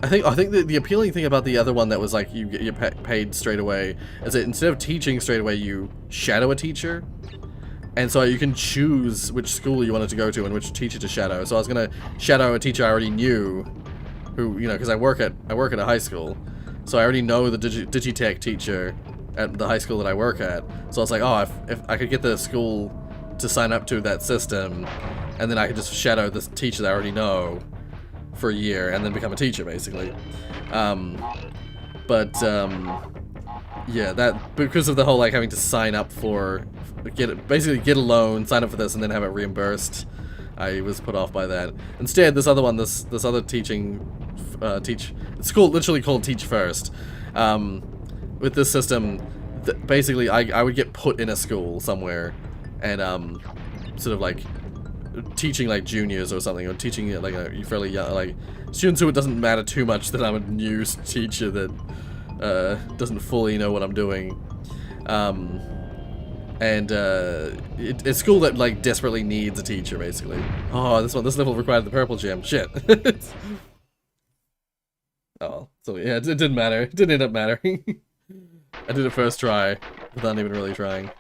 I think the appealing thing about the other one that was like you get paid straight away is that instead of teaching straight away, you shadow a teacher, and so you can choose which school you wanted to go to and which teacher to shadow. So I was gonna shadow a teacher I already knew, who, because I work at a high school, so I already know the Digitech teacher at the high school that I work at. So I was like, oh, if I could get the school to sign up to that system, and then I could just shadow this teacher that I already know for a year, and then become a teacher, basically. Yeah, that, because of the whole, like, having to sign up for, basically get a loan, sign up for this, and then have it reimbursed, I was put off by that. Instead, this other one, this other it's literally called Teach First. With this system, basically, I would get put in a school somewhere, and sort of like teaching like juniors or something, or teaching like a fairly young, like students who it doesn't matter too much that I'm a new teacher that doesn't fully know what I'm doing. And it's a school that like desperately needs a teacher, basically. Oh, this level required the purple gem. Shit. Oh, so yeah, it didn't matter. It didn't end up mattering. I did it first try, without even really trying.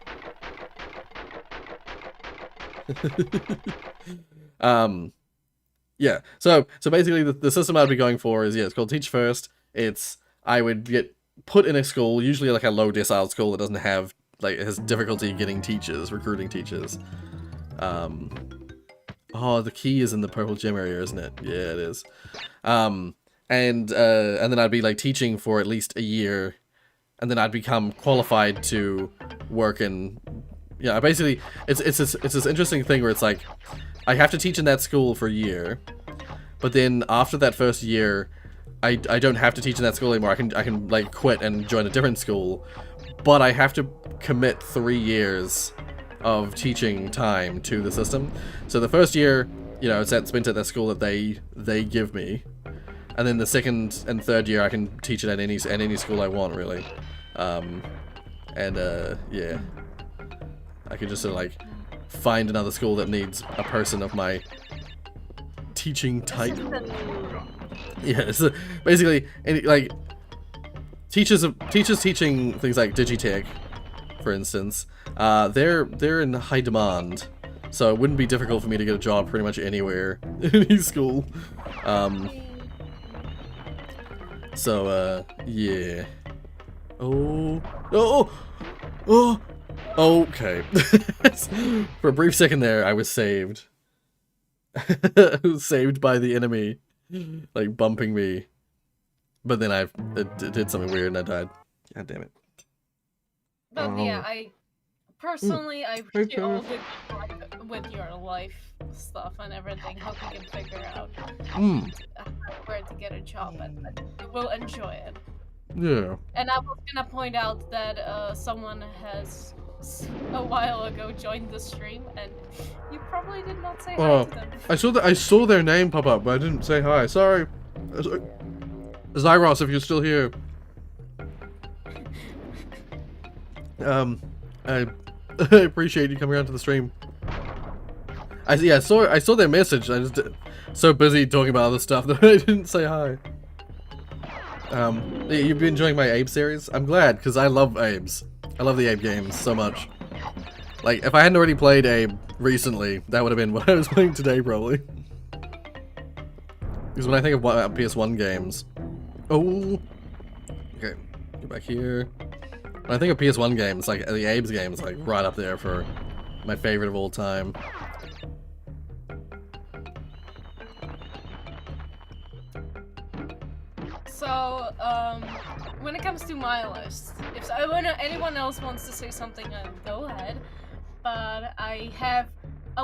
Yeah, so basically the system I'd be going for is, yeah, it's called Teach First. I would get put in a school, usually like a low decile school that doesn't have, like, it has difficulty getting teachers, recruiting teachers. Oh, the key is in the purple gem area, isn't it? Yeah, it is. And then I'd be like teaching for at least a year, and then I'd become qualified to work in, yeah, basically, it's this interesting thing where it's like, I have to teach in that school for a year, but then after that first year, I don't have to teach in that school anymore. I can like quit and join a different school, but I have to commit 3 years of teaching time to the system. So the first year, it's spent at that school that they give me, and then the second and third year I can teach it at any school I want, really. And yeah, I could just sort of like find another school that needs a person of my teaching type. Yeah, so basically, like teachers teaching things like Digitech, for instance, they're in high demand, so it wouldn't be difficult for me to get a job pretty much anywhere in any school. So yeah. Oh, okay. For a brief second there, I was saved. I was saved by the enemy, like bumping me. But then it did something weird and I died. God damn it. But yeah, I personally, I wish you all good luck with your life stuff and everything. Hope you can figure out where to get a job and you will enjoy it. Yeah. And I was gonna point out that someone has a while ago joined the stream, and you probably did not say hi to them. I saw their name pop up, but I didn't say hi. Sorry. Zyros, if you're still here. I appreciate you coming onto the stream. I saw their message. I just so busy talking about other stuff that I didn't say hi. You've been enjoying my Abe series? I'm glad, because I love Abes. I love the Abe games so much. Like, if I hadn't already played Abe recently, that would have been what I was playing today, probably. Because when I think of PS1 games... Oh! Okay, get back here. When I think of PS1 games, like, the Abe's games, like, right up there for my favorite of all time. So, when it comes to my list, if anyone else wants to say something, go ahead. But I have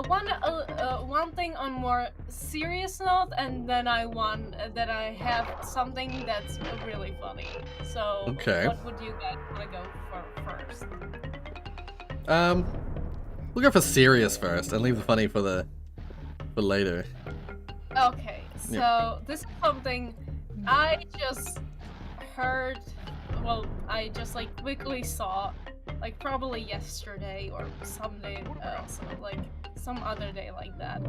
one thing on more serious note, and then I have something that's really funny. So, okay. What would you guys want to go for first? We'll go for serious first, and leave the funny for later. Okay, so this is something I just heard, well, I just like quickly saw, like probably yesterday or someday, like some other day like that.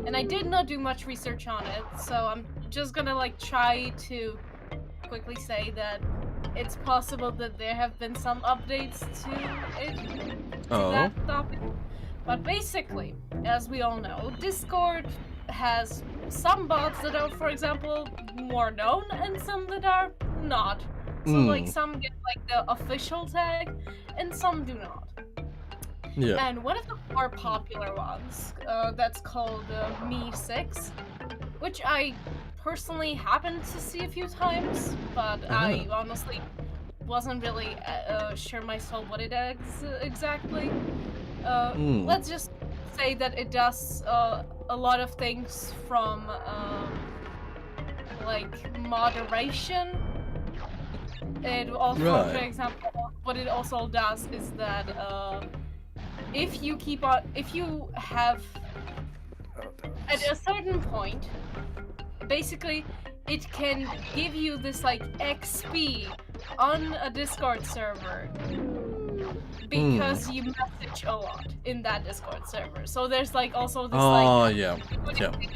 And I did not do much research on it, so I'm just gonna like try to quickly say that it's possible that there have been some updates to that topic. But basically, as we all know, Discord has some bots that are, for example, more known and some that are not. So like some get like the official tag and some do not. Yeah. And one of the more popular ones, that's called Me6, which I personally happened to see a few times, but I honestly wasn't really sure myself what it is exactly. Let's just say that it does a lot of things from like moderation. It also, for example, what it also does is that if you have at a certain point, basically it can give you this like XP on a Discord server because you message a lot in that Discord server. So there's like also this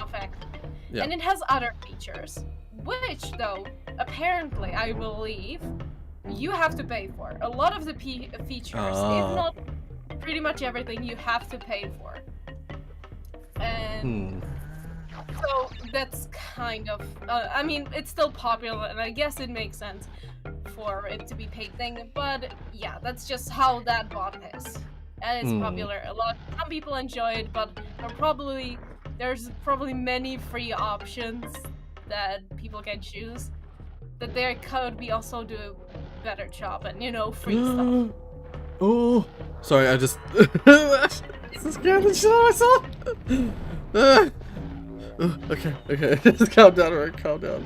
effect. Yeah. And it has other features, which though apparently I believe you have to pay for. A lot of the features, if not pretty much everything, you have to pay for. And so that's kind of, I mean, it's still popular, and I guess it makes sense for it to be paid thing, but yeah, that's just how that bot is. And it's popular. Some people enjoy it, but there's probably many free options that people can choose that there could be also do a better job and, you know, free stuff. Oh, sorry, I just scared the shit out of myself. Okay, just calm down, alright, calm down.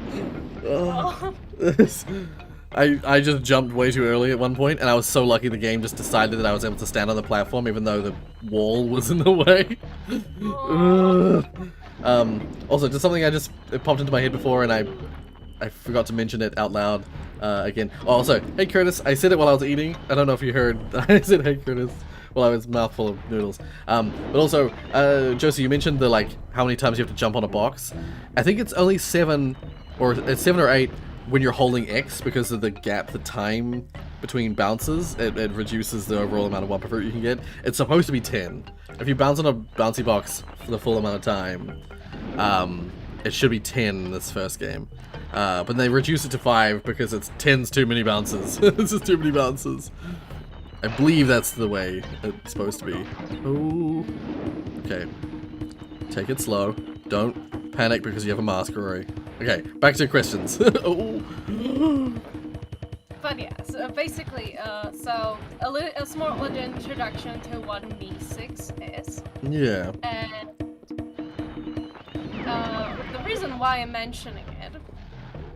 I just jumped way too early at one point, and I was so lucky the game just decided that I was able to stand on the platform even though the wall was in the way. Also, just something it popped into my head before, and I forgot to mention it out loud. again. Oh, also, hey Curtis, I said it while I was eating. I don't know if you heard. I said hey Curtis while I was mouthful of noodles. But also, Josie, you mentioned the like how many times you have to jump on a box. I think it's only 7 or 7 or 8 when you're holding X because of the gap, the time between bounces. It reduces the overall amount of Wumpa Fruit you can get. It's supposed to be 10. If you bounce on a bouncy box for the full amount of time, it should be 10 in this first game. But they reduce it to 5 because it's 10's too many bounces. It's just too many bounces. I believe that's the way it's supposed to be. Oh. Okay. Take it slow. Don't panic because you have a mask, Rory. Okay, back to your questions. Oh. But yeah, so basically, so a small little introduction to what Mi6 is. Yeah. And the reason why I'm mentioning it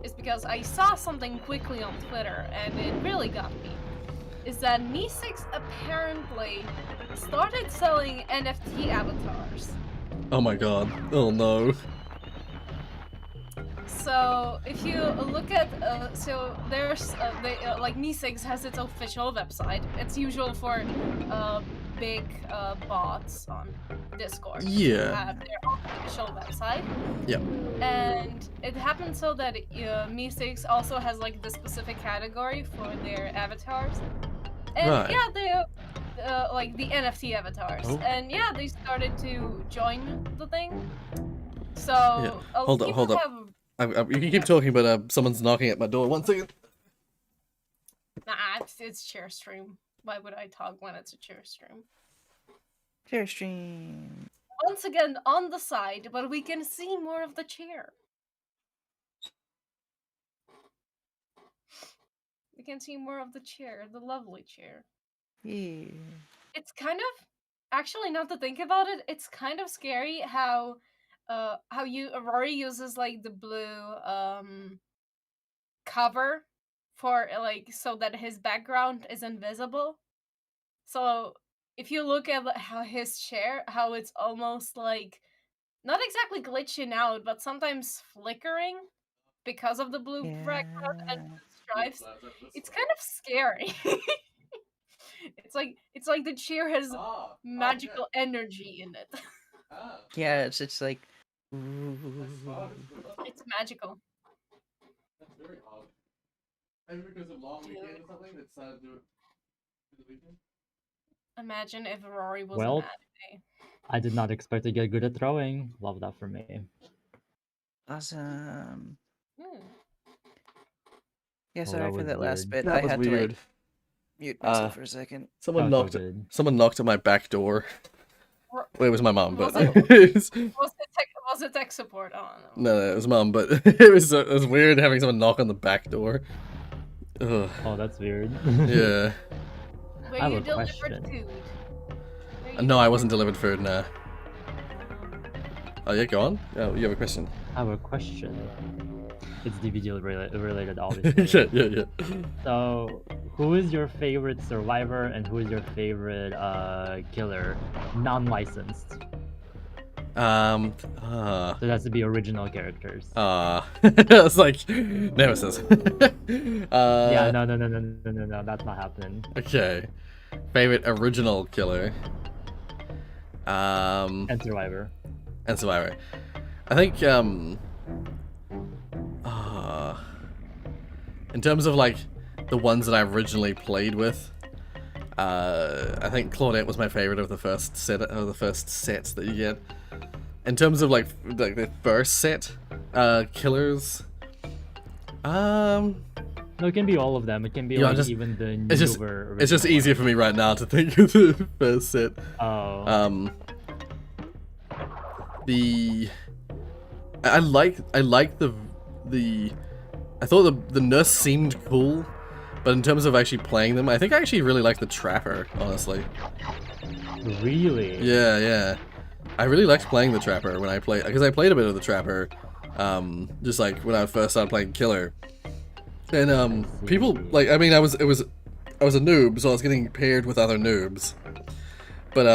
is because I saw something quickly on Twitter, and it really got me. Is that Mi6 apparently started selling NFT avatars. Oh my god. Oh no. So if you look at, so there's, like Mi6 has its official website. It's usual for big bots on Discord. Yeah. To have their own official website. Yeah. And it happens so that Mi6 also has like the specific category for their avatars. And Right. yeah, they like the NFT avatars. Oh. And yeah, they started to join the thing. So Yeah. Hold up, hold up. You can keep talking, but someone's knocking at my door. 1 second. Nah, it's chair stream. Why would I talk when it's a chair stream? Chair stream. Once again, on the side, but we can see more of the chair. We can see more of the chair, the lovely chair. Yeah. It's kind of, actually, not to think about it, it's kind of scary how Rory uses like the blue cover for like so that his background is invisible. So if you look at how his chair, how it's almost like not exactly glitching out, but sometimes flickering because of the blue background and the stripes, it's kind of scary. It's like the chair has magical energy in it. Yeah, it's like. It's magical. That's very odd. Maybe because of long weekend or something, they decided to do it for the weekend? Imagine if Rory was Well, an anime. I did not expect to get good at throwing. Love that for me. Awesome. Yeah, Oh, sorry that for was that last weird. bit. I had to weird. like mute myself for a second. Someone That was knocked. so good. Someone knocked at my back door. Ro- Well, it was my mom, but Was it tech support? Oh no. no, it was mom. But it was weird having someone knock on the back door. Ugh. Oh, that's weird. Yeah. Where I have you a delivered question. food? No, I wasn't delivered food. Nah. Oh yeah, go on. Oh, you have a question. I have a question. It's DVD related, obviously. yeah. So, who is your favorite survivor and who is your favorite killer, non-licensed? So So it has to be original characters. it's like Nemesis. Yeah, no, that's not happening. Okay. Favorite original killer. And survivor. And survivor. I think in terms of like the ones that I originally played with, I think Claudette was my favorite of the first set that you get. In terms of like the first set killers, No, it can be all of them. It can be Yeah, like just- even the newer. it's just original easier for me right now to think of the first set. Oh. I like the I thought the nurse seemed cool, but in terms of actually playing them, I think I actually really like the Trapper, honestly. Really? Yeah. I really liked playing the Trapper when I played, because I played a bit of the Trapper, just like when I first started playing Killer. And people like, I mean, I was a noob, so I was getting paired with other noobs. But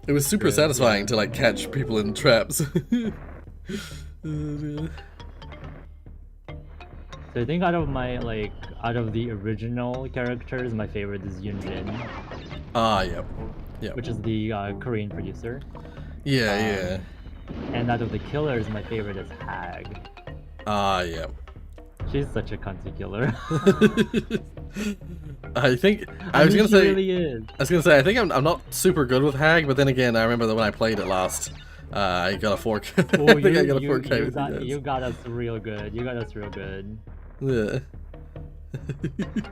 it was super satisfying to like catch people in traps. So I think out of my like out of the original characters, my favorite is Yoonjin, Yep. Yep. which is the Korean producer. Yeah, And out of the killers, my favorite is Hag. Yep. She's such a cunty killer. I think I was mean, gonna she say. really is. I was gonna say I think I'm not super good with Hag, but then again, I remember that when I played it last, I got a 4K. Oh, I think I got a 4K with you got us real good. You got us real good. Yeah.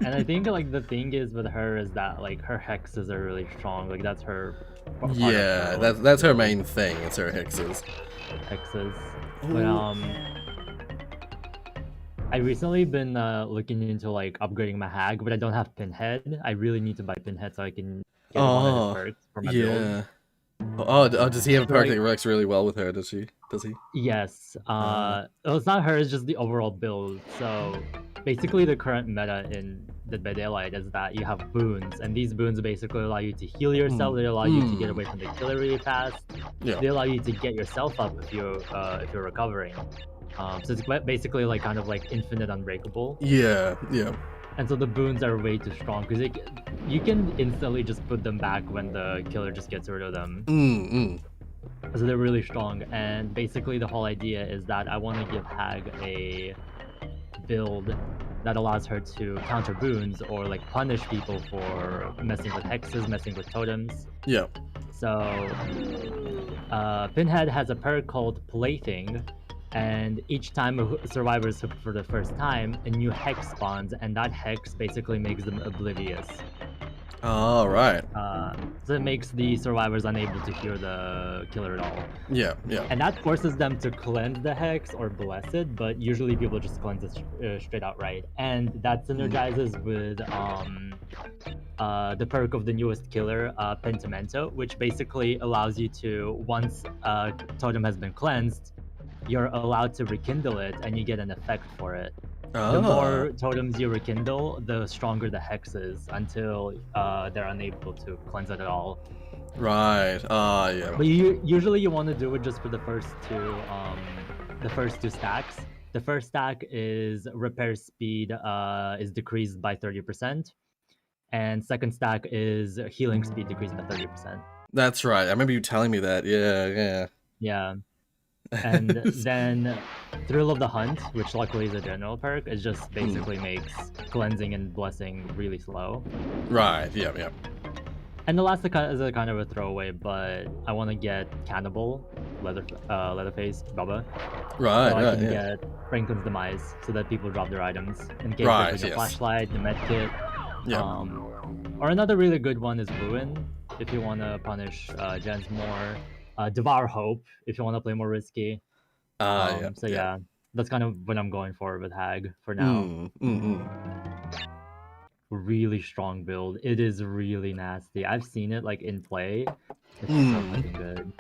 And I think like the thing is with her is that like her hexes are really strong. Like that's her. part of Yeah, her that's her main thing. It's her hexes. hexes. But I recently been looking into like upgrading my Hag, but I don't have Pinhead. I really need to buy Pinhead so I can get one of his perks for my build. Yeah. Oh, does he have a perk Like- that works really well with her? Does he? Yes. It's not her. It's just the overall build. So basically, the current meta in Dead by Daylight is that you have boons, and these boons basically allow you to heal yourself. They allow you to get away from the killer really fast. Yeah. They allow you to get yourself up if you're recovering. So it's basically like kind of like infinite unbreakable. Yeah. Yeah. And so the boons are way too strong because you can instantly just put them back when the killer just gets rid of them. So they're really strong. And basically the whole idea is that I want to give Hag a build that allows her to counter boons or like punish people for messing with hexes, messing with totems. Yeah. So Pinhead has a perk called Plaything. And each time a survivor is hooked for the first time, a new hex spawns, and that hex basically makes them oblivious. All right. So it makes the survivors unable to hear the killer at all. Yeah. Yeah. And that forces them to cleanse the hex or bless it, but usually people just cleanse it straight outright. And that synergizes with the perk of the newest killer, Pentimento, which basically allows you to, once a totem has been cleansed, you're allowed to rekindle it and you get an effect for it. The more totems you rekindle, the stronger the hex is until they're unable to cleanse it at all. Right. Yeah. But usually you want to do it just for the first two stacks. The first stack is repair speed is decreased by 30%, and second stack is healing speed decreased by 30%. That's right. I remember you telling me that. Yeah. Yeah. And then Thrill of the Hunt, which luckily is a general perk, it just basically makes cleansing and blessing really slow. Right. Yeah. And the last is a kind of a throwaway, but I want to get Cannibal, Leatherface, Bubba. Right. So I Right. can Yeah. get Franklin's Demise so that people drop their items in case Right, there's like a yes. flashlight, the medkit. Yeah. Or another really good one is Ruin, if you want to punish gens more. Devour Hope, if you want to play more risky. Yeah. So yeah, that's kind of what I'm going for with Hag for now. Really strong build. It is really nasty. I've seen it like in play. It's so fucking good.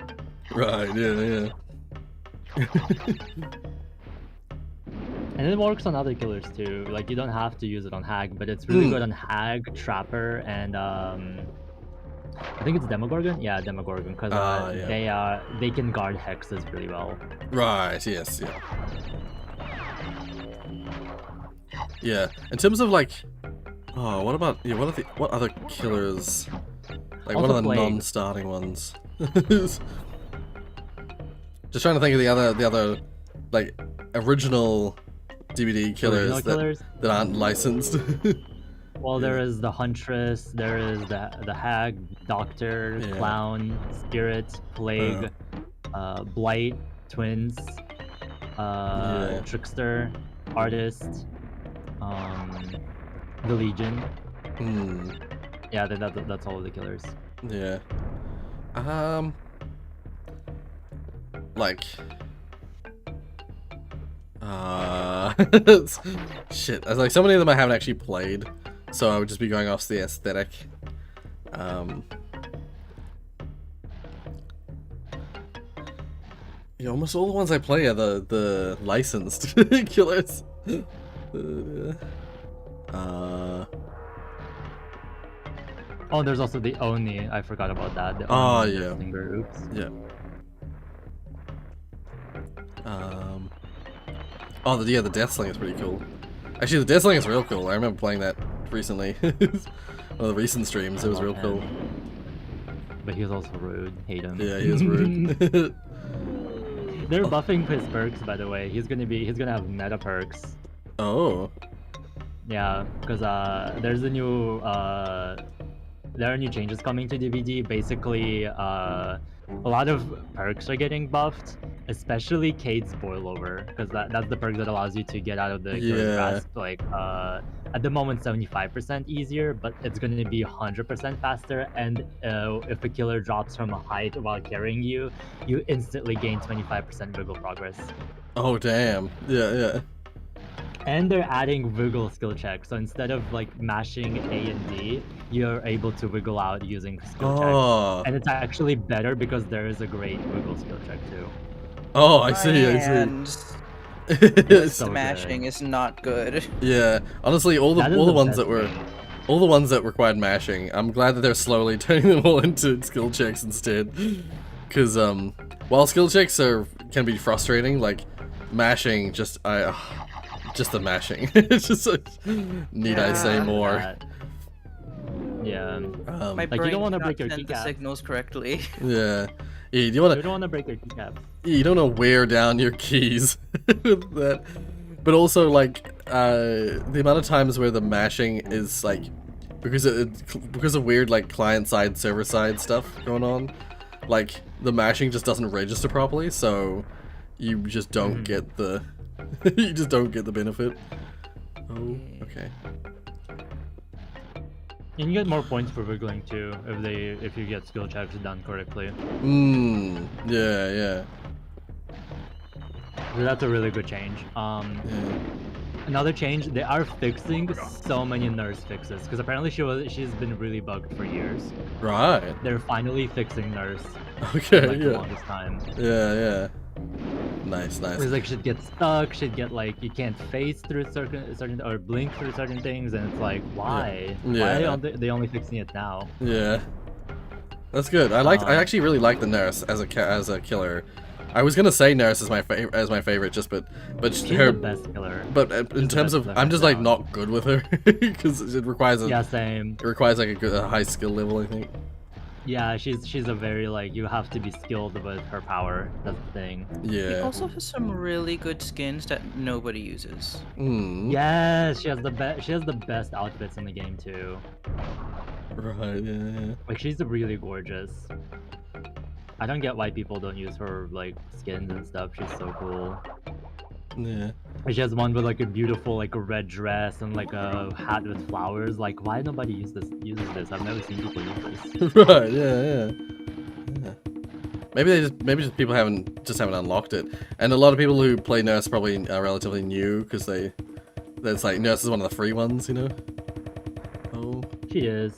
Right. Yeah. And it works on other killers too. Like you don't have to use it on Hag, but it's really good on Hag, Trapper, and I think it's Demogorgon. Yeah, Demogorgon, because they can guard hexes really well. Right. Yes. Yeah. Yeah. In terms of like, what about what other killers? Like Also what are the Plague. non-starting ones? Just trying to think of the other like original DVD killers that aren't licensed. Well, there is the Huntress, there is the Hag, Doctor, Clown, Spirit, Plague, Blight, Twins, Trickster, Artist, the Legion. Yeah, that's all of the killers. Yeah. Like. Shit. Like so many of them I haven't actually played, so I would just be going off the aesthetic. Yeah, almost all the ones I play are the licensed killers. Oh, there's also the Oni. I forgot about that. The Oh, Oni yeah. Slinger. Oops. Yeah. Oh, the Death Sling is pretty cool. Actually, the dancing is real cool. I remember playing that recently. One of the recent streams. It was real cool. But he was also rude. Hate him. Yeah, he was rude. They're buffing his perks, by the way. He's gonna have meta perks. Oh. Yeah, because there's a new there are new changes coming to DVD. Basically, a lot of perks are getting buffed, especially Cade's boilover, because that's the perk that allows you to get out of the killer's grasp. Like at the moment 75% easier, but it's going to be 100% faster. And if a killer drops from a height while carrying you, you instantly gain 25% wiggle progress. Oh damn. Yeah. And they're adding wiggle skill checks. So instead of like mashing A and D, you're able to wiggle out using skill checks. And it's actually better because there is a great wiggle skill check too. Oh, I see. It's so Smashing is not good. Yeah, honestly, all the ones that required mashing, I'm glad that they're slowly turning them all into skill checks instead. Because while skill checks can be frustrating, like mashing, just the mashing. It's just like, need I say more? Yeah. My like brain you don't want to cannot break your send the keycap. signals correctly. Yeah. You don't want to break your keycap. You don't want to wear down your keys with that. But also, like, the amount of times where the mashing is like, because of weird like client-side, server-side stuff going on, like the mashing just doesn't register properly, so you just don't get the you just don't get the benefit. Oh, okay. You can get more points for wiggling too if you get skill checks done correctly. Yeah. So that's a really good change. Another change, they are fixing so many nurse fixes because apparently she's been really bugged for years. Right. They're finally fixing nurse. Okay. Like, the longest time. Yeah. Nice. It's like she'd get stuck, she'd get like you can't face through certain or blink through certain things, and it's like why? Yeah. Why are they only fixing it now? Yeah. That's good. I actually really like the nurse as a killer. I was gonna say nurse as my favorite, but She's her the best killer. But in terms of, I'm just like not good with her because it requires same. It requires like a high skill level, I think. Yeah, she's a very like you have to be skilled with her power. That's the thing. She Yeah. also has some really good skins that nobody uses. Yes, she has the best outfits in the game too. Right. Yeah. Like she's really gorgeous. I don't get why people don't use her like skins and stuff. She's so cool. Yeah. And she has one with like a beautiful like a red dress and like a hat with flowers. Like why nobody uses this? I've never seen people use this. Right. Yeah. Maybe just people haven't unlocked it, and a lot of people who play nurse probably are relatively new because that's like nurse is one of the free ones, you know. Oh. She is.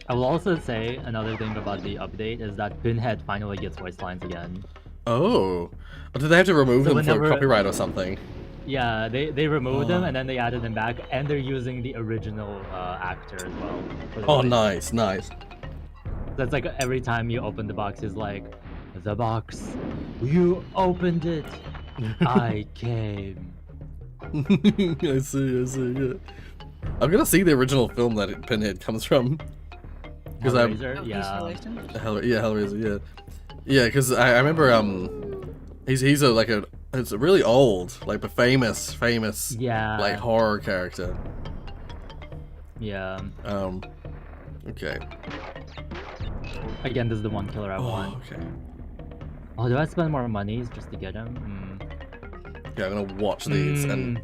I will also say another thing about the update is that Pinhead finally gets voice lines again. Oh. Did they have to remove them whenever- for copyright or something? Yeah, they removed them and then they added them back, and they're using the original actor as well. for the Oh, voice. nice. That's like every time you open the box, is like, the box, you opened it, I came. I see, yeah. I'm gonna see the original film that Pinhead comes from. Because Hellraiser, yeah. Hellraiser, yeah, because I remember he's it's a really old but famous Yeah. like horror character. Yeah. Okay. Again, this is the one killer I want. Okay. Oh, do I spend more money just to get him? Yeah, I'm gonna watch these and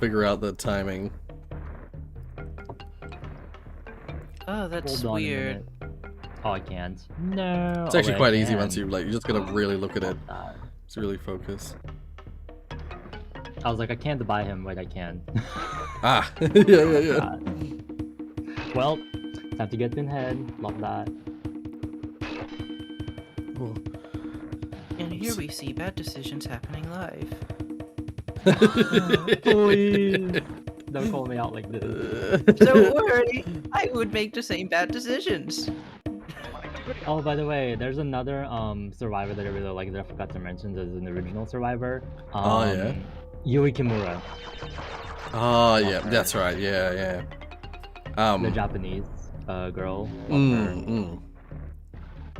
figure out the timing. Oh, that's Hold on a weird. minute. Oh, I can't. No. It's actually I quite easy can. once you're just gonna really look at it. Just really focus. I was like, I can't buy him, but I can. Ah, yeah. Well, time to get Pinhead. Love that. Oh. And here we see bad decisions happening live. Please. Don't call me out like this. Don't worry, I would make the same bad decisions. Oh, by the way, there's another survivor that I really like that I forgot to mention as an original survivor. Oh, yeah? Yui Kimura, Oh, yeah, that's right. Yeah, yeah. the Japanese girl.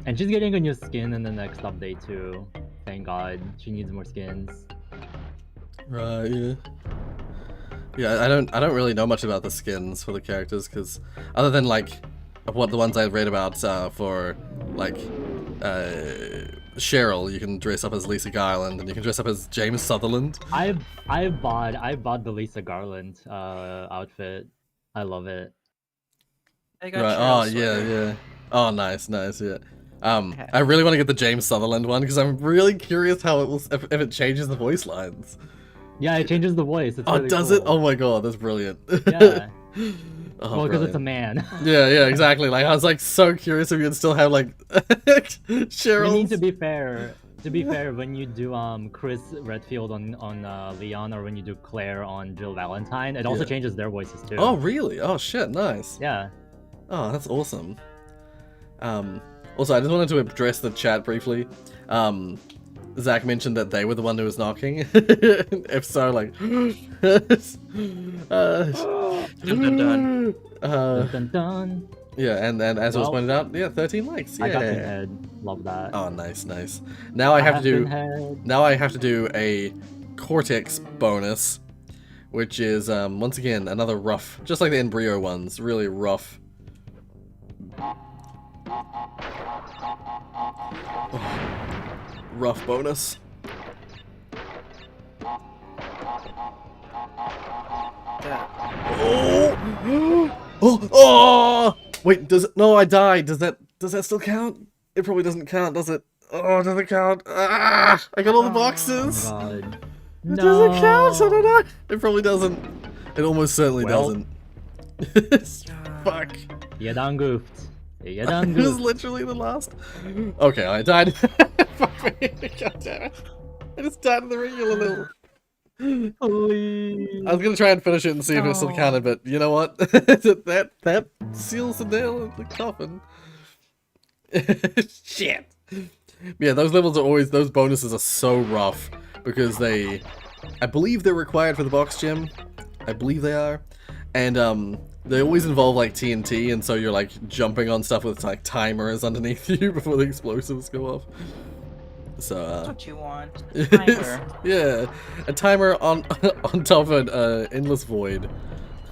And she's getting a new skin in the next update too. Thank God, she needs more skins. Right, yeah. Yeah, I don't really know much about the skins for the characters, because other than like what the ones I've read about for like Cheryl, you can dress up as Lisa Garland, and you can dress up as James Sutherland. I bought the Lisa Garland outfit. I love it. I got Right. Cheryl's Oh yeah, sweater. yeah. Oh nice, nice, yeah. I really want to get the James Sutherland one because I'm really curious how it will if it changes the voice lines. Yeah, it changes the voice. It's Oh, really does cool. it? Oh my god, that's brilliant. Yeah. Oh, Well, because it's a brilliant. man. Yeah, yeah, exactly. Like I was like so curious if you'd still have like Cheryl. I mean, to be fair, when you do Chris Redfield on Leon, or when you do Claire on Jill Valentine, it also Yeah. changes their voices too. Oh really? Oh shit, nice. Yeah. Oh, that's awesome. Also, I just wanted to address the chat briefly. Zach mentioned that they were the one who was knocking. If so, like, Dun, dun, dun. Dun, dun, dun. yeah, and as it was Well, pointed out, yeah, 13 likes. Yeah. I got the head. Love that. Oh, nice, nice. Now I have to do. Head. Now I have to do a Cortex bonus, which is once again another rough, just like the Embryo ones, really rough. Rough bonus. Oh! Wait, does it? No, I died. Does that still count? It probably doesn't count, does it? Oh, does it count? Ah! I got all the boxes. Oh my god. It doesn't count. I don't know. It probably doesn't. It almost certainly Well. doesn't. Fuck. You done goofed. You It done was goofed. literally the last. Okay, I died. Fuck me. God damn it. I just died in the regular level. Holy. I was gonna try and finish it and see if it still counted, but you know what? that seals the nail in the coffin. Shit. Yeah, those levels are always, those bonuses are so rough because I believe they're required for the box gem. I believe they are, and they always involve like TNT, and so you're like jumping on stuff with like timers underneath you before the explosives go off. So That's what you want. Timer. yeah, a timer on on top of an endless void.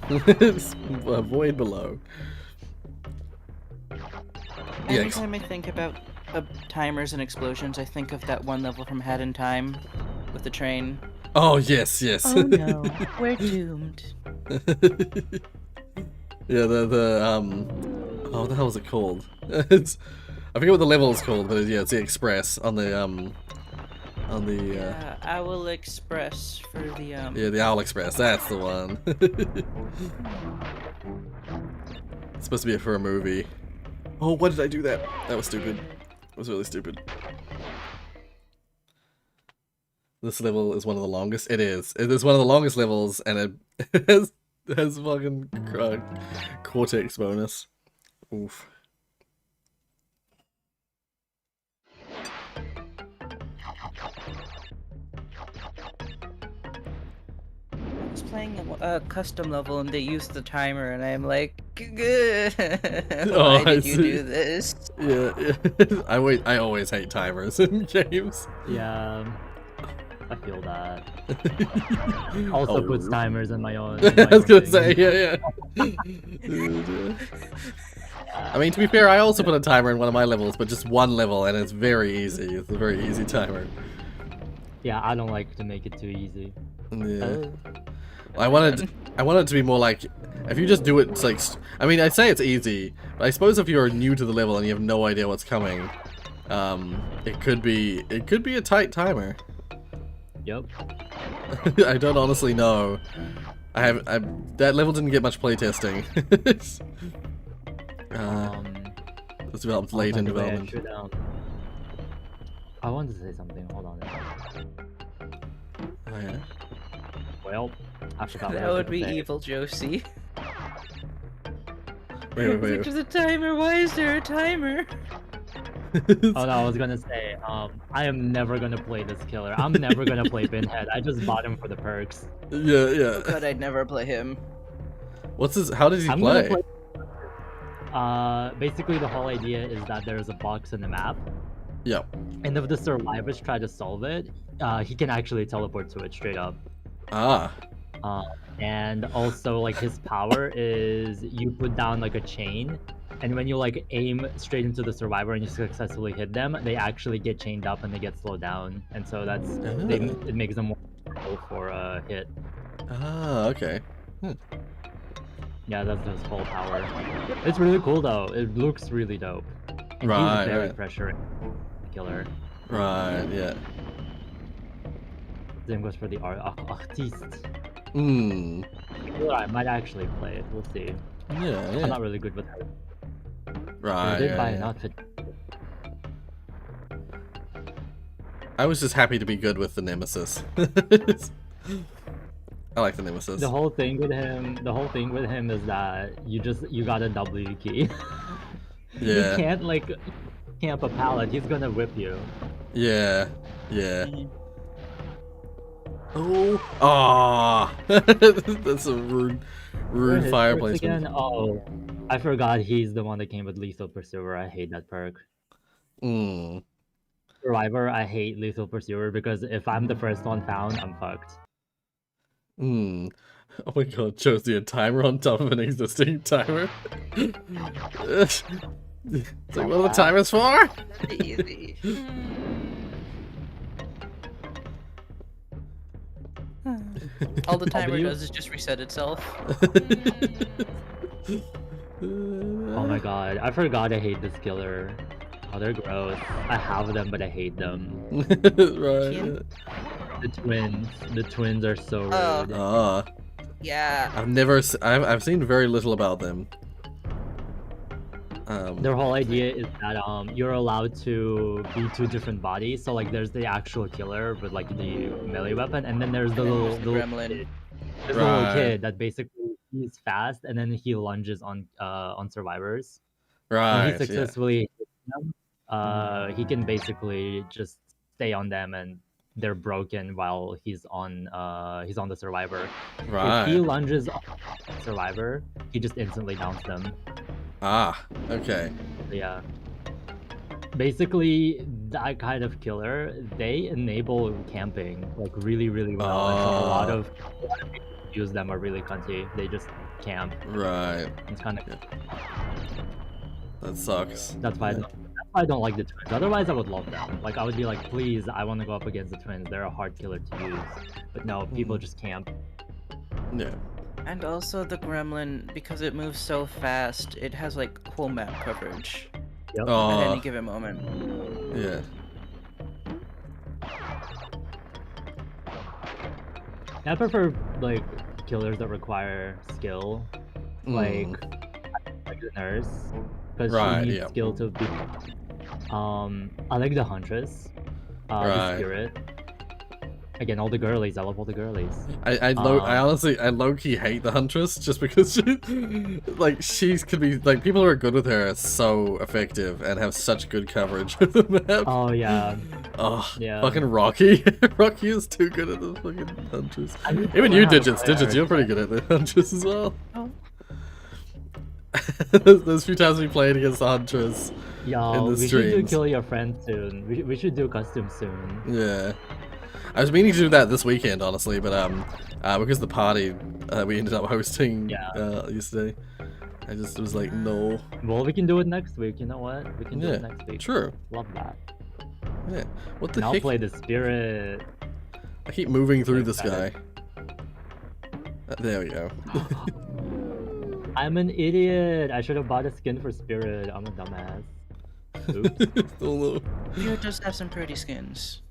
A void below. Yeah. Anytime I think about timers and explosions, I think of that one level from Hat in Time with the train. Oh yes, yes. Oh no, we're doomed. Yeah, oh, what the hell is it called? It's, I forget what the level is called, but yeah, it's the Express on the Owl Express for the yeah, the Owl Express. That's the one. It's supposed to be for a movie. Oh, why did I do that? That was stupid. That was really stupid. This level is one of the longest. It is. It is one of the longest levels, and it has fucking Cortex bonus. Oof. I was playing a custom level and they used the timer and I'm like, why Oh, I did you see. do this? Yeah, yeah. I always hate timers in games. Yeah. I feel that. Also Oh, puts timers in my own. I was gonna say, yeah, yeah. I mean, to be fair, I also put a timer in one of my levels, but just one level, and it's very easy. It's a very easy timer. Yeah, I don't like to make it too easy. Yeah. I wanted it to be more like, if you just do it, it's like, I mean, I say it's easy, but I suppose if you're new to the level and you have no idea what's coming, it could be a tight timer. Yep. I don't honestly know. That level didn't get much playtesting. It was developed late in by the way, development. I wanted to say something. Hold on. Oh yeah. Well, I forgot. what I That was would gonna be say. evil, Josie. Wait. There's a timer. Why is there a timer? Oh no, I was gonna say, I am never gonna play this killer. I'm never gonna play Pinhead. I just bought him for the perks. Yeah, yeah. But I'd never play him. What's his? How does he I'm play? gonna play. Basically the whole idea is that there's a box in the map, Yep. and if the survivors try to solve it, he can actually teleport to it straight up. Ah. And also like his power is you put down like a chain, and when you like aim straight into the survivor and you successfully hit them, they actually get chained up and they get slowed down, and so it makes them more powerful for a hit. Ah, okay. Yeah, that's his whole power. It's really cool though. It looks really dope. And Right, he's very right. pressuring killer. Right, yeah. Same goes for the artiste. Hmm. I might actually play it. We'll see. Yeah, I'm yeah. not really good with that. Right, I did buy yeah, an yeah. outfit. I was just happy to be good with the Nemesis. I like the Nemesis. The whole thing with him is that you got a W key. Yeah. You can't like camp a pallet. He's gonna whip you. Yeah. Yeah. Oh. Ah. That's a rude His fireplace. perks again. Oh, I forgot he's the one that came with Lethal Pursuer. I hate that perk. Hmm. Survivor, I hate Lethal Pursuer because if I'm the first one found, I'm fucked. Hmm. Oh my god, Josie, a timer on top of an existing timer? It's like, what are the timers for? Easy. All the timer does is just reset itself. Oh my god, I forgot I hate this killer. Oh, they're gross. I have them, but I hate them. Right. Kim? The twins are so rude. Ah. Yeah. I've seen very little about them. Their whole idea is that you're allowed to be two different bodies. So like there's the actual killer with like the melee weapon, and then there's the little gremlin. there's the little Right. kid that basically he's fast and then he lunges on survivors. When Right. he successfully hits them, he can basically just stay on them and they're broken while he's on the survivor. Yeah. Right. If he lunges on the survivor, he just instantly downs them. Ah. Okay. Yeah. Basically, that kind of killer, they enable camping like really, really well. And so a lot of people who use them are really cunty. They just camp. Right. It's kind of That sucks. that's why I don't like the twins. Otherwise, I would love them. Like I would be like, please, I want to go up against the twins. They're a hard killer to use. But no, people just camp. Yeah. And also the gremlin, because it moves so fast, it has like whole map coverage Yep. at any Oh. given moment. Yeah. I prefer like killers that require skill, like the nurse, because Right, she needs yeah. skill to be. I like the huntress, the Right. spirit. Again, all the girlies. I love all the girlies. I honestly low-key hate the Huntress just because she could be like people who are good with her are so effective and have such good coverage of the map. Oh yeah, Oh, yeah. fucking Rocky. Rocky is too good at the fucking Huntress. I need to Even learn you, how to Digits. play Digits, her. you're pretty good at the Huntress as well. Oh. Those few times we played against the Huntress. Yo, in the we should do streams. kill your friend soon. We should do custom soon. Yeah. I was meaning to do that this weekend, honestly, but because the party we ended up hosting yesterday, I just was like, no. Well, we can do it next week. You know what? We can do Yeah, it next week. true. Love that. Yeah. What the And I'll heck? play the spirit. I keep moving through So this guy. excited. There we go. I'm an idiot. I should have bought a skin for spirit. I'm a dumbass. Oops. Oh, no. Spirit does have some pretty skins.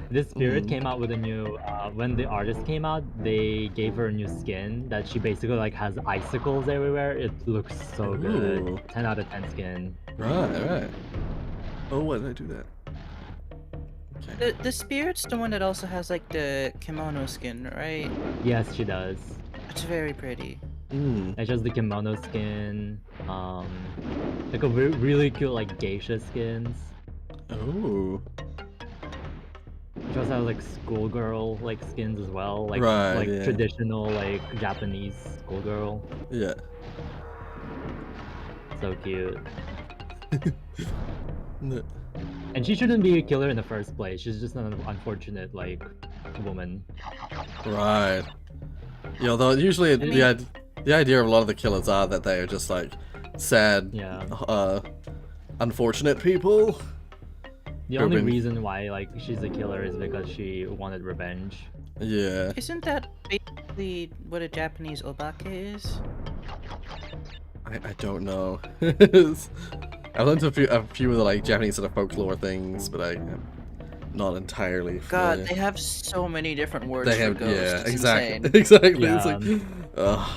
This spirit came out with a new when the artist came out, they gave her a new skin that she basically like has icicles everywhere. It looks so Ooh. good. 10 out of 10 skin. Right. Oh, why did I do that? Okay. The spirit's the one that also has like the kimono skin, right? Yes, she does. It's very pretty. It's just the kimono skin, like a really cute like geisha skins. Oh. She also has like schoolgirl like skins as well, like Right, yeah. traditional like Japanese schoolgirl. Yeah. So cute. No. And she shouldn't be a killer in the first place. She's just an unfortunate like woman. Right. Yeah, although usually the idea of a lot of the killers are that they are just like sad, unfortunate people. The only reason why like she's a killer is because she wanted revenge. Yeah. Isn't that basically what a Japanese obake is? I don't know. I've learned a few of the like Japanese sort of folklore things, but I'm not entirely familiar. God, they have so many different words They for have, ghosts. yeah, It's exactly, insane. exactly. Yeah. It's like, ugh.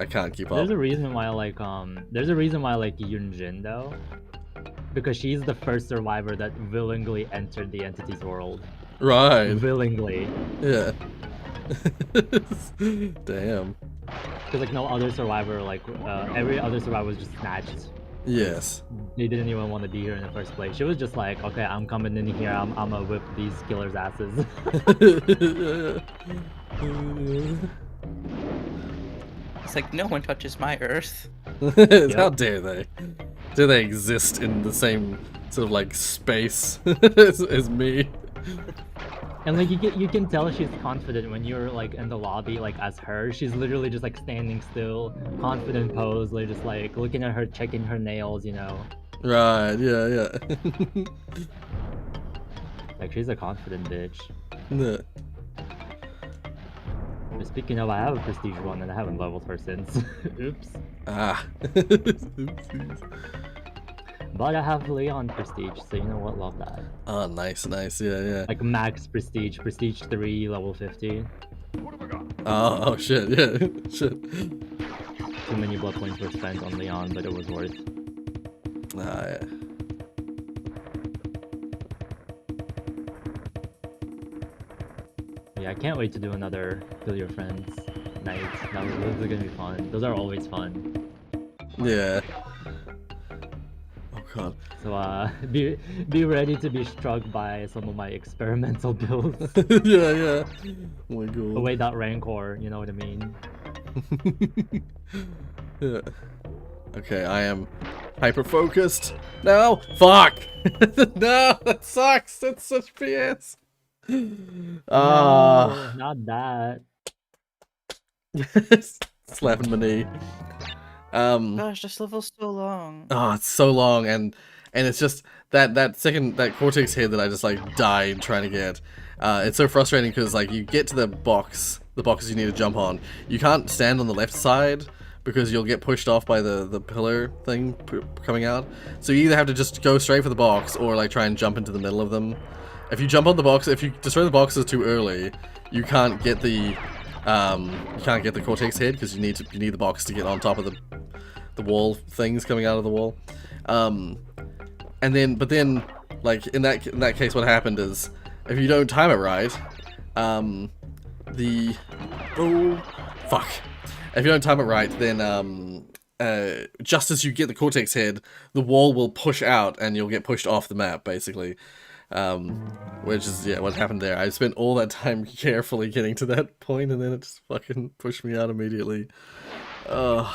I can't keep up. There's a reason why like Yunjin though, because she's the first survivor that willingly entered the entity's world. Right. Willingly. Yeah. Damn. Because like no other survivor, like every other survivor was just snatched. Yes. They didn't even want to be here in the first place. She was just like, okay, I'm coming in here. I'm gonna whip these killers' asses. It's like, no one touches my earth. How dare they? Do they exist in the same sort of like space as me? And like you can tell she's confident when you're like in the lobby like as her. She's literally just like standing still, confident pose, like just like looking at her, checking her nails, you know. Right, yeah. Like she's a confident bitch. Yeah. But speaking of, I have a prestige one and I haven't leveled her since. Oops. Ah. But I have Leon prestige, so you know what, love that. Oh, nice, yeah. Like max prestige, prestige 3, level 50. Oh shit, yeah, shit. Too many blood points were spent on Leon, but it was worth. Ah, yeah. Yeah, I can't wait to do another Kill Your Friends night. Those are gonna be fun. Those are always fun. Yeah. Oh god. So be ready to be struck by some of my experimental builds. yeah. Oh my god. Away that rancor, you know what I mean? Yeah. Okay, I am hyper focused. No! Fuck! No! That sucks! That's such BS! No, not that. Slapping my knee. Gosh, this level's so long. Oh, it's so long, and it's just that cortex head that I just like died trying to get. It's so frustrating because like you get to the boxes you need to jump on. You can't stand on the left side because you'll get pushed off by the pillar thing coming out. So you either have to just go straight for the box or like try and jump into the middle of them. If you jump on the box, if you destroy the boxes too early, you can't get the cortex head because you need the box to get on top of the wall things coming out of the wall. But then like in that case, what happened is if you don't time it right, if you don't time it right, then just as you get the cortex head, the wall will push out and you'll get pushed off the map, basically. Which is, yeah, what happened there. I spent all that time carefully getting to that point and then it just fucking pushed me out immediately. I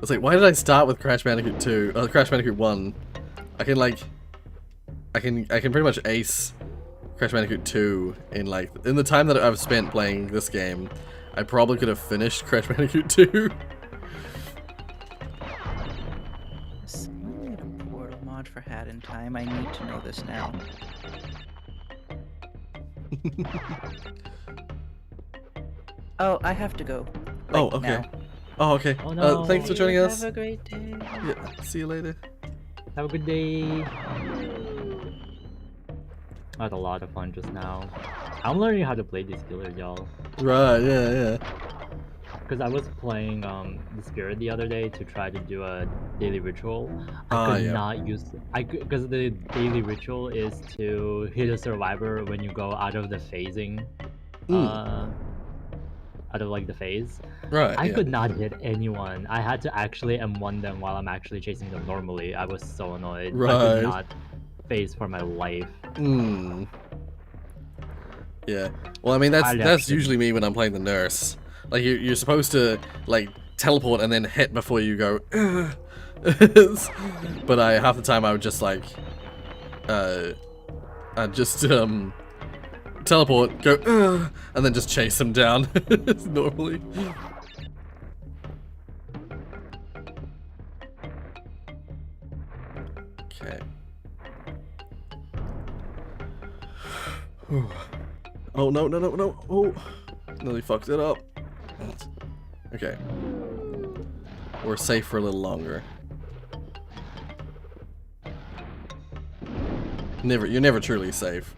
was like, why did I start with Crash Bandicoot 2? Crash Bandicoot 1. I can pretty much ace Crash Bandicoot 2 in the time that I've spent playing this game. I probably could have finished Crash Bandicoot 2. Someone made a portal mod for Hat in Time. I need to know this now. Oh, I have to go. Oh, okay. Now. Oh, okay. Oh, no. Thanks for joining us. Have a great day. Yeah, see you later. Have a good day. I had a lot of fun just now. I'm learning how to play these killers, y'all. Right, yeah. Because I was playing the Spirit the other day to try to do a daily ritual. I could not use... Because the daily ritual is to hit a survivor when you go out of the phasing out of like the phase. Right. I yeah. could not hit anyone. I had to actually M1 them while I'm actually chasing them normally. I was so annoyed. I Right. could not phase for my life. Yeah. Well, I mean that's actually- usually me when I'm playing the nurse. Like you're supposed to like teleport and then hit before you go. But half the time I would just like I'd just teleport, go and then just chase them down normally. Okay. Oh no. Oh, nearly fucked it up. Okay. We're safe for a little longer. You're never truly safe.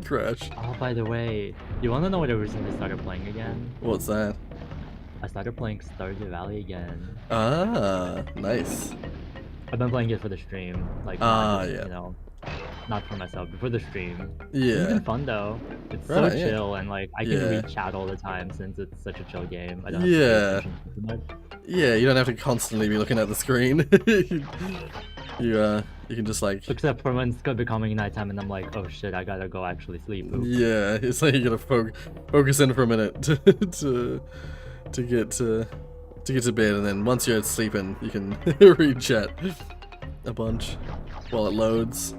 Crash. Oh, by the way, you wanna know what I recently started playing again? What's that? I started playing Stardew Valley again. Ah, nice. I've been playing it for the stream, like yeah. you know, not for myself, but for the stream. It's Yeah. been fun though. It's Right, so yeah. chill and like I can Yeah. read chat all the time since it's such a chill game. I don't have Yeah. to pay attention too much. Yeah, you don't have to constantly be looking at the screen. You can just like Except for when it's becoming nighttime and I'm like, oh shit, I gotta go actually sleep. Oops. yeah, it's like you gotta focus in for a minute to get to bed, and then once you're sleeping, you can read chat a bunch while it loads.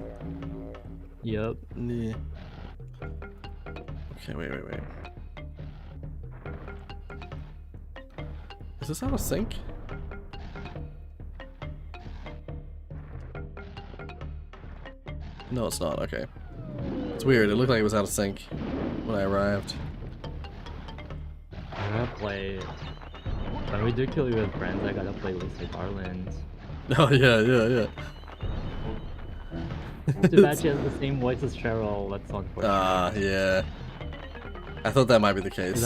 Yep. Yeah. Okay, wait. Is this out of sync? No, it's not. Okay. It's weird. It looked like it was out of sync when I arrived. I gotta play. When we do Kill You with Friends, I gotta play Lisa Garland. Oh yeah. Too bad she has the same voice as Cheryl. That's unfortunate. Yeah. I thought that might be the case.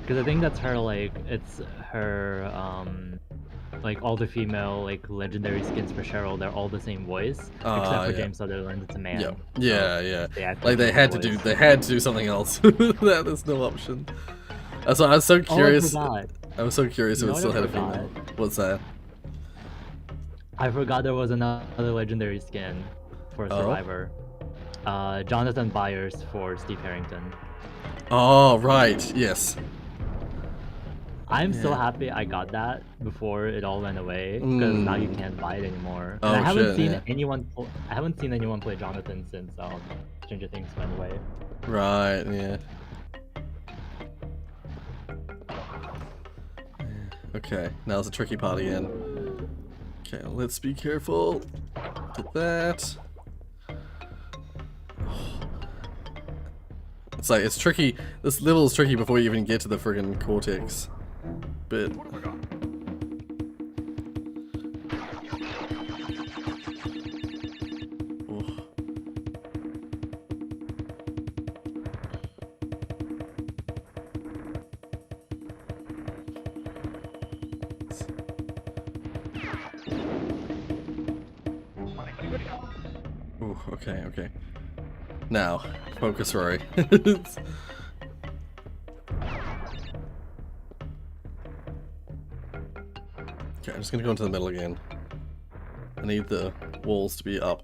Because I think that's her, like, it's her, like, all the female, like, legendary skins for Cheryl, they're all the same voice, except for yeah. James Sutherland, it's a man. Yep. So Yeah. actually Like they changed had the to do voice. something else. There's no option. So I was so curious. I was so curious You if it know still what had I a female. forgot? What's that? I forgot there was another legendary skin for Oh? Survivor. Jonathan Byers for Steve Harrington. Oh right, yes. I'm so Yeah. happy I got that before it all went away, because now you can't buy it anymore. Oh, And I haven't shit, seen yeah. I haven't seen anyone play Jonathan since Stranger Things went away. Right, yeah. Okay, now it's a tricky part again. Okay, let's be careful. Get that. It's like, it's tricky. This level is tricky before you even get to the friggin' cortex bit. Oh. Ooh, okay. Now, focus, Rory. Okay, I'm just gonna go into the middle again. I need the walls to be up.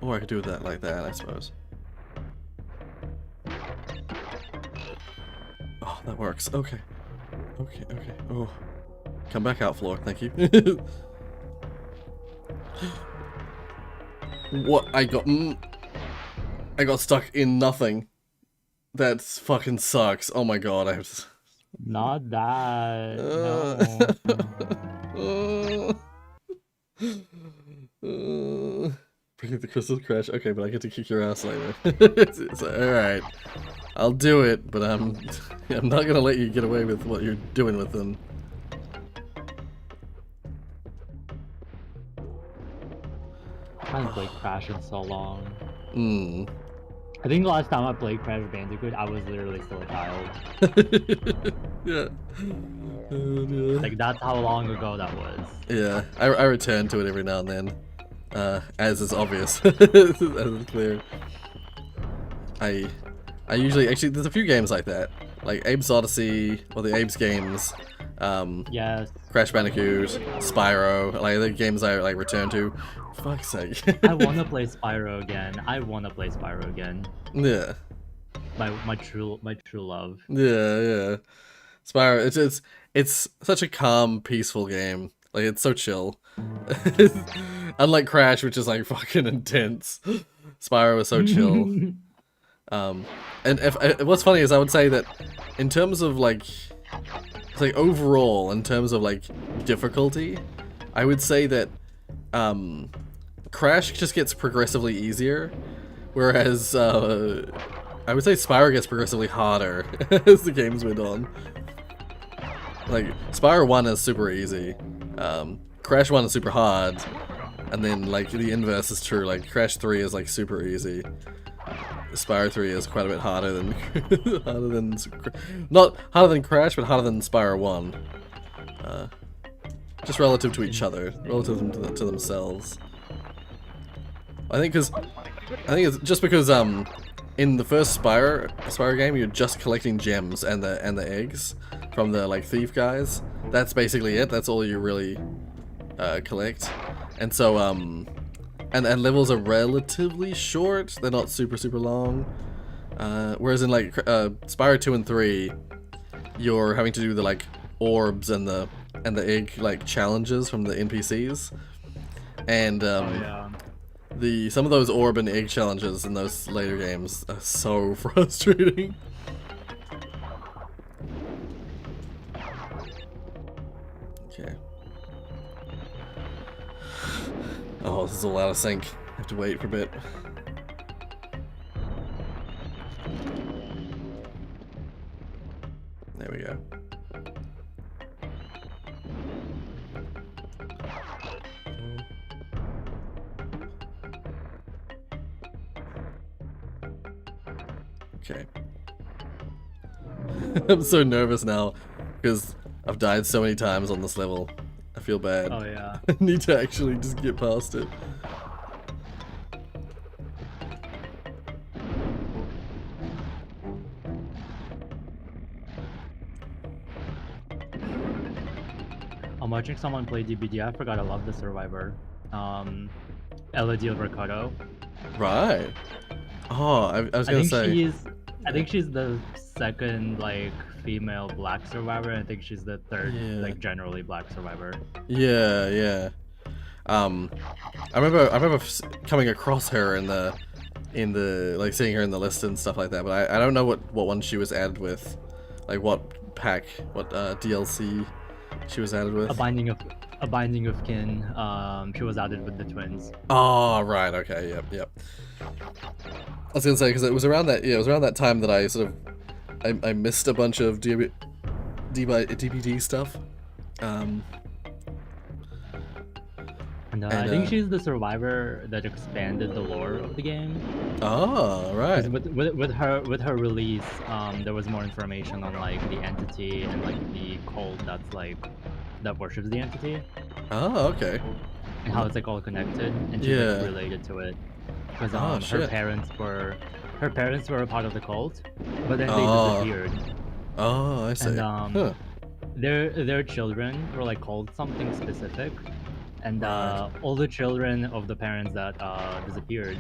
Or I could do that like that, I suppose. Oh, that works. Okay. Oh. Come back out, floor. Thank you. What? I got stuck in nothing. That fucking sucks. Oh my god, I have to... Not that. No. Bring the crystal crash. Okay, but I get to kick your ass later. It's like, alright. I'll do it, but I'm not gonna let you get away with what you're doing with them. I haven't played Crash in so long. Hmm. I think the last time I played Crash Bandicoot, I was literally still a child. Yeah. Oh, dear. Like, that's how long ago that was. Yeah, I return to it every now and then. as is obvious, as is clear. I usually, actually, there's a few games like that, like Abe's Odyssey, or the Abe's games, Yes. Crash Bandicoot, Spyro, like the games I like return to. For fuck's sake. I wanna play Spyro again. Yeah. My true love. Yeah. Spyro, it's such a calm, peaceful game. Like, it's so chill. Unlike Crash, which is like fucking intense. Spyro is so chill. And what's funny is I would say that in terms of like overall, in terms of like difficulty, I would say that Crash just gets progressively easier, whereas I would say Spyro gets progressively harder as the games went on. Like, Spyro 1 is super easy, Crash 1 is super hard, and then like the inverse is true, like Crash 3 is like super easy. Spyro 3 is quite a bit harder than not harder than Crash, but harder than Spyro 1. Just relative to each other, relative to themselves. I think it's just because in the first Spyro game you're just collecting gems and the eggs from the like thief guys. That's basically it. That's all you really collect. And so and levels are relatively short. They're not super long. Whereas in like Spyro 2 and 3, you're having to do the like orbs and the egg like challenges from the NPCs. And some of those orb and egg challenges in those later games are so frustrating. Okay. Oh, this is all out of sync. I have to wait for a bit. There we go. Okay. I'm so nervous now because I've died so many times on this level. I feel bad. Oh yeah. I need to actually just get past it. I'm watching someone play DBD. I forgot I love the Survivor. Elodie Ricardo. Right. Oh, I was gonna say. I think she's the second like female black survivor. I think she's the third like generally black survivor. Yeah. I remember coming across her in the like seeing her in the list and stuff like that. But I don't know what one she was added with, like what pack, what DLC she was added with. A Binding of Kin. She was added with the twins. Oh right, okay, yep. I was gonna say because it was around that time that I sort of I missed a bunch of DBD stuff. And I think she's the survivor that expanded the lore of the game. Oh, right. With her release, there was more information on like the entity and like the cult that worships the entity. Oh, okay. And how it's like all connected and she's like, related to it. Because her parents were a part of the cult, but then they disappeared. Oh, I see. And their children were like called something specific. And all the children of the parents that disappeared,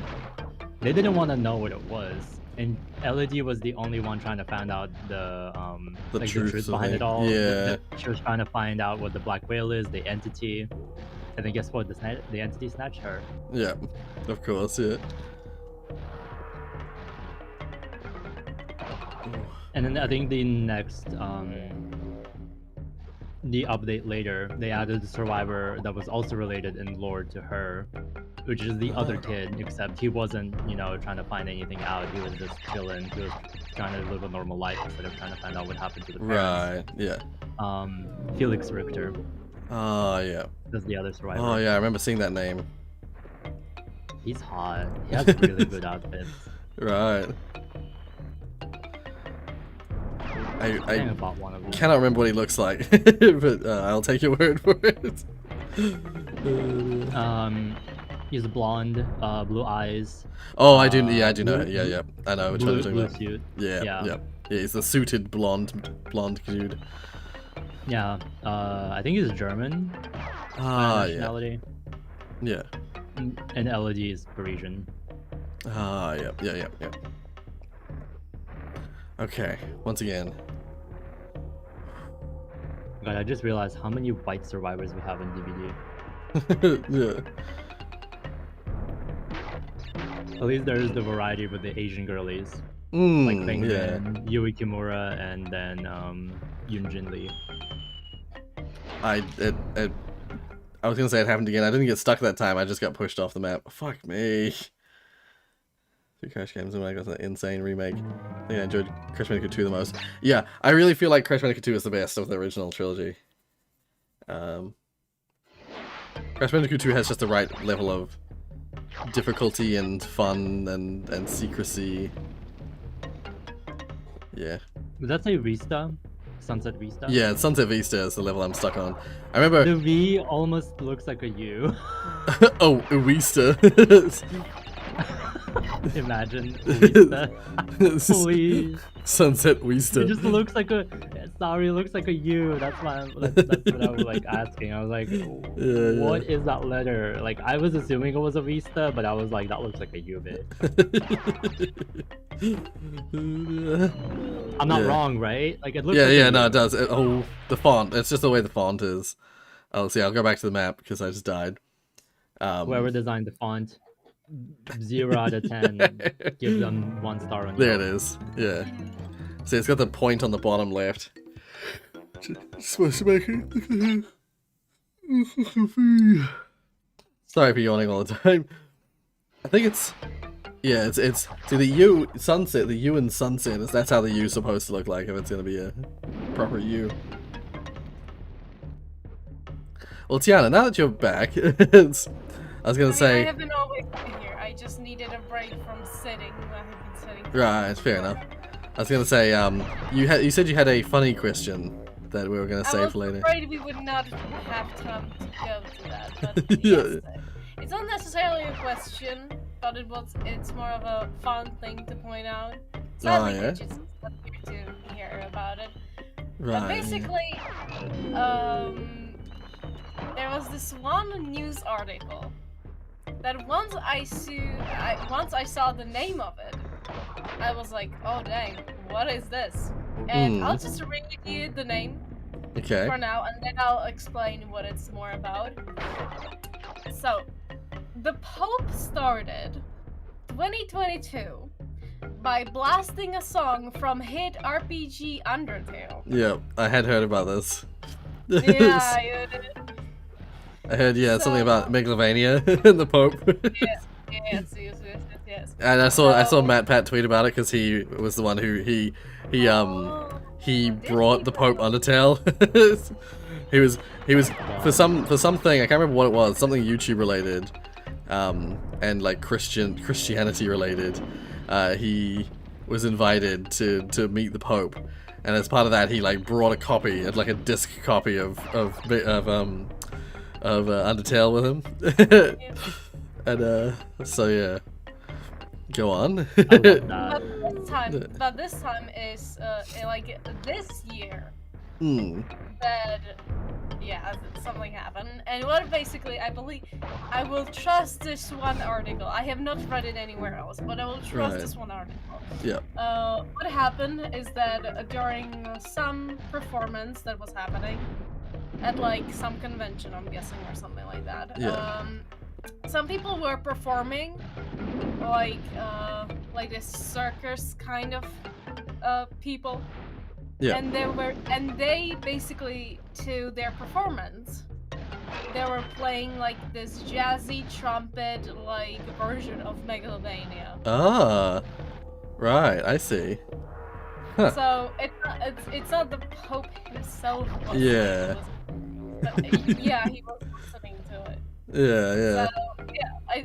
they didn't want to know what it was. And Elodie was the only one trying to find out the truth behind it all. Yeah. She was trying to find out what the black whale is, the entity. And then guess what? The entity snatched her. Yeah, of course, yeah. And then I think the next the update later, they added a survivor that was also related in lore to her, which is the other kid, except he wasn't, trying to find anything out. He was just chilling. He was trying to live a normal life instead of trying to find out what happened to the parents. Right, yeah. Felix Richter. Oh, yeah. That's the other survivor. Oh, yeah, I remember seeing that name. He's hot. He has really good outfits. Right. I cannot remember what he looks like, but I'll take your word for it. He's blonde, blue eyes. Oh, I do. Yeah, I do know. Yeah. I know which one you're talking Blue about. suit. Yeah. He's the suited blonde dude. Yeah. I think he's German. Nationality. Yeah. And Elodie is Parisian. Yeah. Okay, once again. God, I just realized how many white survivors we have in DVD. Yeah. At least there is the variety with the Asian girlies. Like Feng Bin, Yui Kimura, and then Yoonjin Lee. I was gonna say it happened again. I didn't get stuck that time. I just got pushed off the map. Fuck me. 2 Crash games and I got an insane remake. I think I enjoyed Crash Bandicoot 2 the most. Yeah, I really feel like Crash Bandicoot 2 is the best of the original trilogy. Crash Bandicoot 2 has just the right level of difficulty and fun and secrecy. Yeah. Would that say Vista? Sunset Vista? Yeah, Sunset Vista is the level I'm stuck on. I remember... The V almost looks like a U. Oh, Vista. Imagine Vista. Please. Sunset Vista. It just looks like a... Sorry, it looks like a U. That's what I was like asking. I was like, what is that letter? Like, I was assuming it was a Vista, but I was like, that looks like a U bit. I'm not wrong, right? Like, it looks like no, it does. The font. It's just the way the font is. Oh, see, I'll go back to the map because I just died. Whoever designed the font, 0 out of 10, give them 1 star on There it is. Yeah. See, it's got the point on the bottom left. Supposed to make it. Sorry for yawning all the time. I think it's... Yeah, it's see the U sunset, the U in sunset, that's how the U's supposed to look like if it's gonna be a proper U. Well, Tiana, now that you're back, I was gonna say. I have been always here. I just needed a break from sitting. I have been sitting. Right, fair enough. I was gonna say, you said you had a funny question that we were gonna save for later. I was afraid we would not have time to go to that, but yes, it's not necessarily a question. But it's more of a fun thing to point out. So I think it's just here to hear about it. Right. But basically, there was this one news article that once I saw the name of it, I was like, oh dang, what is this? And I'll just read you the name for now, and then I'll explain what it's more about. So, the Pope started 2022 by blasting a song from hit RPG Undertale. Yep, I had heard about this. Yeah, you did. I heard, something about Megalovania and the Pope. Yes. And I saw Matt Pat tweet about it because he was the one who he brought the Pope Undertale. he was for something I can't remember what it was, something YouTube related, and like Christianity related. He was invited to meet the Pope, and as part of that, he like brought a copy, like a disc copy of Undertale with him. And so yeah, go on. But this time is like this year that something happened. And what basically I believe, I will trust this one article. I have not read it anywhere else, but I will trust this one article. Yeah. What happened is that during some performance that was happening at like some convention, I'm guessing, or something like that. Yeah. Some people were performing like this circus kind of people. Yeah. And they basically, to their performance, they were playing like this jazzy trumpet like version of Megalovania. Ah, right, I see. Huh. So it's not the Pope himself. Yeah. Yeah, he was listening to it. Yeah. So,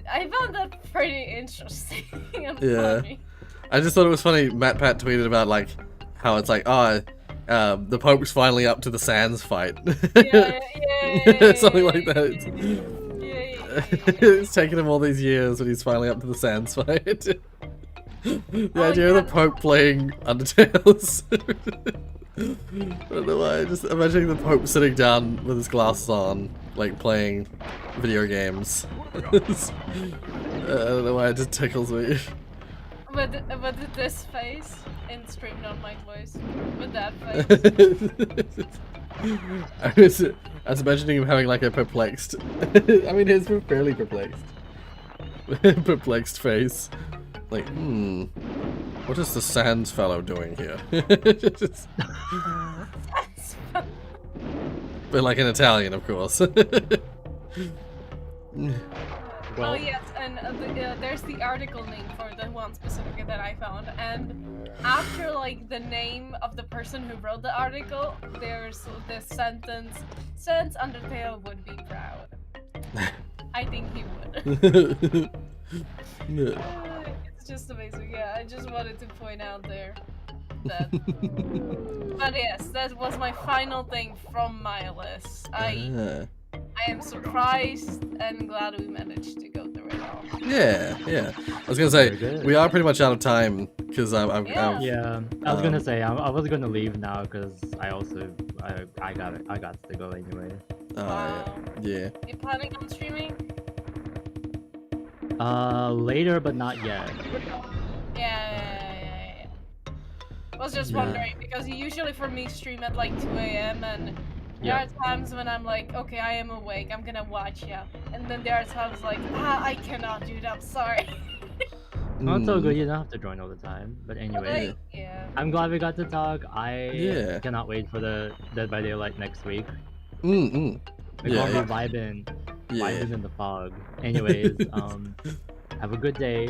I found that pretty interesting and Yeah. funny. I just thought it was funny. Matt Pat tweeted about like how it's like, the Pope's finally up to the Sans fight. Yeah. Something like that. It's taken him all these years, and he's finally up to the Sans fight. The idea of the Pope playing Undertales. I don't know why. Just imagining the Pope sitting down with his glasses on, like playing video games. I don't know why it just tickles me. With this face in stream, not my voice. With that face. I was imagining him having like a perplexed. I mean, his fairly perplexed. Perplexed face. Like, what is the Sans fellow doing here? But like in Italian, of course. Oh yes, and there's the article name for the one specifically that I found, and after like the name of the person who wrote the article, there's this sentence: "Sans Undertale would be proud." I think he would. It's just amazing. Yeah, I just wanted to point out there that. But yes, that was my final thing from my list. I am surprised and glad we managed to go through it all. Yeah. I was gonna say we are pretty much out of time because I was gonna say I was gonna leave now because I got to go anyway. Yeah. You planning on streaming? Later, but not yet. Yeah. I was just wondering because usually for me stream at like 2 a.m. and there are times when I'm like, okay, I am awake, I'm gonna watch and then there are times like, I cannot do that, I'm sorry. Well, it's so good, you don't have to join all the time. But anyway, I'm glad we got to talk. I cannot wait for the Dead by Daylight next week. We're gonna be vibing in the fog. Anyways, have a good day,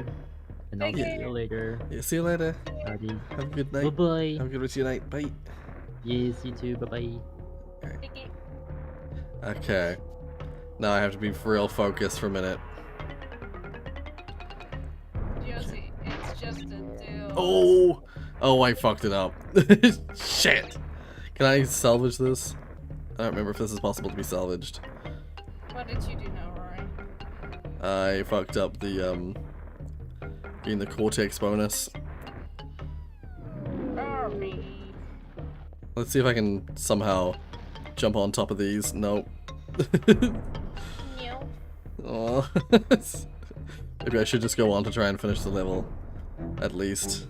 and I'll see you later. Yeah, see you later. Alrighty. Have a good night. Bye-bye. Have a good rest of your night. Bye. Yes, you too. Bye-bye. Okay. Now I have to be real focused for a minute. Josie, it's just a deal. Oh, I fucked it up. Shit. Can I salvage this? I don't remember if this is possible to be salvaged. What did you do now, Rory? I fucked up the getting the Cortex bonus. Rory. Let's see if I can somehow jump on top of these. Nope. No. Oh. Maybe I should just go on to try and finish the level. At least.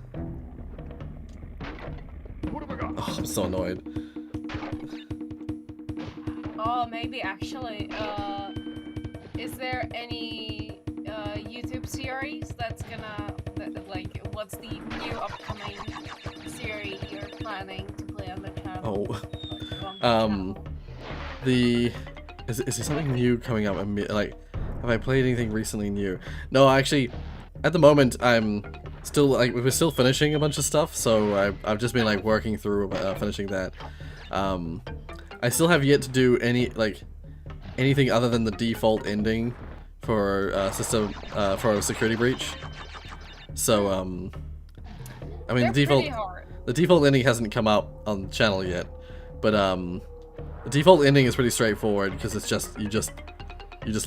Oh, I'm so annoyed. Oh, maybe actually, is there any YouTube series that's gonna, what's the new upcoming series you're planning to play on the channel? Is there something new coming up? Like, have I played anything recently new? No, actually, at the moment I'm still we're still finishing a bunch of stuff, so I've just been like working through finishing that. I still have yet to do anything other than the default ending for for Security Breach. So I mean the default ending hasn't come out on the channel yet, but the default ending is pretty straightforward because it's just you just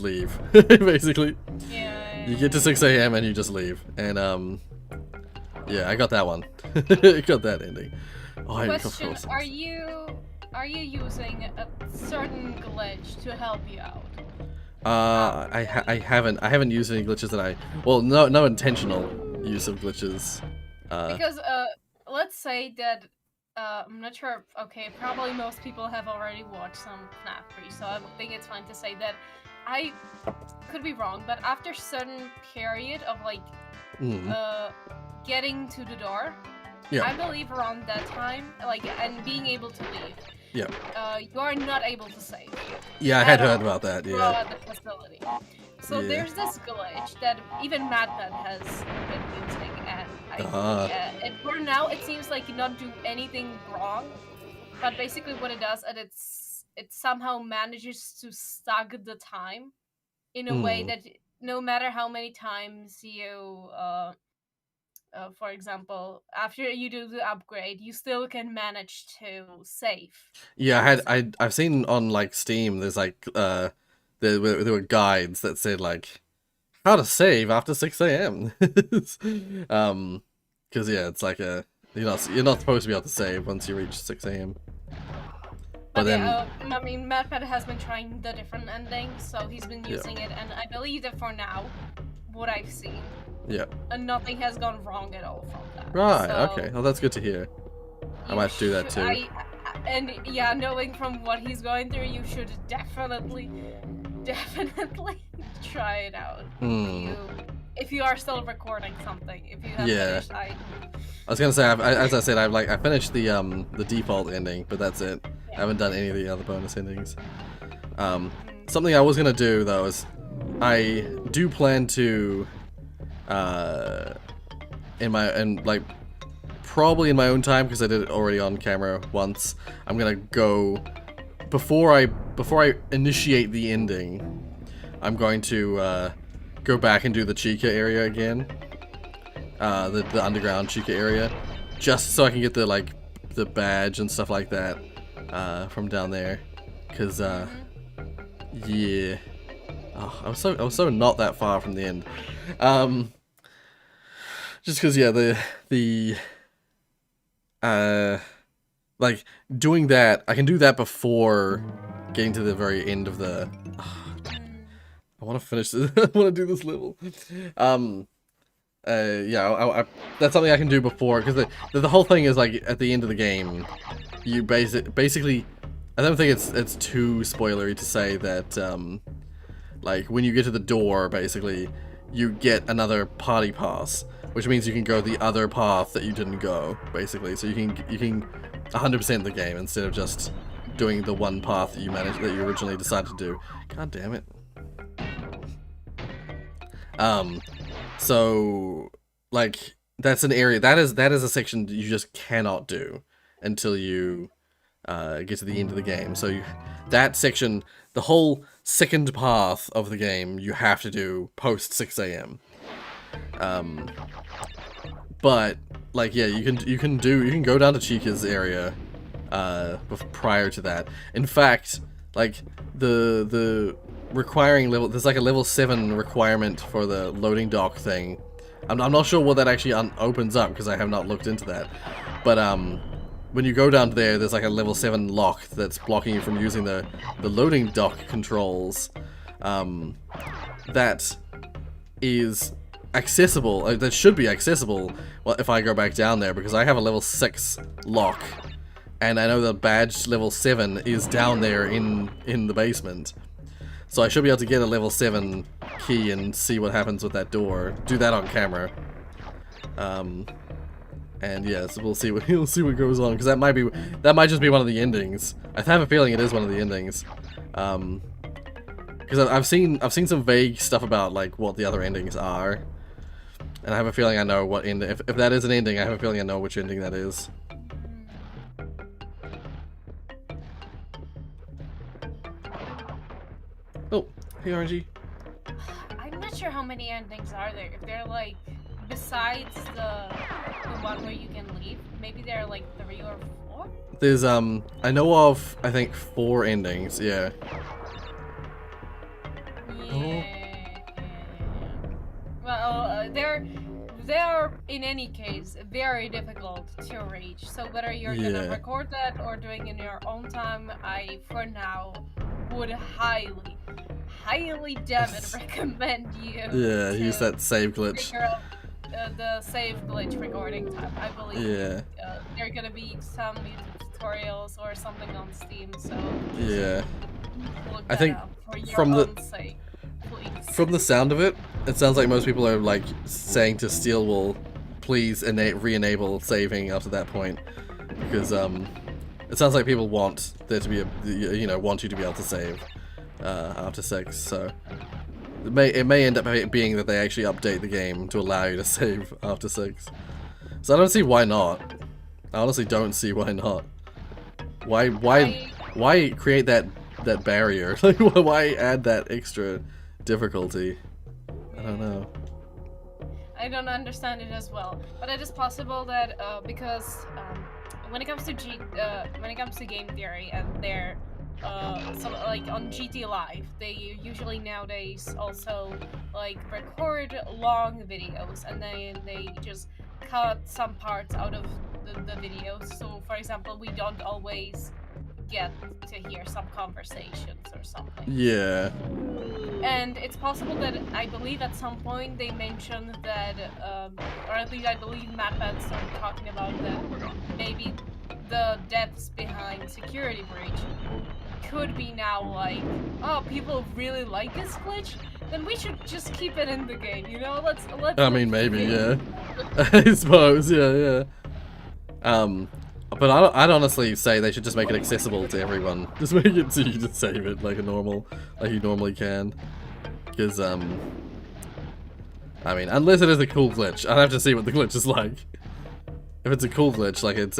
leave basically. Yeah. You get to 6 a.m. and you just leave, and yeah, I got that one. I got that ending. Oh, Question: Are you using a certain glitch to help you out? I haven't used any glitches that no intentional use of glitches. Because let's say that I'm not sure. Okay, probably most people have already watched some FNAF 3, so I think it's fine to say that I could be wrong, but after a certain period of getting to the door, I believe around that time, and being able to leave. Yeah. You are not able to save. Yeah, I had heard about that. Yeah. At the facility. So there's this glitch that even MadMed has been using, and for now it seems like you not do anything wrong, but basically what it does, and it somehow manages to stag the time in a way that no matter how many times you for example, after you do the upgrade, you still can manage to save. Yeah, I've seen on Steam. There's there were guides that said like how to save after 6 a.m. Because yeah, it's like you're not supposed to be able to save once you reach 6 a.m. But then, yeah, I mean, Madpad has been trying the different endings, so he's been using it, and I believe that for now, what I've seen, and nothing has gone wrong at all from that. Right. So okay. Well, that's good to hear. I might do that too. And yeah, knowing from what he's going through, you should definitely try it out. If you are still recording something, if you have finished, I was gonna say, as I said, I finished the default ending, but that's it. I haven't done any of the other bonus endings. Something I was gonna do though is I do plan to probably in my own time, because I did it already on camera once. I'm gonna go before I initiate the ending. I'm going to go back and do the Chica area again, the underground Chica area, just so I can get the badge and stuff like that from down there. Cause yeah, I was so not that far from the end. Just cause yeah, like doing that, I can do that before getting to the very end of the. I want to finish this. I want to do this level. Yeah, that's something I can do before, because the whole thing is like at the end of the game, you basically. I don't think it's too spoilery to say that like when you get to the door, basically you get another party pass, which means you can go the other path that you didn't go, basically. So you can 100% the game instead of just doing the one path that you originally decided to do. God damn it. So like that's an area that is a section that you just cannot do until you get to the end of the game. So that section, the whole second path of the game, you have to do post 6 a.m. But like yeah, you can go down to Chica's area prior to that. In fact, like the requiring level, there's like a level 7 requirement for the loading dock thing. I'm not sure what that actually opens up, because I have not looked into that. But when you go down there, there's like a level 7 lock that's blocking you from using the loading dock controls. That is accessible, that should be accessible if I go back down there, because I have a level 6 lock, and I know the badge level 7 is down there in the basement. So I should be able to get a level 7 key and see what happens with that door. Do that on camera. And yeah, so we'll see what goes on, because that might just be one of the endings. I have a feeling it is one of the endings. Because I've seen some vague stuff about like what the other endings are, and I have a feeling I know what end. If that is an ending, I have a feeling I know which ending that is. Oh, hey RNG. I'm not sure how many endings are there. If they're like, besides the one where you can leave, maybe there are like 3 or 4? There's I know of, I think 4 endings, yeah. Yeah. Well, they're in any case very difficult to reach. So whether you're gonna record that or doing it in your own time, I for now would highly damn it recommend you. Yeah, use that save glitch. Figure out the save glitch recording time. I believe. Yeah. There are gonna be some YouTube tutorials or something on Steam. So yeah. I think from the sound of it, it sounds like most people are like saying to Steel will please re-enable saving after that point, because it sounds like people want there to be want you to be able to save after 6. So it may end up being that they actually update the game to allow you to save after 6. So I don't see why not. I honestly don't see why not. Why create that barrier? Like, why add that extra difficulty? I don't know. I don't understand it as well, but it is possible that because when it comes to game theory and their so like on GT Live, they usually nowadays also like record long videos and then they just cut some parts out of the videos. So for example, we don't always get to hear some conversations or something. Yeah. And it's possible that I believe at some point they mentioned that, or at least I believe MatPat started talking about that maybe the devs behind Security Breach could be now like, oh, people really like this glitch, then we should just keep it in the game, you know? Let's I mean, maybe, yeah. I suppose, yeah. But I'd honestly say they should just make it accessible to everyone. Just make it so you can just save it like you normally can. Because, I mean, unless it is a cool glitch, I'd have to see what the glitch is like. If it's a cool glitch, like it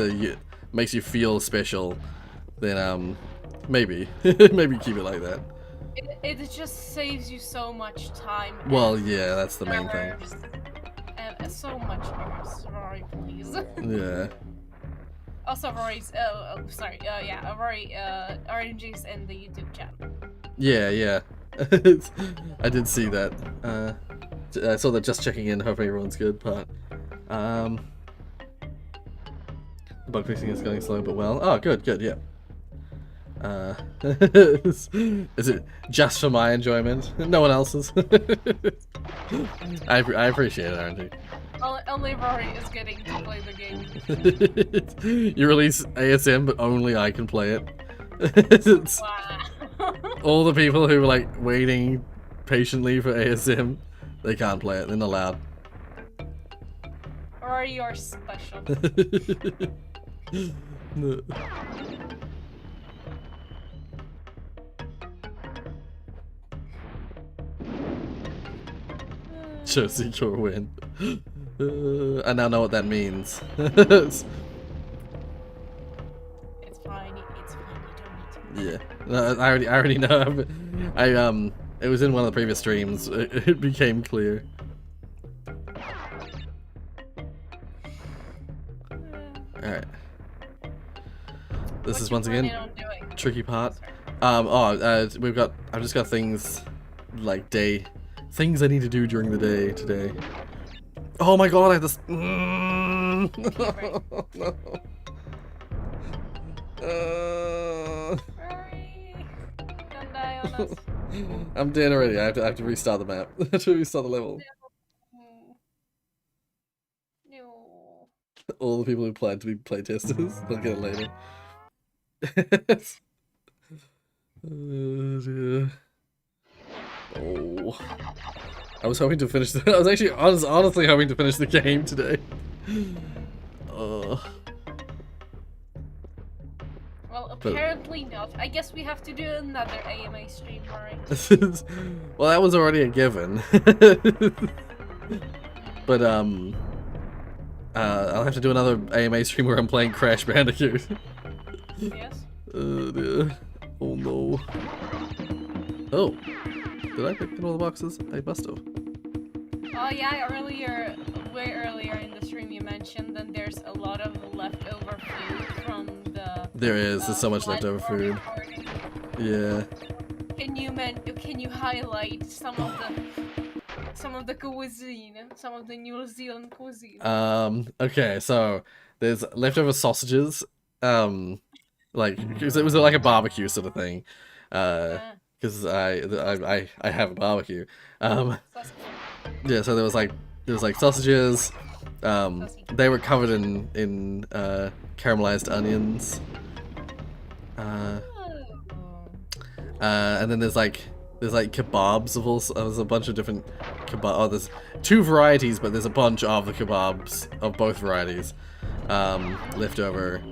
makes you feel special, then, maybe. Maybe keep it like that. It just saves you so much time. Well, yeah, that's the main thing. So much nerves. Rory, please. Yeah. Also, Rory's, Rory, RNG's in the YouTube channel. Yeah. I did see that. I saw that just checking in, hoping everyone's good, but, the bug fixing is going slow but well. Oh, good, yeah. Is it just for my enjoyment? No one else's? I appreciate it, RNG. Only Rory is getting to play the game. You release ASM, but only I can play it. It's Wow. all the people who were like waiting patiently for ASM, they can't play it. They're not allowed. Rory, you're special. No. Show secure win. I now know what that means. It's fine. You don't need to. Yeah, no, I already know. It was in one of the previous streams. It became clear. All right. This is once again tricky part. I've just got things like things I need to do during the day today. Oh my god, I have this. No. Rory, don't die on us. I'm dead already. I have to restart the map. I have to restart the level. No. All the people who plan to be playtesters, they'll get it later. Oh dear. Oh. I was hoping to finish I was honestly hoping to finish the game today. Well, apparently not. I guess we have to do another AMA stream, right? Well, that was already a given. But I'll have to do another AMA stream where I'm playing Crash Bandicoot. Yes. Oh dear. Oh no. Oh. Did I pick in all the boxes? I must have. Oh yeah, way earlier in the stream you mentioned that there's a lot of leftover food from the... There's so much leftover food. Recording. Yeah. Can you highlight some of the cuisine, some of the New Zealand cuisine? Okay, so there's leftover sausages, because it was like a barbecue sort of thing, because I have a barbecue, yeah, so there was like sausages, they were covered in caramelized onions, and then there's like kebabs of all. There's a bunch of different kebab. Oh, there's 2 varieties, but there's a bunch of the kebabs of both varieties left over.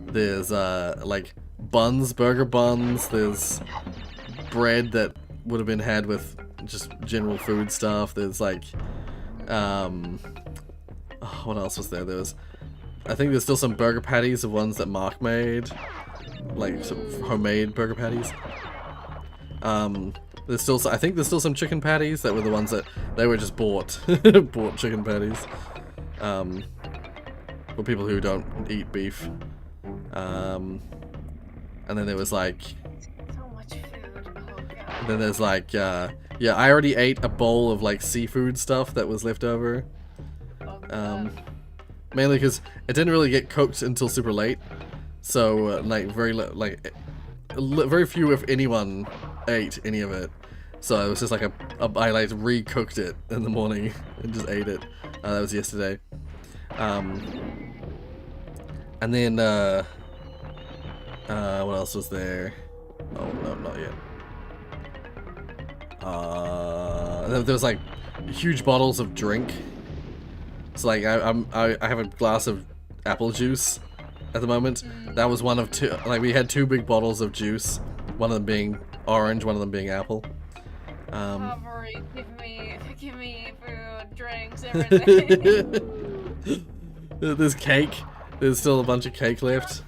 There's like buns, burger buns. There's bread that would have been had with just general food stuff. There's like what else was there? I think there's still some burger patties, the ones that Mark made, like some homemade burger patties. I think there's still some chicken patties that were the ones that they were just bought chicken patties, for people who don't eat beef. And then there was like And then there's like, yeah, I already ate a bowl of like seafood stuff that was left over. Mainly because it didn't really get cooked until super late. So, like, very few, if anyone, ate any of it. So it was just like I like recooked it in the morning and just ate it. That was yesterday. And then, what else was there? Oh, no, not yet. There was like huge bottles of drink. So like I have a glass of apple juice at the moment. That was one of two. Like we had two big bottles of juice. One of them being orange, one of them being apple. Rory, give me food, drinks, everything. There's cake. There's still a bunch of cake left.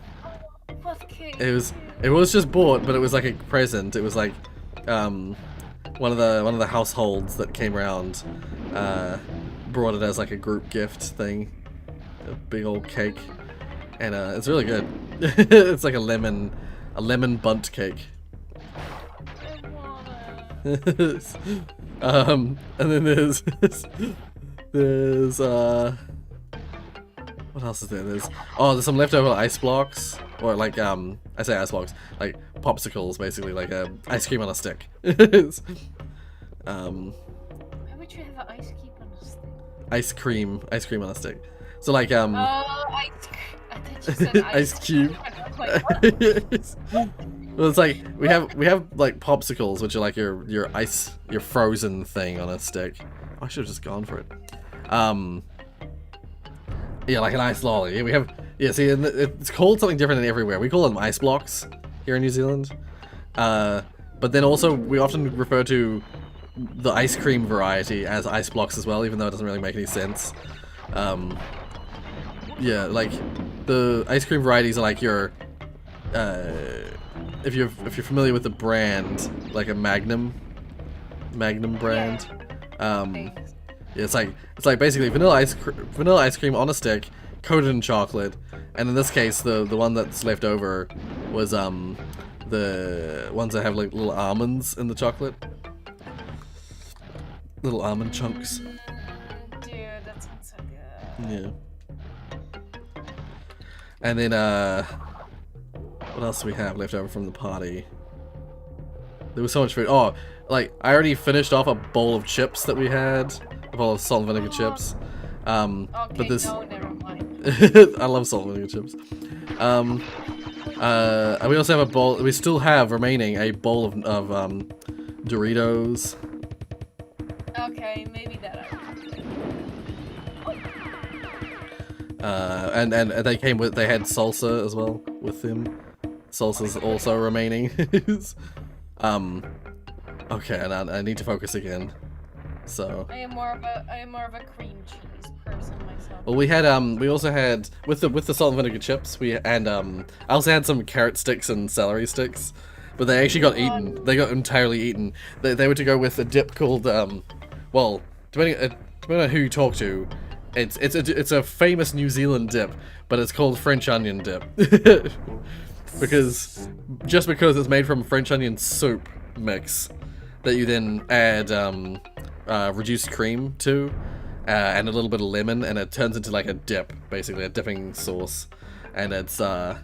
What cake? It was just bought, but it was like a present. It was like one of the households that came around brought it as like a group gift thing. A big old cake. And it's really good. It's like a lemon bundt cake. And then there's what else is there? There's some leftover ice blocks, or like I say ice blocks, like popsicles, basically, like ice cream on a stick. Why would you have an ice cube on a stick? Ice cream on a stick. So like I thought you said ice cube. Well, it's like we have like popsicles, which are like your frozen thing on a stick. I should have just gone for it. Yeah, like an ice lolly. Yeah, we have. Yeah, see, it's called something different everywhere. We call them ice blocks here in New Zealand. But then also we often refer to the ice cream variety as ice blocks as well, even though it doesn't really make any sense. Yeah, like the ice cream varieties are like your if you're familiar with the brand, like a Magnum brand. Yeah, it's like basically vanilla ice cream on a stick, coated in chocolate, and in this case, the one that's left over was the ones that have like little almonds in the chocolate, little almond chunks. Dude, that sounds so good. Yeah. And then what else do we have left over from the party? There was so much food. Oh, like I already finished off a bowl of chips that we had. A bowl of salt and vinegar chips. Okay, but this no, never mind. I love salt and vinegar chips. And we also have a bowl. We still have remaining a bowl of Doritos. Okay, maybe that. And they had salsa as well with them. Salsa's also remaining. Okay, and I need to focus again. So I am more of a cream cheese person myself. well, we also had with the salt and vinegar chips. I also had some carrot sticks and celery sticks, but they actually got eaten. They got entirely eaten. They were to go with a dip called well, depending on who you talk to, it's a famous New Zealand dip, but it's called French onion dip because it's made from French onion soup mix that you then add reduced cream to, and a little bit of lemon, and it turns into like a dip, basically a dipping sauce, and it's like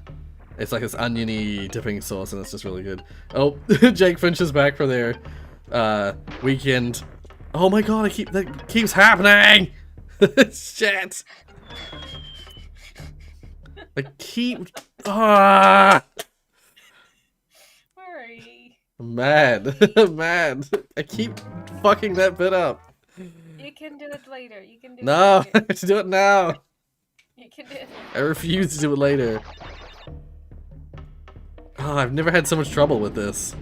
this oniony dipping sauce, and it's just really good. Oh, Jake Finch is back for their weekend. Oh my god, that keeps happening. Shit. I keep Worry. I'm mad. I'm mad. I keep fucking that bit up. You can do it later. You can do No, it I later. have to do it now. You can do it. I refuse to do it later. Oh, I've never had so much trouble with this.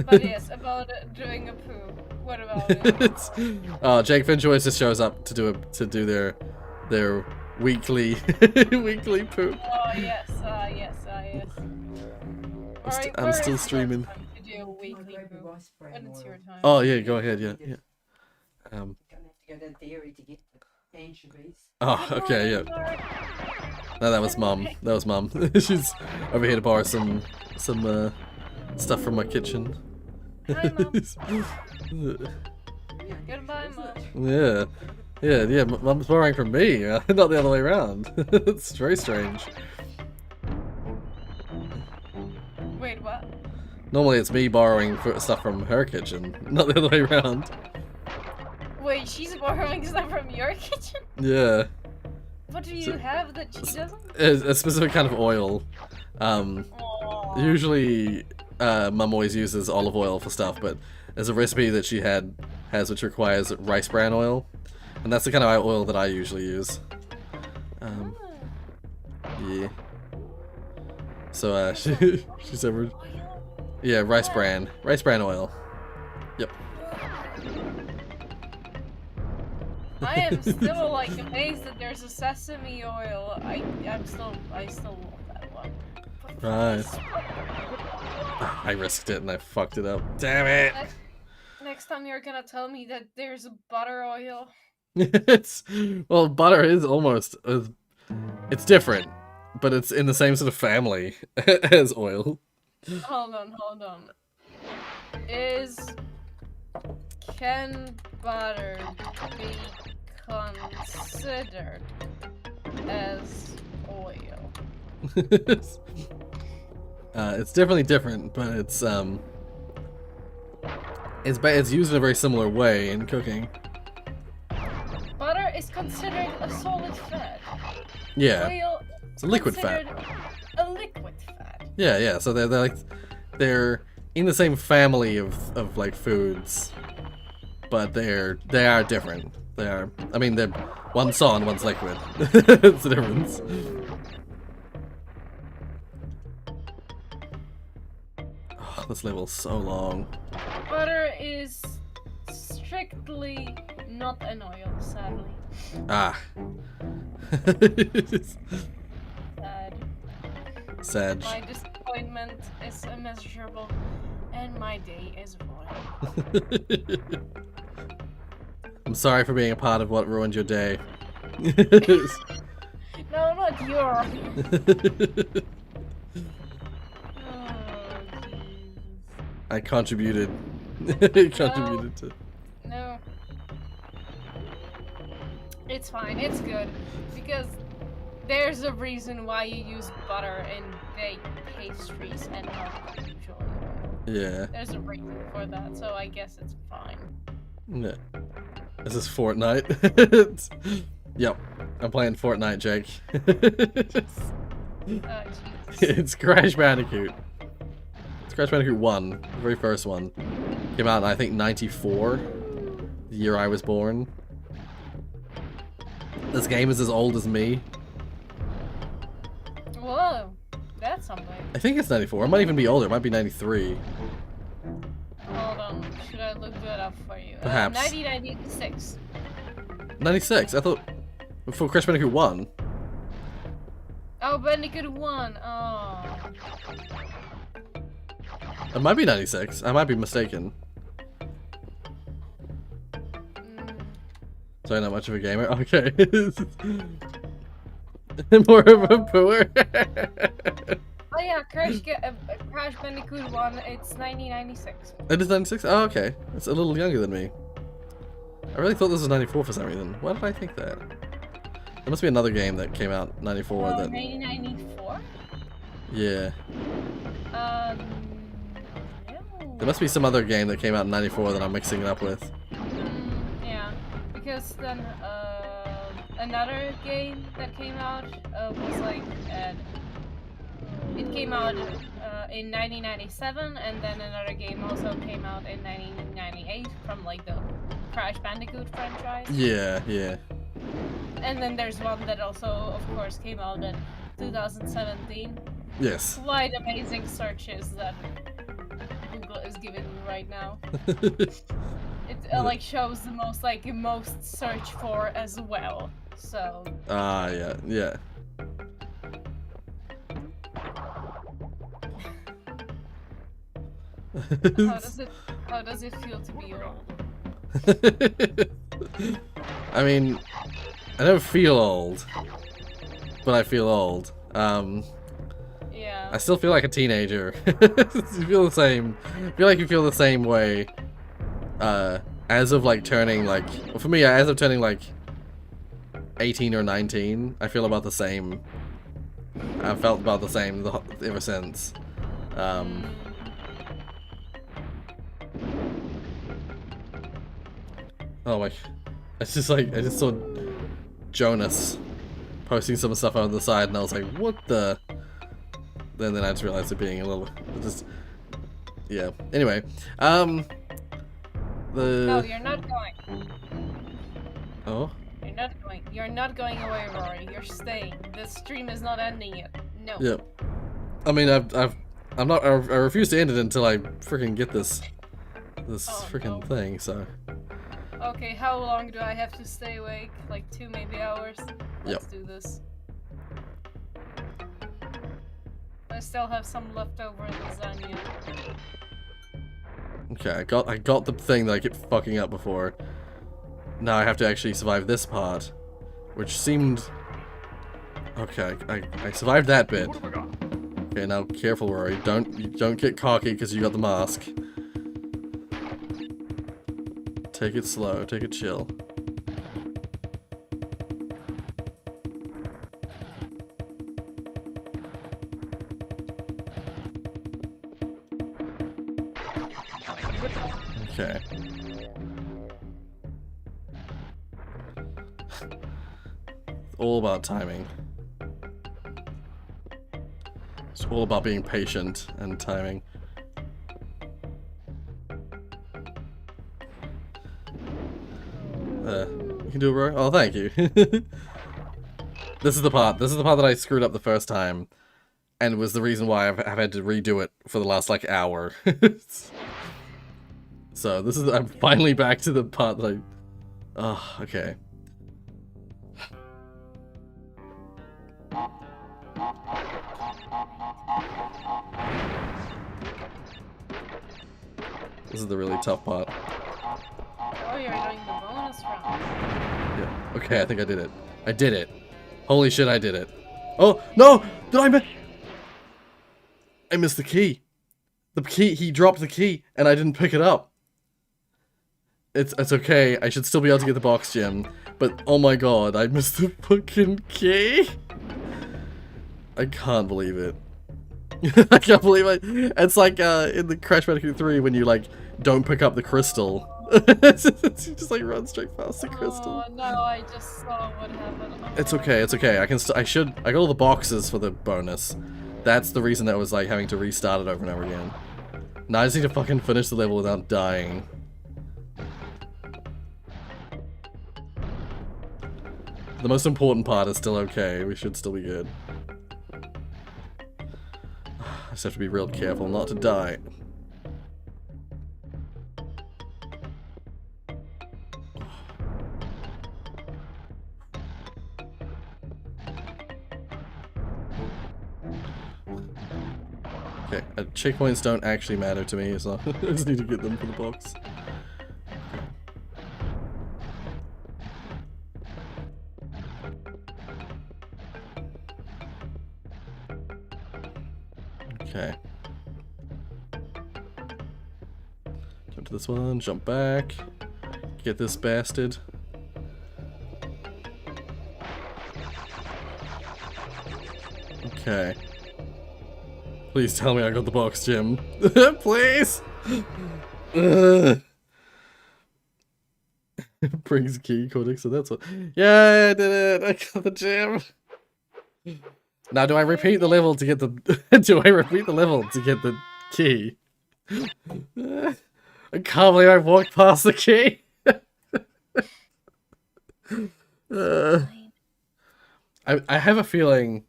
But yes, about doing a poo. What about it? Jake Finch always just shows up to do their weekly weekly poop. Oh yes, yes. Alright, I'm where still is the streaming. time to do a weekly poo? When it's your time. Oh yeah, go ahead. Yeah. Oh, okay. Yeah. No, that was Mum. That was Mum. She's over here to borrow some stuff from my kitchen. Hi, Mom. Goodbye, Mom. Yeah. Mum's borrowing from me, not the other way around. It's very strange. Wait, what? Normally it's me borrowing stuff from her kitchen, not the other way around. Wait, she's borrowing stuff from your kitchen? Yeah. What do you have that she doesn't? A specific kind of oil. Aww. Usually, Mum always uses olive oil for stuff, but there's a recipe that she has which requires rice bran oil, and that's the kind of oil that I usually use. Yeah. So she's over. Yeah, rice bran oil. Yep. I am still like amazed that there's a sesame oil. I still want that one. Right. I risked it and I fucked it up. Damn it! Next time you're gonna tell me that there's a butter oil. Well, butter is almost it's different, but it's in the same sort of family as oil. Hold on. Can butter be considered as oil? It's definitely different, but it's used in a very similar way in cooking. Butter is considered a solid fat. Yeah, Oil it's a liquid fat. A liquid fat. Yeah. So they're in the same family of like foods, but they are different. They're one's solid, one's liquid. It's the difference. Oh, this level's so long. Butter is strictly not an oil, sadly. Ah. Sad. Sad. My disappointment is immeasurable, and my day is ruined. I'm sorry for being a part of what ruined your day. No, not your. I contributed. Contributed to. No. It's fine, it's good. Because there's a reason why you use butter in baked pastries and not usually oil. Yeah. There's a reason for that, so I guess it's fine. Yeah. This is Fortnite. Yep. I'm playing Fortnite, Jake. It's Crash Bandicoot. It's Crash Bandicoot 1, the very first one. Came out in, I think, 94, the year I was born. This game is as old as me. Whoa, that's something. I think it's 94. It might even be older. It might be 93. Hold on, should I look that up for you? Perhaps. 1996. 96? I thought... Before Crash Bandicoot 1. Oh, Bandicoot 1. Oh. It might be 96. I might be mistaken. Sorry, not much of a gamer. Okay. More of a pooer. Oh yeah, Crash Bandicoot 1, it's 1996. It is 96? Oh, okay. It's a little younger than me. I really thought this was 94 for some reason. Why did I think that? There must be another game that came out 94 that... 1994? Yeah. No. There must be some other game that came out in 94 that I'm mixing it up with. Yeah, because then another game that came out was like it came out in 1997, and then another game also came out in 1998 from like the Crash Bandicoot franchise. Yeah, yeah. And then there's one that also, of course, came out in 2017. Yes. Quite amazing searches that Google is giving me right now. It like shows the most searched for as well. So. Ah, yeah, yeah. How does it feel to be old? I mean, I don't feel old. but I feel old. Yeah. I still feel like a teenager. You feel the same. I feel like you feel the same way. As of like turning like, well, for me, as of turning like 18 or 19, I feel about the same. I've felt about the same ever since. Oh my! It's just like I just saw Jonas posting some stuff on the side, and I was like, "What the?" Then I just realized it being a little, just yeah. Anyway, No, you're not going. Oh. You're not going. You're not going away, Rory. You're staying. This stream is not ending yet. No. Yep. I mean, I'm not. I refuse to end it until I freaking get this freaking thing. So. Okay, how long do I have to stay awake? Like 2 maybe hours? Let's do this. I still have some leftover lasagna. Okay, I got the thing that I kept fucking up before. Now I have to actually survive this part, which seemed okay. I survived that bit. Okay, now careful, Rory. Don't get cocky because you got the mask. Take it slow. Take it chill. Okay. It's all about timing. It's all about being patient and timing. You can do it, bro. Oh, thank you. This is the part that I screwed up the first time, and was the reason why I've had to redo it for the last like hour. So this is, I'm finally back to the part that oh, okay. This is the really tough part. Oh, you're doing the bonus round. Yeah. Okay, I think I did it. I did it. Holy shit, I did it. Oh, no! Did I missed the key. The key, he dropped the key, and I didn't pick it up. It's okay, I should still be able to get the box gem. But, oh my god, I missed the fucking key! I can't believe it. I can't believe it. It's like, in the Crash Bandicoot 3 when you, like, don't pick up the crystal. You just, like, run straight past the crystal. Oh, no, I just saw what happened. Oh. It's okay, it's okay. I got all the boxes for the bonus. That's the reason that I was, like, having to restart it over and over again. Now I just need to fucking finish the level without dying. The most important part is still okay. We should still be good. I just have to be real careful not to die. Okay, checkpoints don't actually matter to me, so I just need to get them for the box. Okay. Jump to this one, jump back, get this bastard. Okay. Please tell me I got the box gem. Please! Brings key codex, so that's what. Yeah, I did it! I got the gem! Now, do I repeat the level to get the... do I repeat the level to get the key? I can't believe I walked past the key! I have a feeling...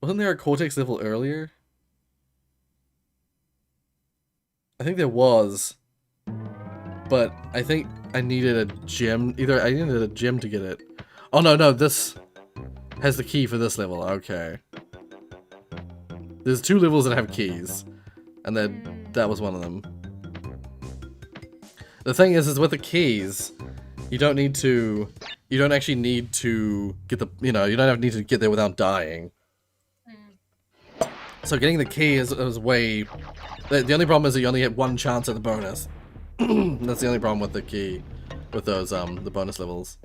Wasn't there a Cortex level earlier? I think there was. But I think I needed a gem. Either I needed a gem to get it. Oh no, this has the key for this level. Okay. There's 2 levels that have keys. And that was one of them. The thing is with the keys, you don't need to you don't actually need to get the, you don't need to get there without dying. So getting the key is way... The only problem is that you only get one chance at the bonus. That's the only problem with the key, with those, the bonus levels.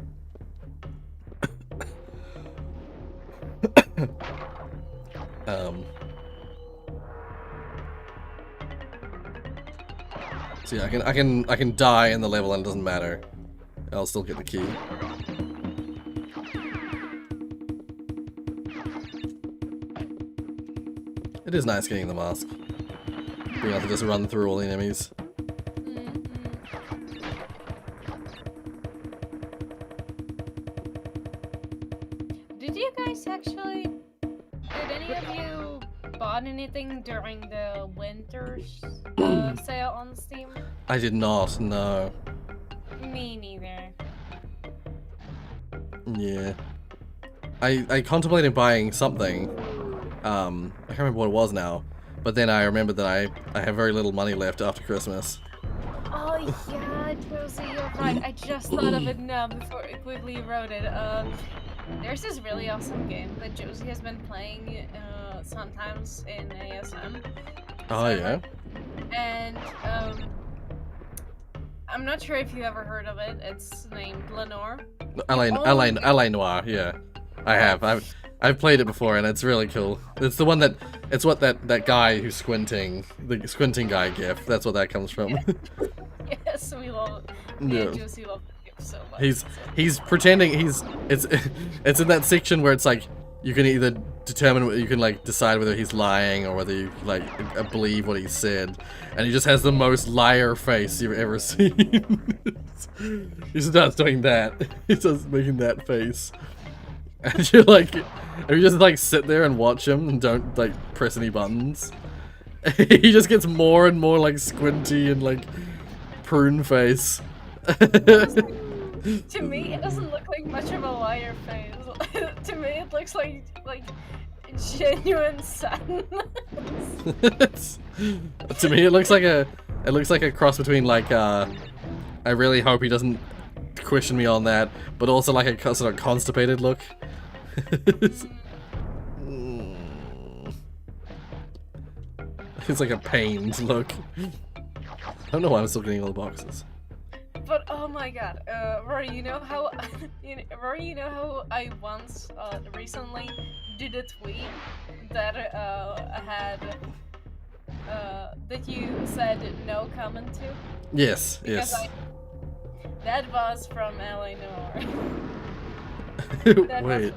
So yeah, I can die in the level and it doesn't matter. I'll still get the key. It is nice getting the mask. Being able to just run through all the enemies. Did you guys actually... Did any of you bought anything during the winter's sale on Steam? I did not, no. Me neither. Yeah. I contemplated buying something. I can't remember what it was now. But then I remembered that I have very little money left after Christmas. Oh yeah, Josie, you're right. I just thought of it now before I quickly wrote it. There's this really awesome game that Josie has been playing sometimes in ASM. Oh yeah? And I'm not sure if you ever heard of it. It's named Lenore. L.A. Noire, yeah. I have. I've played it before and it's really cool. It's the one that, it's what that guy who's squinting, the squinting guy gif, that's what that comes from. Yes, we love it. Yeah. Yeah, Josie loves the gif so much. He's pretending it's in that section where it's like, you can either determine, you can like decide whether he's lying or whether you like believe what he said, and he just has the most liar face you've ever seen. He starts doing that. He starts making that face. And you're like, and you just like sit there and watch him and don't like press any buttons. He just gets more and more like squinty and like prune face. To me, it doesn't look like much of a liar face. To me, it looks like genuine sadness. To me, it looks like a cross between like I really hope he doesn't question me on that, but also like a sort of constipated look. It's like a pained look. I don't know why I'm still getting all the boxes. But oh my god, Rory, you know how I once recently did a tweet that had that you said no comment to? Yes, Because yes. that was from Eleanor. Wait.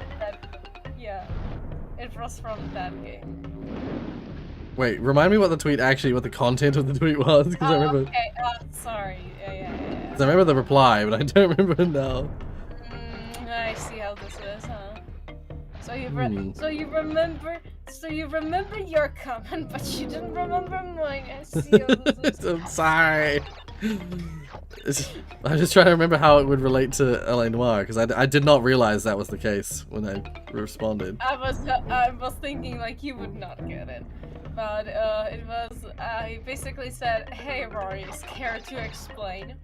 Yeah, it was from that game. Wait, remind me what the tweet actually, what the content of the tweet was, because I remember. Okay, sorry. Yeah. 'Cause I remember the reply, but I don't remember now. I see how this is, huh? So you remember your comment, but you didn't remember mine. I see how this is. I'm sorry. I'm just trying to remember how it would relate to L.A. Noire, because I did not realize that was the case when I responded. I was thinking like you would not get it. But I basically said, hey Rory, care to explain?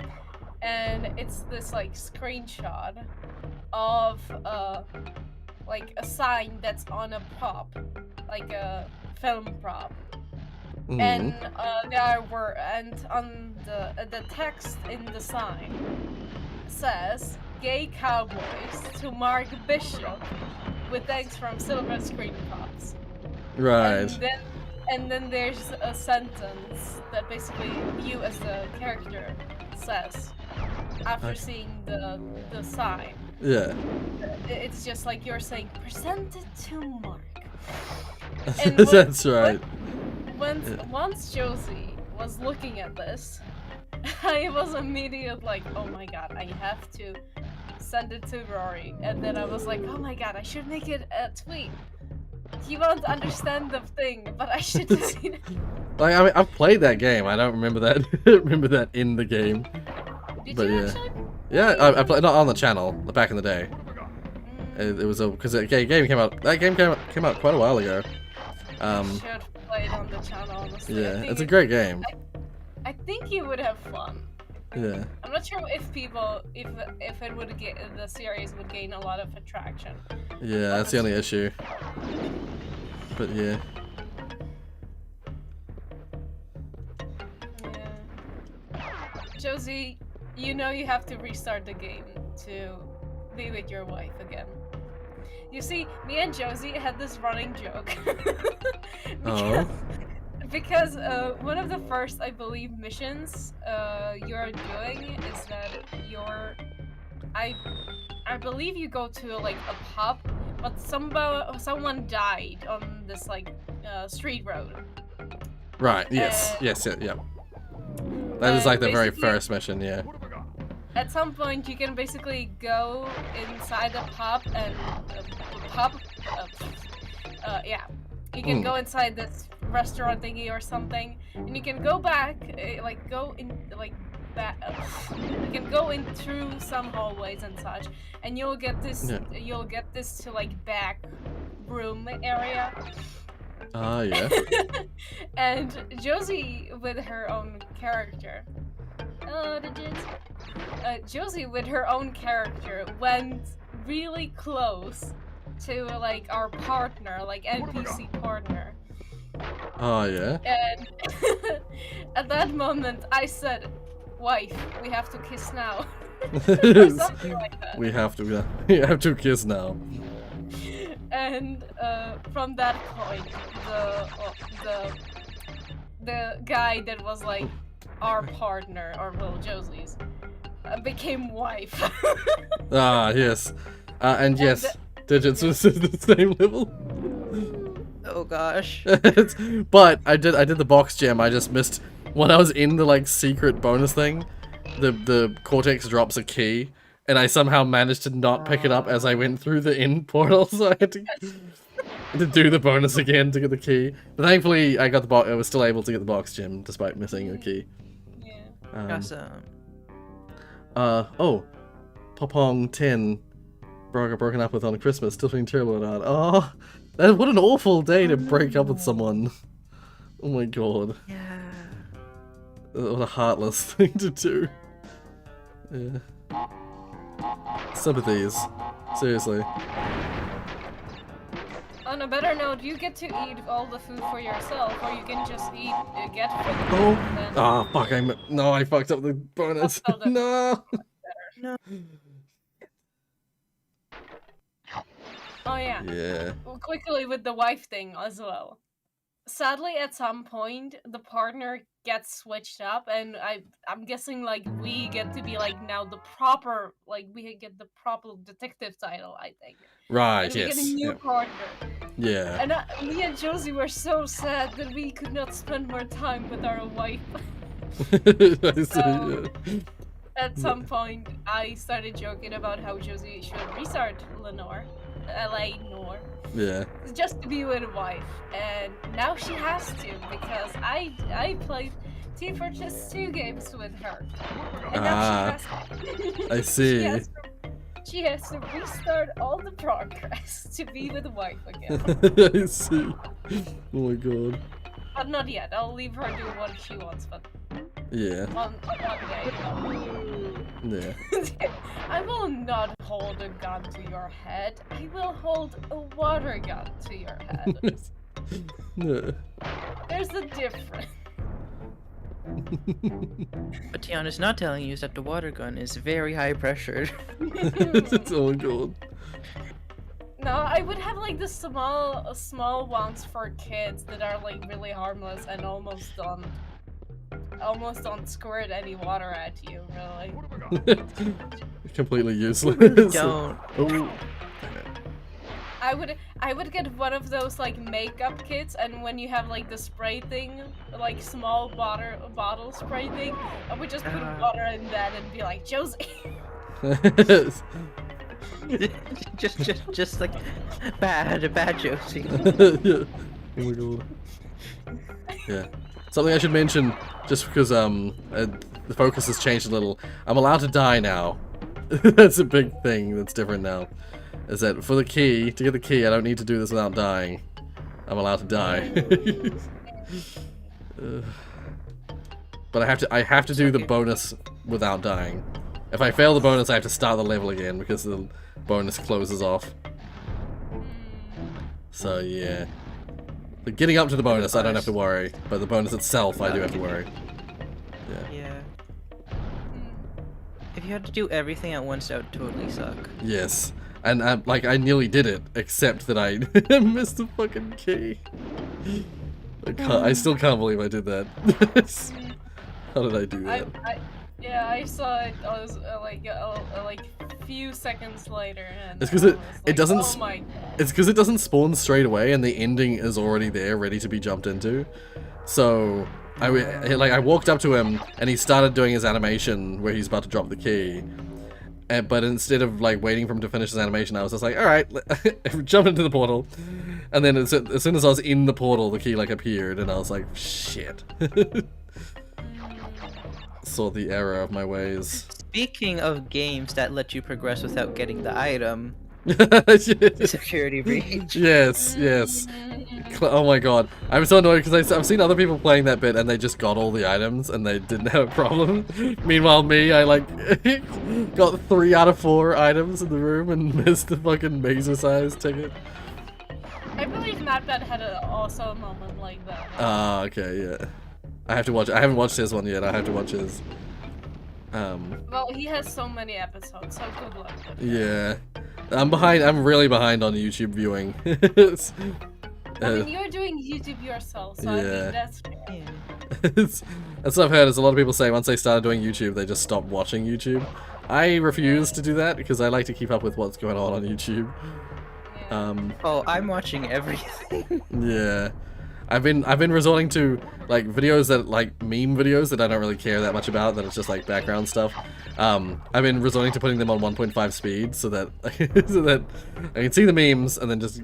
And it's this like screenshot of like a sign that's on a prop, like a film prop. Mm-hmm. And on the text in the sign says gay cowboys to Mark Bishop with thanks from Silver Screen Props. Right. And then there's a sentence that basically you as the character says after seeing the sign. Yeah. It's just like you're saying, present it to Mark. That's right. Once Josie was looking at this, I was immediately like, oh my god, I have to send it to Rory. And then I was like, oh my god, I should make it a tweet. He won't understand the thing, but I should have seen it. Like, I mean, I've played that game. I don't remember that. Remember that in the game. Did But you yeah. actually? Yeah, I played not on the channel back in the day. It was because the game came out. That game came out quite a while ago. Should play it on the channel. Honestly. Yeah, it's a great game. I think you would have fun. Yeah. I'm not sure if it would get the series would gain a lot of attraction. Yeah, that's the only issue. But yeah. Josie, you know you have to restart the game to be with your wife again. You see, me and Josie had this running joke. Because one of the first, I believe, missions you're doing is that I believe you go to like a pub, but someone died on this like street road. Right. Yes. Yes. Yeah. Yeah. That is like the very first mission. Yeah. At some point, you can basically go inside the pub and you can go inside this restaurant thingy or something, and you can go back, you can go in through some hallways and such, and you'll get this to like back room area. Yeah. And Josie with her own character. Josie with her own character went really close to like our partner, like NPC partner. Oh yeah. And at that moment, I said, "Wife, we have to kiss now." Or something like that. We have to kiss now. And from that point, the guy that was like our partner, or well, Josie's, became wife. Yes. And yes, Digits was the same level. Oh gosh. But I did the box gem. I just missed when I was in the like secret bonus thing. The Cortex drops a key, and I somehow managed to not pick it up as I went through the in portal, so I had to do the bonus again to get the key. But thankfully, I got the box. I was still able to get the box gem despite missing the key. Yeah. Awesome. Oh, Popong 10 got broken up with on Christmas. Still feeling terrible about it. Oh, what an awful day to break up with someone. Oh my god. Yeah. What a heartless thing to do. Yeah. Sympathies. Seriously. On a better note, you get to eat all the food for yourself, or you can just get food. Oh. Ah, fuck! No, I fucked up the bonus. No. No. Oh yeah. Yeah. Well, quickly with the wife thing as well. Sadly, at some point, the partner gets switched up, and I'm guessing like we get to be like now the proper, like we get the proper detective title, I think. Right. And we Yes. get a new partner. Yeah. And me and Josie were so sad that we could not spend more time with our wife. I see. Yeah. At some point, I started joking about how Josie should restart Lenore. Yeah. Just to be with a wife, and now she has to because I played Team Fortress 2 games with her, and now she has to. I see. She has to restart all the progress to be with a wife again. I see. Oh my god. But not yet. I'll leave her do what she wants, but Yeah. on one day. Yeah. I will not hold a gun to your head. I will hold a water gun to your head. Yeah. There's a difference. But Tiana's not telling you is that the water gun is very high pressured. Oh my god. No, I would have like the small ones for kids that are like really harmless and almost don't squirt any water at you, really. Completely useless. Don't. Oh. I would get one of those like makeup kits, and when you have like the spray thing, like small bottle spray thing, I would just put water in that and be like, Josie. just like bad Josie. Yeah. Oh my god. Yeah. Something I should mention, just because the focus has changed a little. I'm allowed to die now. That's a big thing that's different now. Is that for the key, to get the key, I don't need to do this without dying. I'm allowed to die. But I have to do the bonus without dying. If I fail the bonus, I have to start the level again because the bonus closes off. So yeah. But getting up to the bonus, I don't have to worry. But the bonus itself, I do have to worry. Yeah. If you had to do everything at once, that would totally suck. Yes. And like, I nearly did it, except that I missed the fucking key. I still can't believe I did that. How did I do that? Yeah, I saw it. I was like a few seconds later, and It's because it doesn't. Oh my God. It's because it doesn't spawn straight away, and the ending is already there, ready to be jumped into. So I walked up to him, and he started doing his animation where he's about to drop the key. But instead of like waiting for him to finish his animation, I was just like, all right, jump into the portal. And then as soon as I was in the portal, the key like appeared, and I was like, shit. Saw the error of my ways. Speaking of games that let you progress without getting the item, security breach. Yes, yes. Oh my god. I'm so annoyed because I've seen other people playing that bit and they just got all the items and they didn't have a problem. Meanwhile, me, I like got 3 out of 4 items in the room and missed the fucking Mazer-sized ticket. I believe MatBat had also a moment like that. Ah, okay, yeah. I have to watch. I haven't watched his one yet. I have to watch his. Well, he has so many episodes, so good luck. Yeah, I'm behind. I'm really behind on YouTube viewing. I mean, you're doing YouTube yourself, so I mean, that's that's what I've heard. Is a lot of people say once they started doing YouTube, they just stopped watching YouTube. I refuse to do that because I like to keep up with what's going on YouTube. Oh, I'm watching everything. Yeah. I've been resorting to like videos that like meme videos that I don't really care that much about, that it's just like background stuff. I've been resorting to putting them on 1.5 speed so that I can see the memes and then just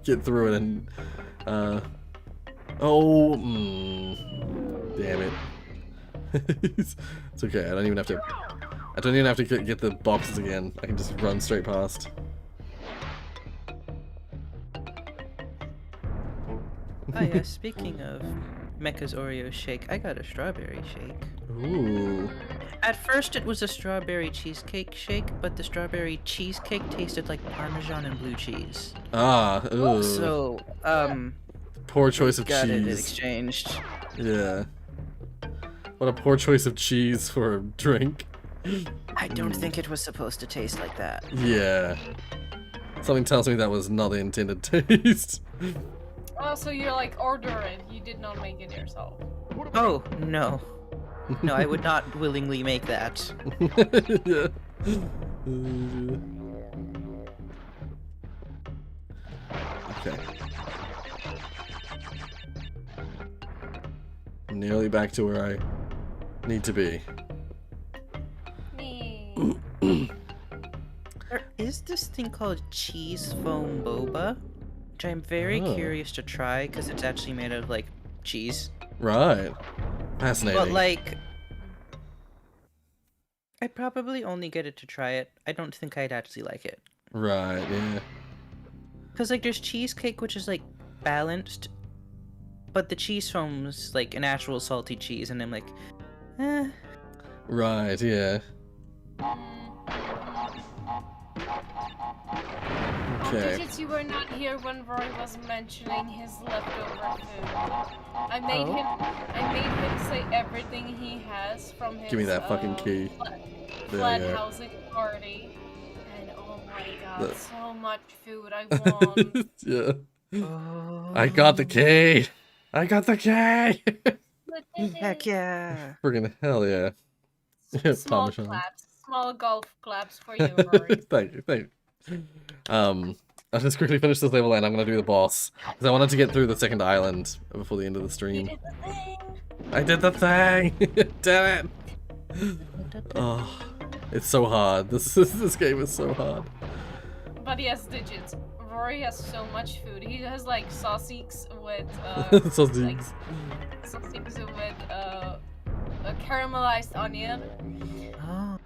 get through it and damn it. It's okay. I don't even have to get the boxes again. I can just run straight past. Oh yeah, speaking of Mecha's Oreo shake, I got a strawberry shake. Ooh. At first it was a strawberry cheesecake shake, but the strawberry cheesecake tasted like Parmesan and blue cheese. Ah, ooh. So, poor choice of got cheese. it exchanged. Yeah. What a poor choice of cheese for a drink. I don't think it was supposed to taste like that. Yeah. Something tells me that was not the intended taste. Oh, so you're like, order it. You did not make it yourself. Oh, no. No, I would not willingly make that. Yeah. Okay. I'm nearly back to where I need to be. There is this thing called cheese foam boba, which I'm very curious to try because it's actually made out of like cheese. Right. Fascinating. But like, I'd probably only get it to try it. I don't think I'd actually like it. Right, yeah. Because like there's cheesecake which is like balanced, but the cheese foam's like an actual salty cheese and I'm like, eh. Right, yeah. Okay. Digits, you were not here when Roy was mentioning his leftover food. I made him say everything he has from his Give me that fucking key. flat housing party. And oh my god, so much food I want. Yeah. I got the key! I got the key! Heck yeah! Friggin' hell yeah. Small Parmesan. claps. Small golf claps for you, Rory. Thank you. I'll just quickly finish this level and I'm gonna do the boss. Because I wanted to get through the second island before the end of the stream. You did the thing! I did the thing! Damn it! Oh, it's so hard. This game is so hard. But he has digits. Rory has so much food. He has like sausages with Sausages. sausages with a caramelized onion. Oh.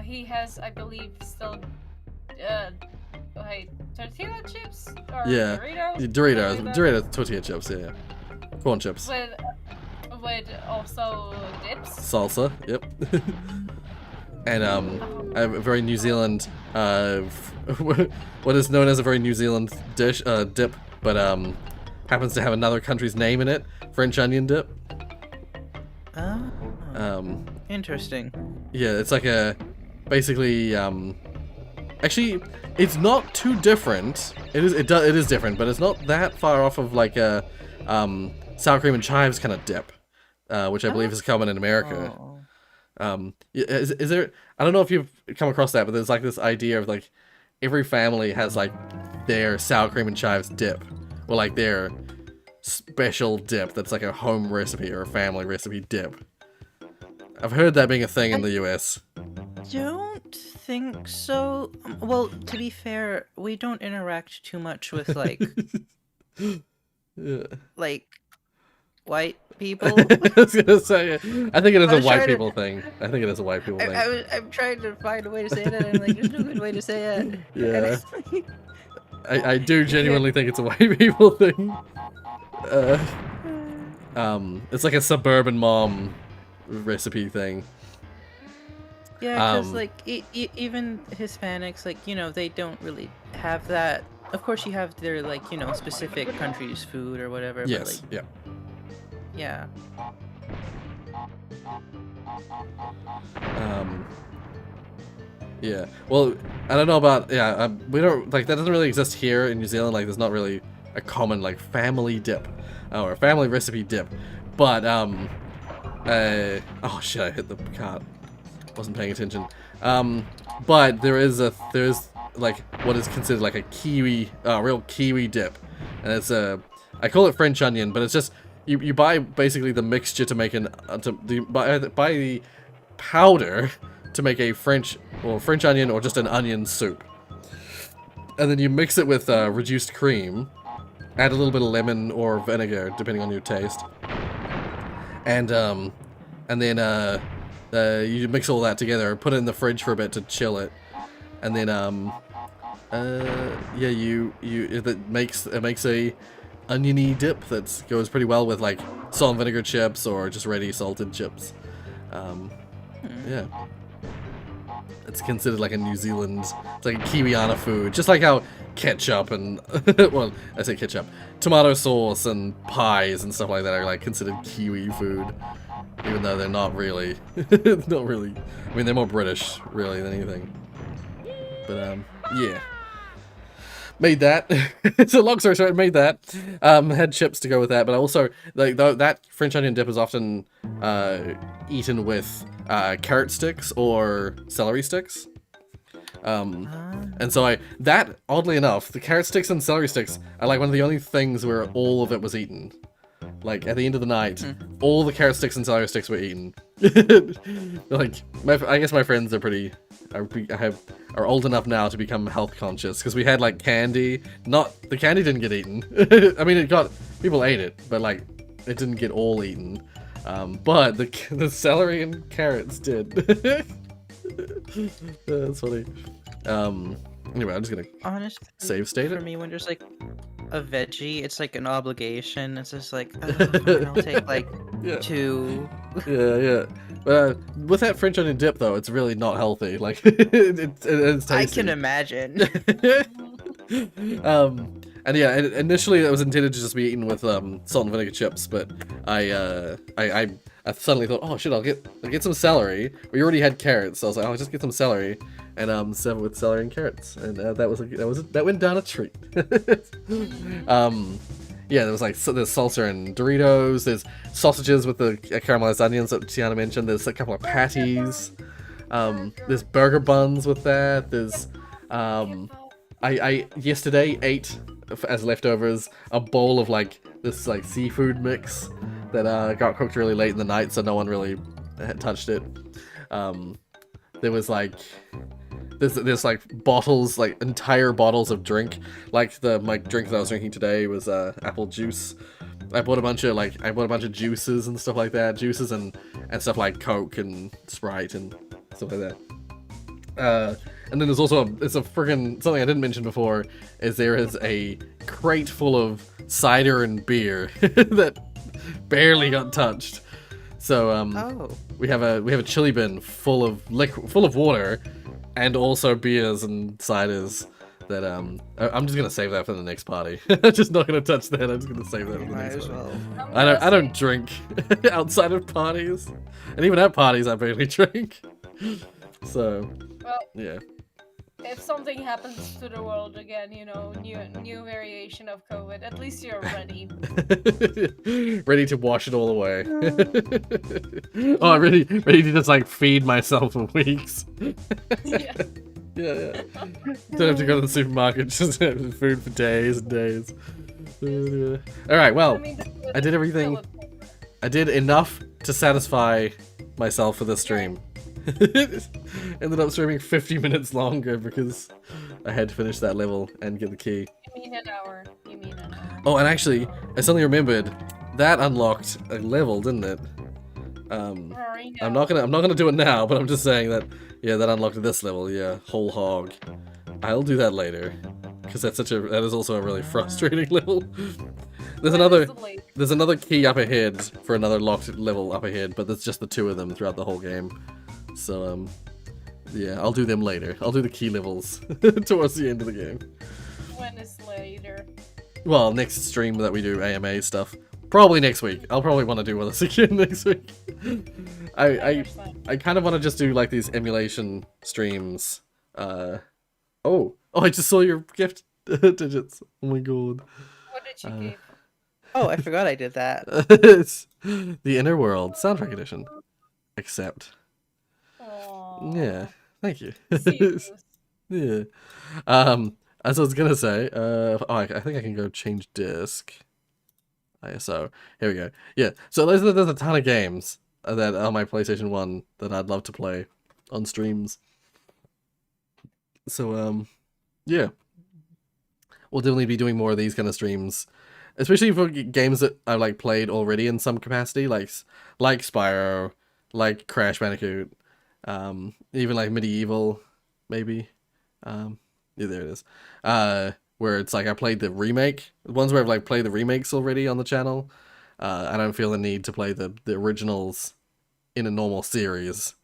He has, I believe, still wait, tortilla chips or Yeah. Doritos? Doritos tortilla chips, yeah. Corn chips. with also dips. Salsa, yep. And a very New Zealand, what is known as a very New Zealand dish, dip, but happens to have another country's name in it, French onion dip. Oh. Interesting. Yeah, it's like a, basically, actually, it's not too different. It is different, but it's not that far off of like a, sour cream and chives kind of dip, which I believe is common in America. Oh. Is there, I don't know if you've come across that, but there's like this idea of like, every family has like their sour cream and chives dip, or like their special dip that's like a home recipe or a family recipe dip. I've heard that being a thing in the US. Don't think so. Well, to be fair, we don't interact too much with like Yeah. like white people. I was gonna say, I think it is I a was white trying to- people thing. I think it is a white people thing. I'm trying to find a way to say that, and like, there's no good way to say it. Yeah. I do genuinely think it's a white people thing. It's like a suburban mom recipe thing. Yeah, because like even Hispanics, like, you know, they don't really have that. Of course, you have their like, you know, specific country's food or whatever. Yes. But, like, Yeah. Yeah. Well, I don't know about, we don't, like, that doesn't really exist here in New Zealand. Like, there's not really a common like family dip or a family recipe dip. But oh shit, I hit the cart. Wasn't paying attention. But there's like what is considered like a kiwi, real kiwi dip, and it's I call it French onion, but it's just you buy basically the mixture to make buy the powder to make a French onion or just an onion soup, and then you mix it with reduced cream, add a little bit of lemon or vinegar depending on your taste, and then you mix all that together, put it in the fridge for a bit to chill it, and then it makes a oniony dip that goes pretty well with like salt and vinegar chips or just ready salted chips. Yeah, it's considered like a New Zealand, it's like a Kiwiana food, just like how ketchup and well, I say ketchup, tomato sauce and pies and stuff like that are like considered Kiwi food. Even though they're not really, I mean, they're more British, really, than anything. But, yeah. Made that. It's a long story short, made that. Had chips to go with that, but I also, like, that French onion dip is often, eaten with, carrot sticks or celery sticks. And so oddly enough, the carrot sticks and celery sticks are like one of the only things where all of it was eaten. Like, at the end of the night, all the carrot sticks and celery sticks were eaten. Like, I guess my friends are old enough now to become health conscious, because we had, like, candy. The candy didn't get eaten. I mean, people ate it, but, like, it didn't get all eaten. But the celery and carrots did. That's funny. Anyway, I'm just gonna honestly, save state it. For me, when there's like a veggie, it's like an obligation. It's just like, oh, fine, I'll take like two. Yeah. With that French onion dip, though, it's really not healthy. Like, it's tasty. I can imagine. And yeah, initially it was intended to just be eaten with salt and vinegar chips, but I suddenly thought, oh shit, I'll get some celery. We already had carrots, so I was like, I'll just get some celery and serve it with celery and carrots, and that went down a treat. Yeah, there's salsa and Doritos. There's sausages with the caramelized onions that Tiana mentioned. There's a couple of patties. There's burger buns with that. There's I yesterday ate as leftovers a bowl of like this like seafood mix that got cooked really late in the night, so no one really had touched it. There was like there's like bottles, like entire bottles of drink. Like my drink that I was drinking today was apple juice. I bought a bunch of juices and stuff like that, juices and stuff like Coke and Sprite and stuff like that. And then there's also something I didn't mention before, is there is a crate full of cider and beer that barely got touched. So Oh. we have a chili bin full of water, and also beers and ciders. That I'm just gonna save that for the next party. I'm just not gonna touch that. I'm just gonna save that for the Might next as party. well. I don't drink outside of parties, and even at parties I barely drink. So Well, yeah. if something happens to the world again, you know, new variation of COVID, at least you're ready. Ready to wash it all away. Oh, ready to just like feed myself for weeks. Yeah. Yeah. Don't have to go to the supermarket, just have food for days and days. Alright, well, I mean, I did everything. toilet paper. I did enough to satisfy myself for this stream. Ended up streaming 50 minutes longer because I had to finish that level and get the key. You mean an hour. You mean an hour. Oh, and actually, I suddenly remembered that unlocked a level, didn't it? I'm not gonna do it now, but I'm just saying that that unlocked this level, whole hog. I'll do that later. Because that is also a really frustrating level. There's another key up ahead for another locked level up ahead, but there's just the two of them throughout the whole game. So yeah, I'll do them later. I'll do the key levels towards the end of the game. When is later? Well, next stream that we do AMA stuff. Probably next week. I'll probably want to do this again next week. I kind of want to just do like these emulation streams. Oh, I just saw your gift digits. Oh my god. What did you give? Oh, I forgot I did that. It's the Inner World soundtrack edition. Accept. Aww. Yeah, thank you. Serious. Yeah. As I was gonna say, I think I can go change disc. ISO. Here we go. Yeah. So there's a ton of games that on my PlayStation 1 that I'd love to play on streams. So yeah, we'll definitely be doing more of these kind of streams, especially for games that I've like played already in some capacity, like Spyro, like Crash Bandicoot, even like Medieval, maybe. Yeah, there it is. Where it's like I played the remake, ones where I've like played the remakes already on the channel. I don't feel the need to play the originals in a normal series.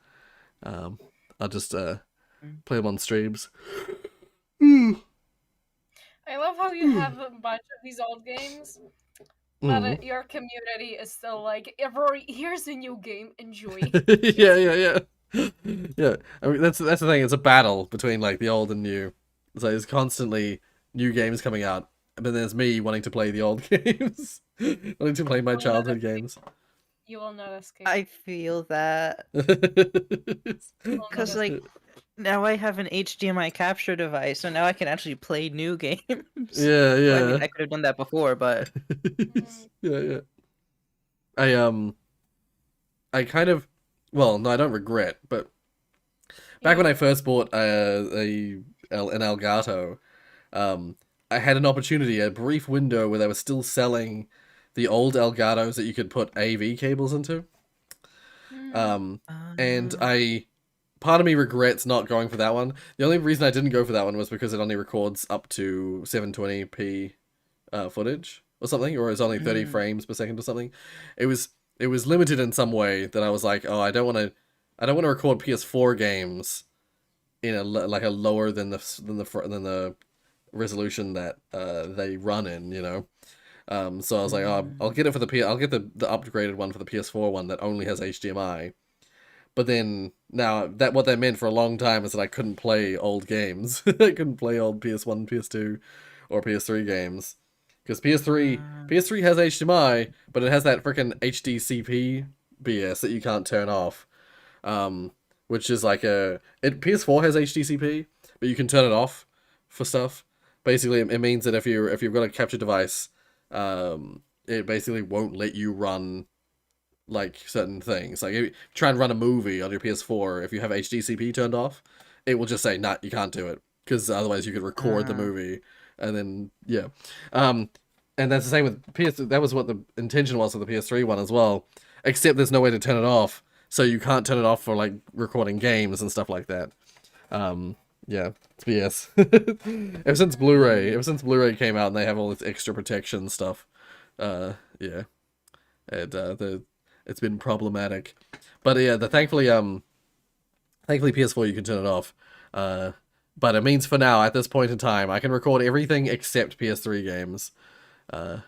I'll just play them on streams. I love how you have a bunch of these old games, but your community is still like, Rory, here's a new game, enjoy. Yeah. I mean, that's the thing. It's a battle between like the old and new. So there's constantly new games coming out, but there's me wanting to play the old games, wanting to play my childhood games. You will not escape. I feel that. Because, like, now I have an HDMI capture device, so now I can actually play new games. Yeah. Well, I mean, I could have done that before, but... Yeah. I kind of... Well, no, I don't regret, but... Back when I first bought an Elgato, I had an opportunity, a brief window where they were still selling the old Elgatos that you could put AV cables into. And part of me regrets not going for that one. The only reason I didn't go for that one was because it only records up to 720p footage or something, or it's only 30 frames per second or something. It was limited in some way that I was like, oh, I don't want to record PS4 games in a lower than the resolution that they run in, you know. So I was like, oh, I'll get it for I'll get the upgraded one for the PS4 one that only has HDMI. But then now what that meant for a long time is that I couldn't play old games. I couldn't play old PS1, PS2, or PS3 games because PS3 has HDMI, but it has that freaking HDCP BS that you can't turn off. Which is like PS4 has HDCP, but you can turn it off for stuff. Basically, it means that if you've got a capture device, it basically won't let you run like certain things. Like if you try and run a movie on your PS4, if you have HDCP turned off, it will just say, "Nah, you can't do it," because otherwise you could record the movie, and then yeah. And that's the same with PS. That was what the intention was with the PS3 one as well. Except there's no way to turn it off, so you can't turn it off for like recording games and stuff like that. Yeah, it's BS. Ever since Blu-ray came out and they have all this extra protection stuff, yeah, and it's been problematic. But yeah, thankfully PS4 you can turn it off. But it means for now, at this point in time, I can record everything except PS3 games on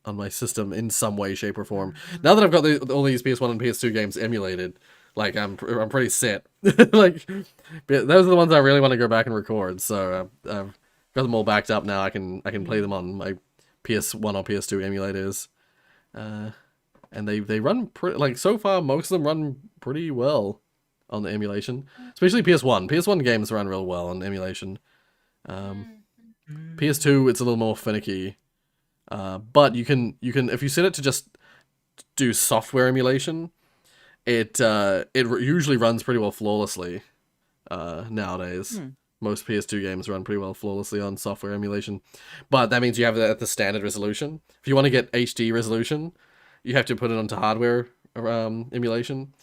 my system in some way, shape, or form. Now that I've got all these PS1 and PS2 games emulated, like I'm pretty set. Like those are the ones I really want to go back and record. So I've got them all backed up now. I can play them on my PS1 or PS2 emulators, and they run like so far most of them run pretty well on the emulation, especially PS1. PS1 games run real well on emulation. PS2 it's a little more finicky, but you can if you set it to just do software emulation, it usually runs pretty well flawlessly nowadays. Most PS2 games run pretty well flawlessly on software emulation, but that means you have it at the standard resolution. If you want to get HD resolution, you have to put it onto hardware emulation,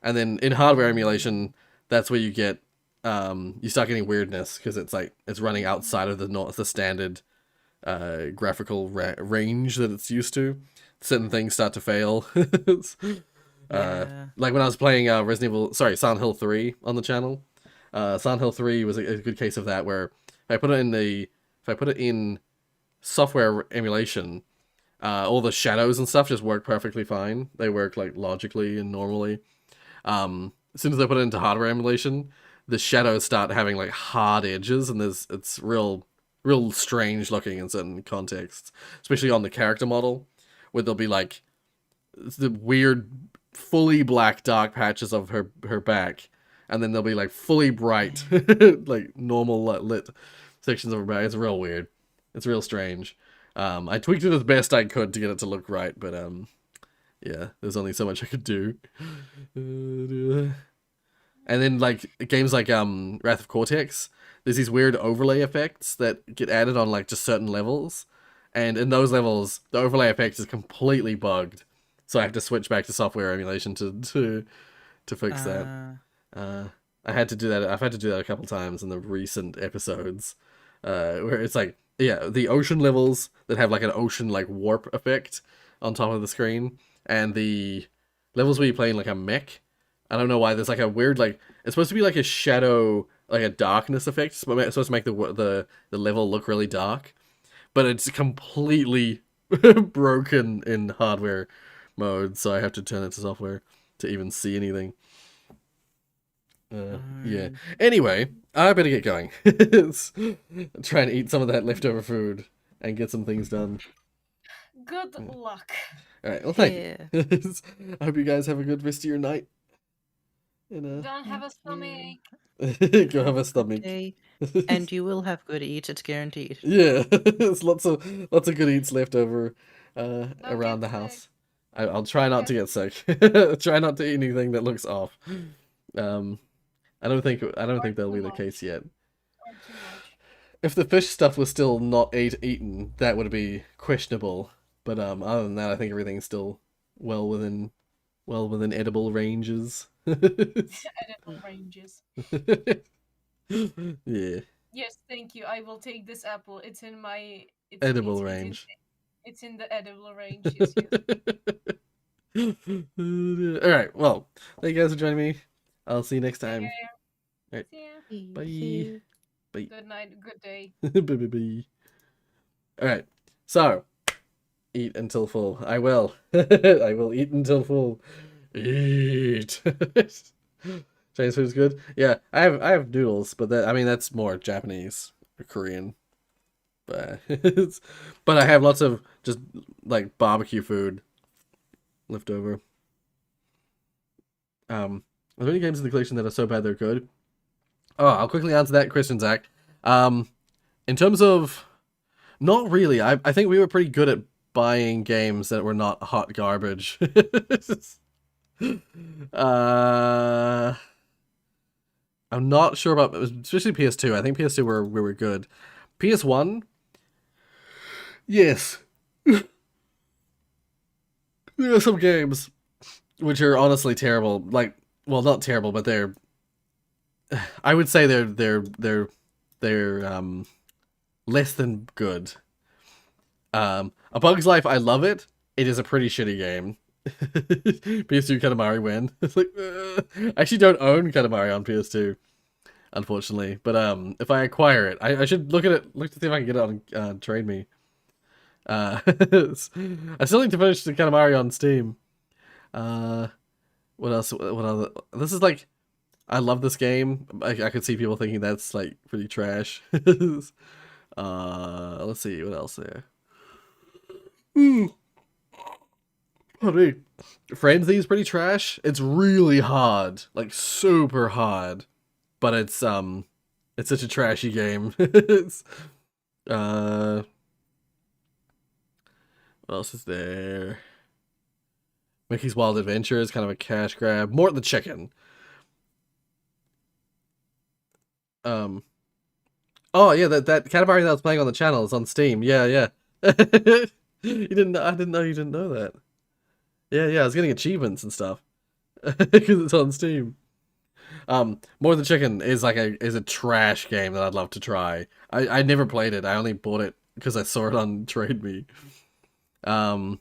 and then in hardware emulation, that's where you get you start getting weirdness because it's running outside of the standard graphical range that it's used to. Certain things start to fail. Like when I was playing Silent Hill 3 on the channel. Silent Hill 3 was a good case of that, where if I put it in software emulation, all the shadows and stuff just work perfectly fine. They work like logically and normally. As soon as I put it into hardware emulation, the shadows start having like hard edges, and it's real strange looking in certain contexts, especially on the character model, where there'll be like the weird fully black dark patches of her back, and then there'll be like fully bright like normal lit sections of her back. It's real weird. It's real strange. I tweaked it as best I could to get it to look right, but yeah, there's only so much I could do. And then like games like Wrath of Cortex, there's these weird overlay effects that get added on like just certain levels, and in those levels the overlay effect is completely bugged, so I have to switch back to software emulation to fix that. I had to do that. I've had to do that a couple times in the recent episodes, where it's like, yeah, the ocean levels that have like an ocean like warp effect on top of the screen, and the levels where you play in like a mech. I don't know why there's like a weird like, it's supposed to be like a shadow, like a darkness effect. It's supposed to make the level look really dark, but it's completely broken in hardware mode, so I have to turn it to software to even see anything. Yeah. Anyway, I better get going. Try and eat some of that leftover food and get some things done. Good luck. Alright, well thank you. I hope you guys have a good rest of your night. And, Don't have a stomach. go have a stomach. Okay. And you will have good eats, it's guaranteed. Yeah, there's lots of good eats left over around the house. I'll try not to get sick. Try not to eat anything that looks off. I don't think that'll be the case yet. If the fish stuff was still not eaten, that would be questionable. But other than that, I think everything's still well within edible ranges. Edible ranges. Yeah. Yes, thank you. I will take this apple. It's in my edible range. It's in the edible range. Yes, yes. All right. Well, thank you guys for joining me. I'll see you next time. Yeah. All right. Yeah. Bye. Bye. Good night. Good day. Bye. All right. So, eat until full. I will. I will eat until full. Eat. Chinese food is good. Yeah, I have noodles, but that's more Japanese or Korean. But but I have lots of just like barbecue food left over. Are there any games in the collection that are so bad they're good? Oh, I'll quickly answer that question, Zach. In terms of, not really. I think we were pretty good at buying games that were not hot garbage. I'm not sure about, especially PS2. I think PS2 we were good. PS1, yes. There are some games which are honestly terrible. Like, well, not terrible, but they're, I would say they're less than good. A Bug's Life, I love it. It is a pretty shitty game. PS2 Katamari win. It's like, I actually don't own Katamari on PS2, unfortunately. But if I acquire it, I should look at it, look to see if I can get it on Trade Me. I still need to finish the Katamari on Steam. What else? What other? This is like, I love this game. I could see people thinking that's like pretty trash. Let's see what else there. Pardon me. Frenzy's pretty trash. It's really hard, like super hard, but it's such a trashy game. It's, what else is there? Mickey's Wild Adventure is kind of a cash grab. Mort the Chicken. Oh yeah, that Katamari that I was playing on the channel is on Steam. Yeah, yeah. You didn't. I didn't know you didn't know that. Yeah, yeah. I was getting achievements and stuff because it's on Steam. More the Chicken is like a trash game that I'd love to try. I never played it. I only bought it because I saw it on Trade Me. Well,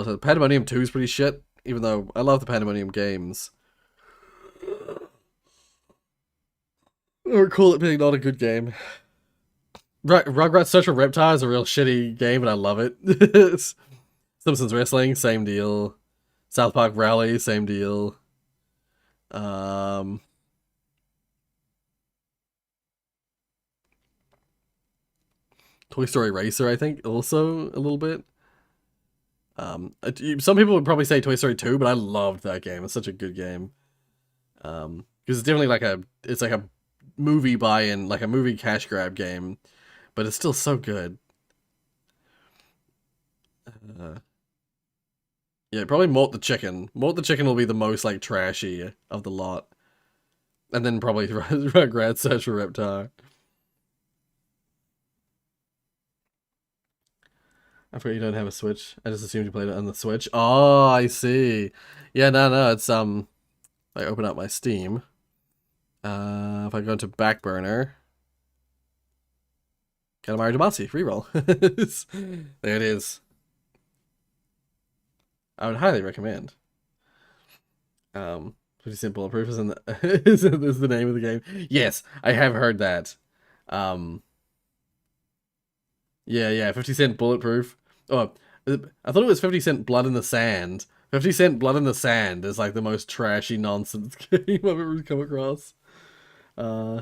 so Pandemonium 2 is pretty shit. Even though I love the Pandemonium games. I recall it being not a good game. Rugrats Search for Reptile is a real shitty game, and I love it. Simpsons Wrestling, same deal. South Park Rally, same deal. Toy Story Racer, I think, also a little bit. Some people would probably say Toy Story 2, but I loved that game. It's such a good game. Because it's definitely like it's like a movie buy-in, like a movie cash grab game, but it's still so good. Yeah, probably Mort the Chicken. Mort the Chicken will be the most like trashy of the lot, and then probably Rugrats Search for Reptile. I forgot you don't have a Switch. I just assumed you played it on the Switch. Oh, I see. Yeah, no, it's I open up my Steam. If I go into back burner, Katamari Damacy reroll. There it is. I would highly recommend. 50 Cent Bulletproof is is the name of the game. Yes, I have heard that. Yeah, 50 Cent Bulletproof. Oh, I thought it was 50 Cent Blood in the Sand. 50 Cent Blood in the Sand is like the most trashy nonsense game I've ever come across. Yeah.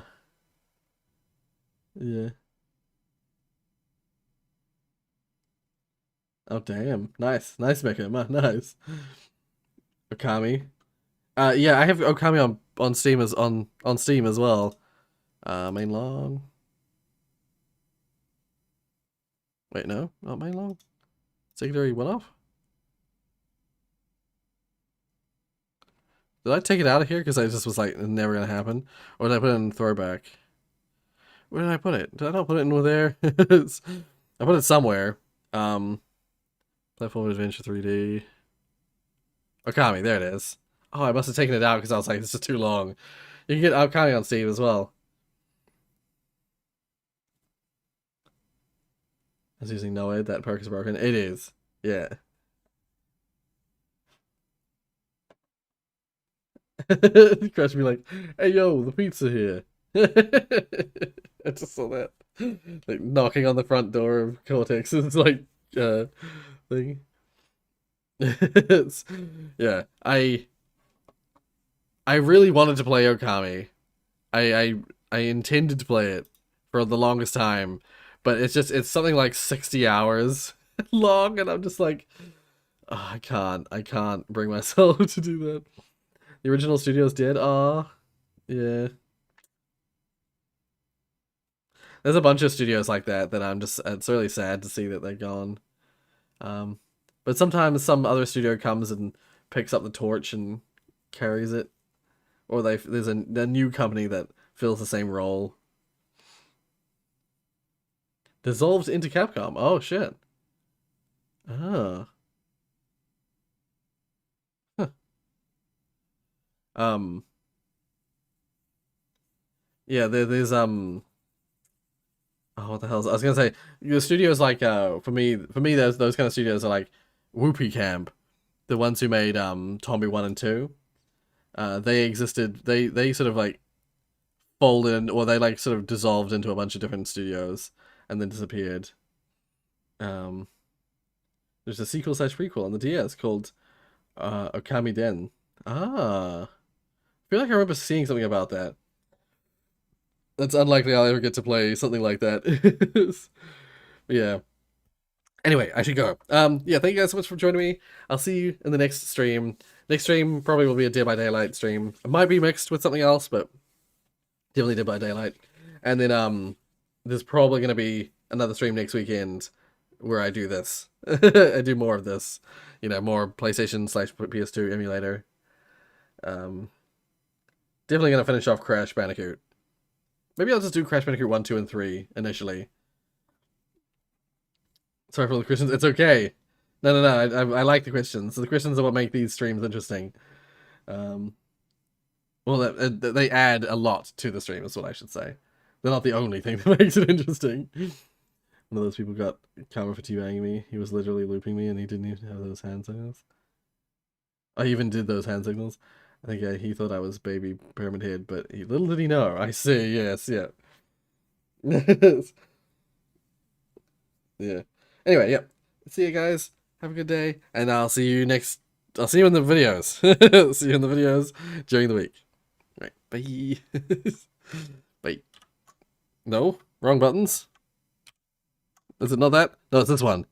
Oh damn, nice Mecha, nice. Okami. Yeah, I have Okami on Steam on Steam as well. Main long. Wait, no, not main long. Secondary one off. Did I take it out of here because I just was like never gonna happen, or did I put it in throwback? Where did I put it? Did I not put it in with there? I put it somewhere. Platform Adventure 3D. Okami, there it is. Oh, I must have taken it out because I was like, this is too long. You can get Okami on Steam as well. I was using Noed, that perk is broken. It is. Yeah. Crush me like, hey yo, the pizza here. I just saw that. Like knocking on the front door of Cortex. It's like thing. Yeah. I really wanted to play Okami. I intended to play it for the longest time, but it's something like 60 hours long, and I'm just like, oh, I can't bring myself to do that. The original studio's dead. Ah, yeah. There's a bunch of studios like that I'm just, it's really sad to see that they're gone. But sometimes some other studio comes and picks up the torch and carries it, or there's a new company that fills the same role. Dissolved into Capcom. Oh shit. Ah. Huh. Yeah, there's oh, what the hell? I was gonna say the studios like for me those kind of studios are like Whoopee Camp, the ones who made Tommy 1 and 2. They existed. They sort of like folded, or they like sort of dissolved into a bunch of different studios and then disappeared. There's a sequel / prequel on the DS called Okami Den. I feel like I remember seeing something about that. That's unlikely I'll ever get to play something like that. Yeah. Anyway, I should go. Yeah, thank you guys so much for joining me. I'll see you in the next stream. Next stream probably will be a Dead by Daylight stream. It might be mixed with something else, but definitely Dead by Daylight. And then there's probably going to be another stream next weekend where I do this. I do more of this. You know, more PlayStation / PS2 emulator. Definitely going to finish off Crash Bandicoot. Maybe I'll just do Crash Bandicoot 1, 2, and 3 initially. Sorry for the questions. It's okay. No. I like the questions. The questions are what make these streams interesting. Well, they add a lot to the stream, is what I should say. They're not the only thing that makes it interesting. One of those people got camera for teabagging me. He was literally looping me, and he didn't even have those hand signals. I even did those hand signals. I think he thought I was baby Pyramid Head, but little did he know. I see. Yes. Yeah. Yeah. Anyway, yep. See you guys. Have a good day, and I'll see you in the videos. See you in the videos during the week. Right. Bye. Bye. No, wrong buttons. Is it not that? No, it's this one.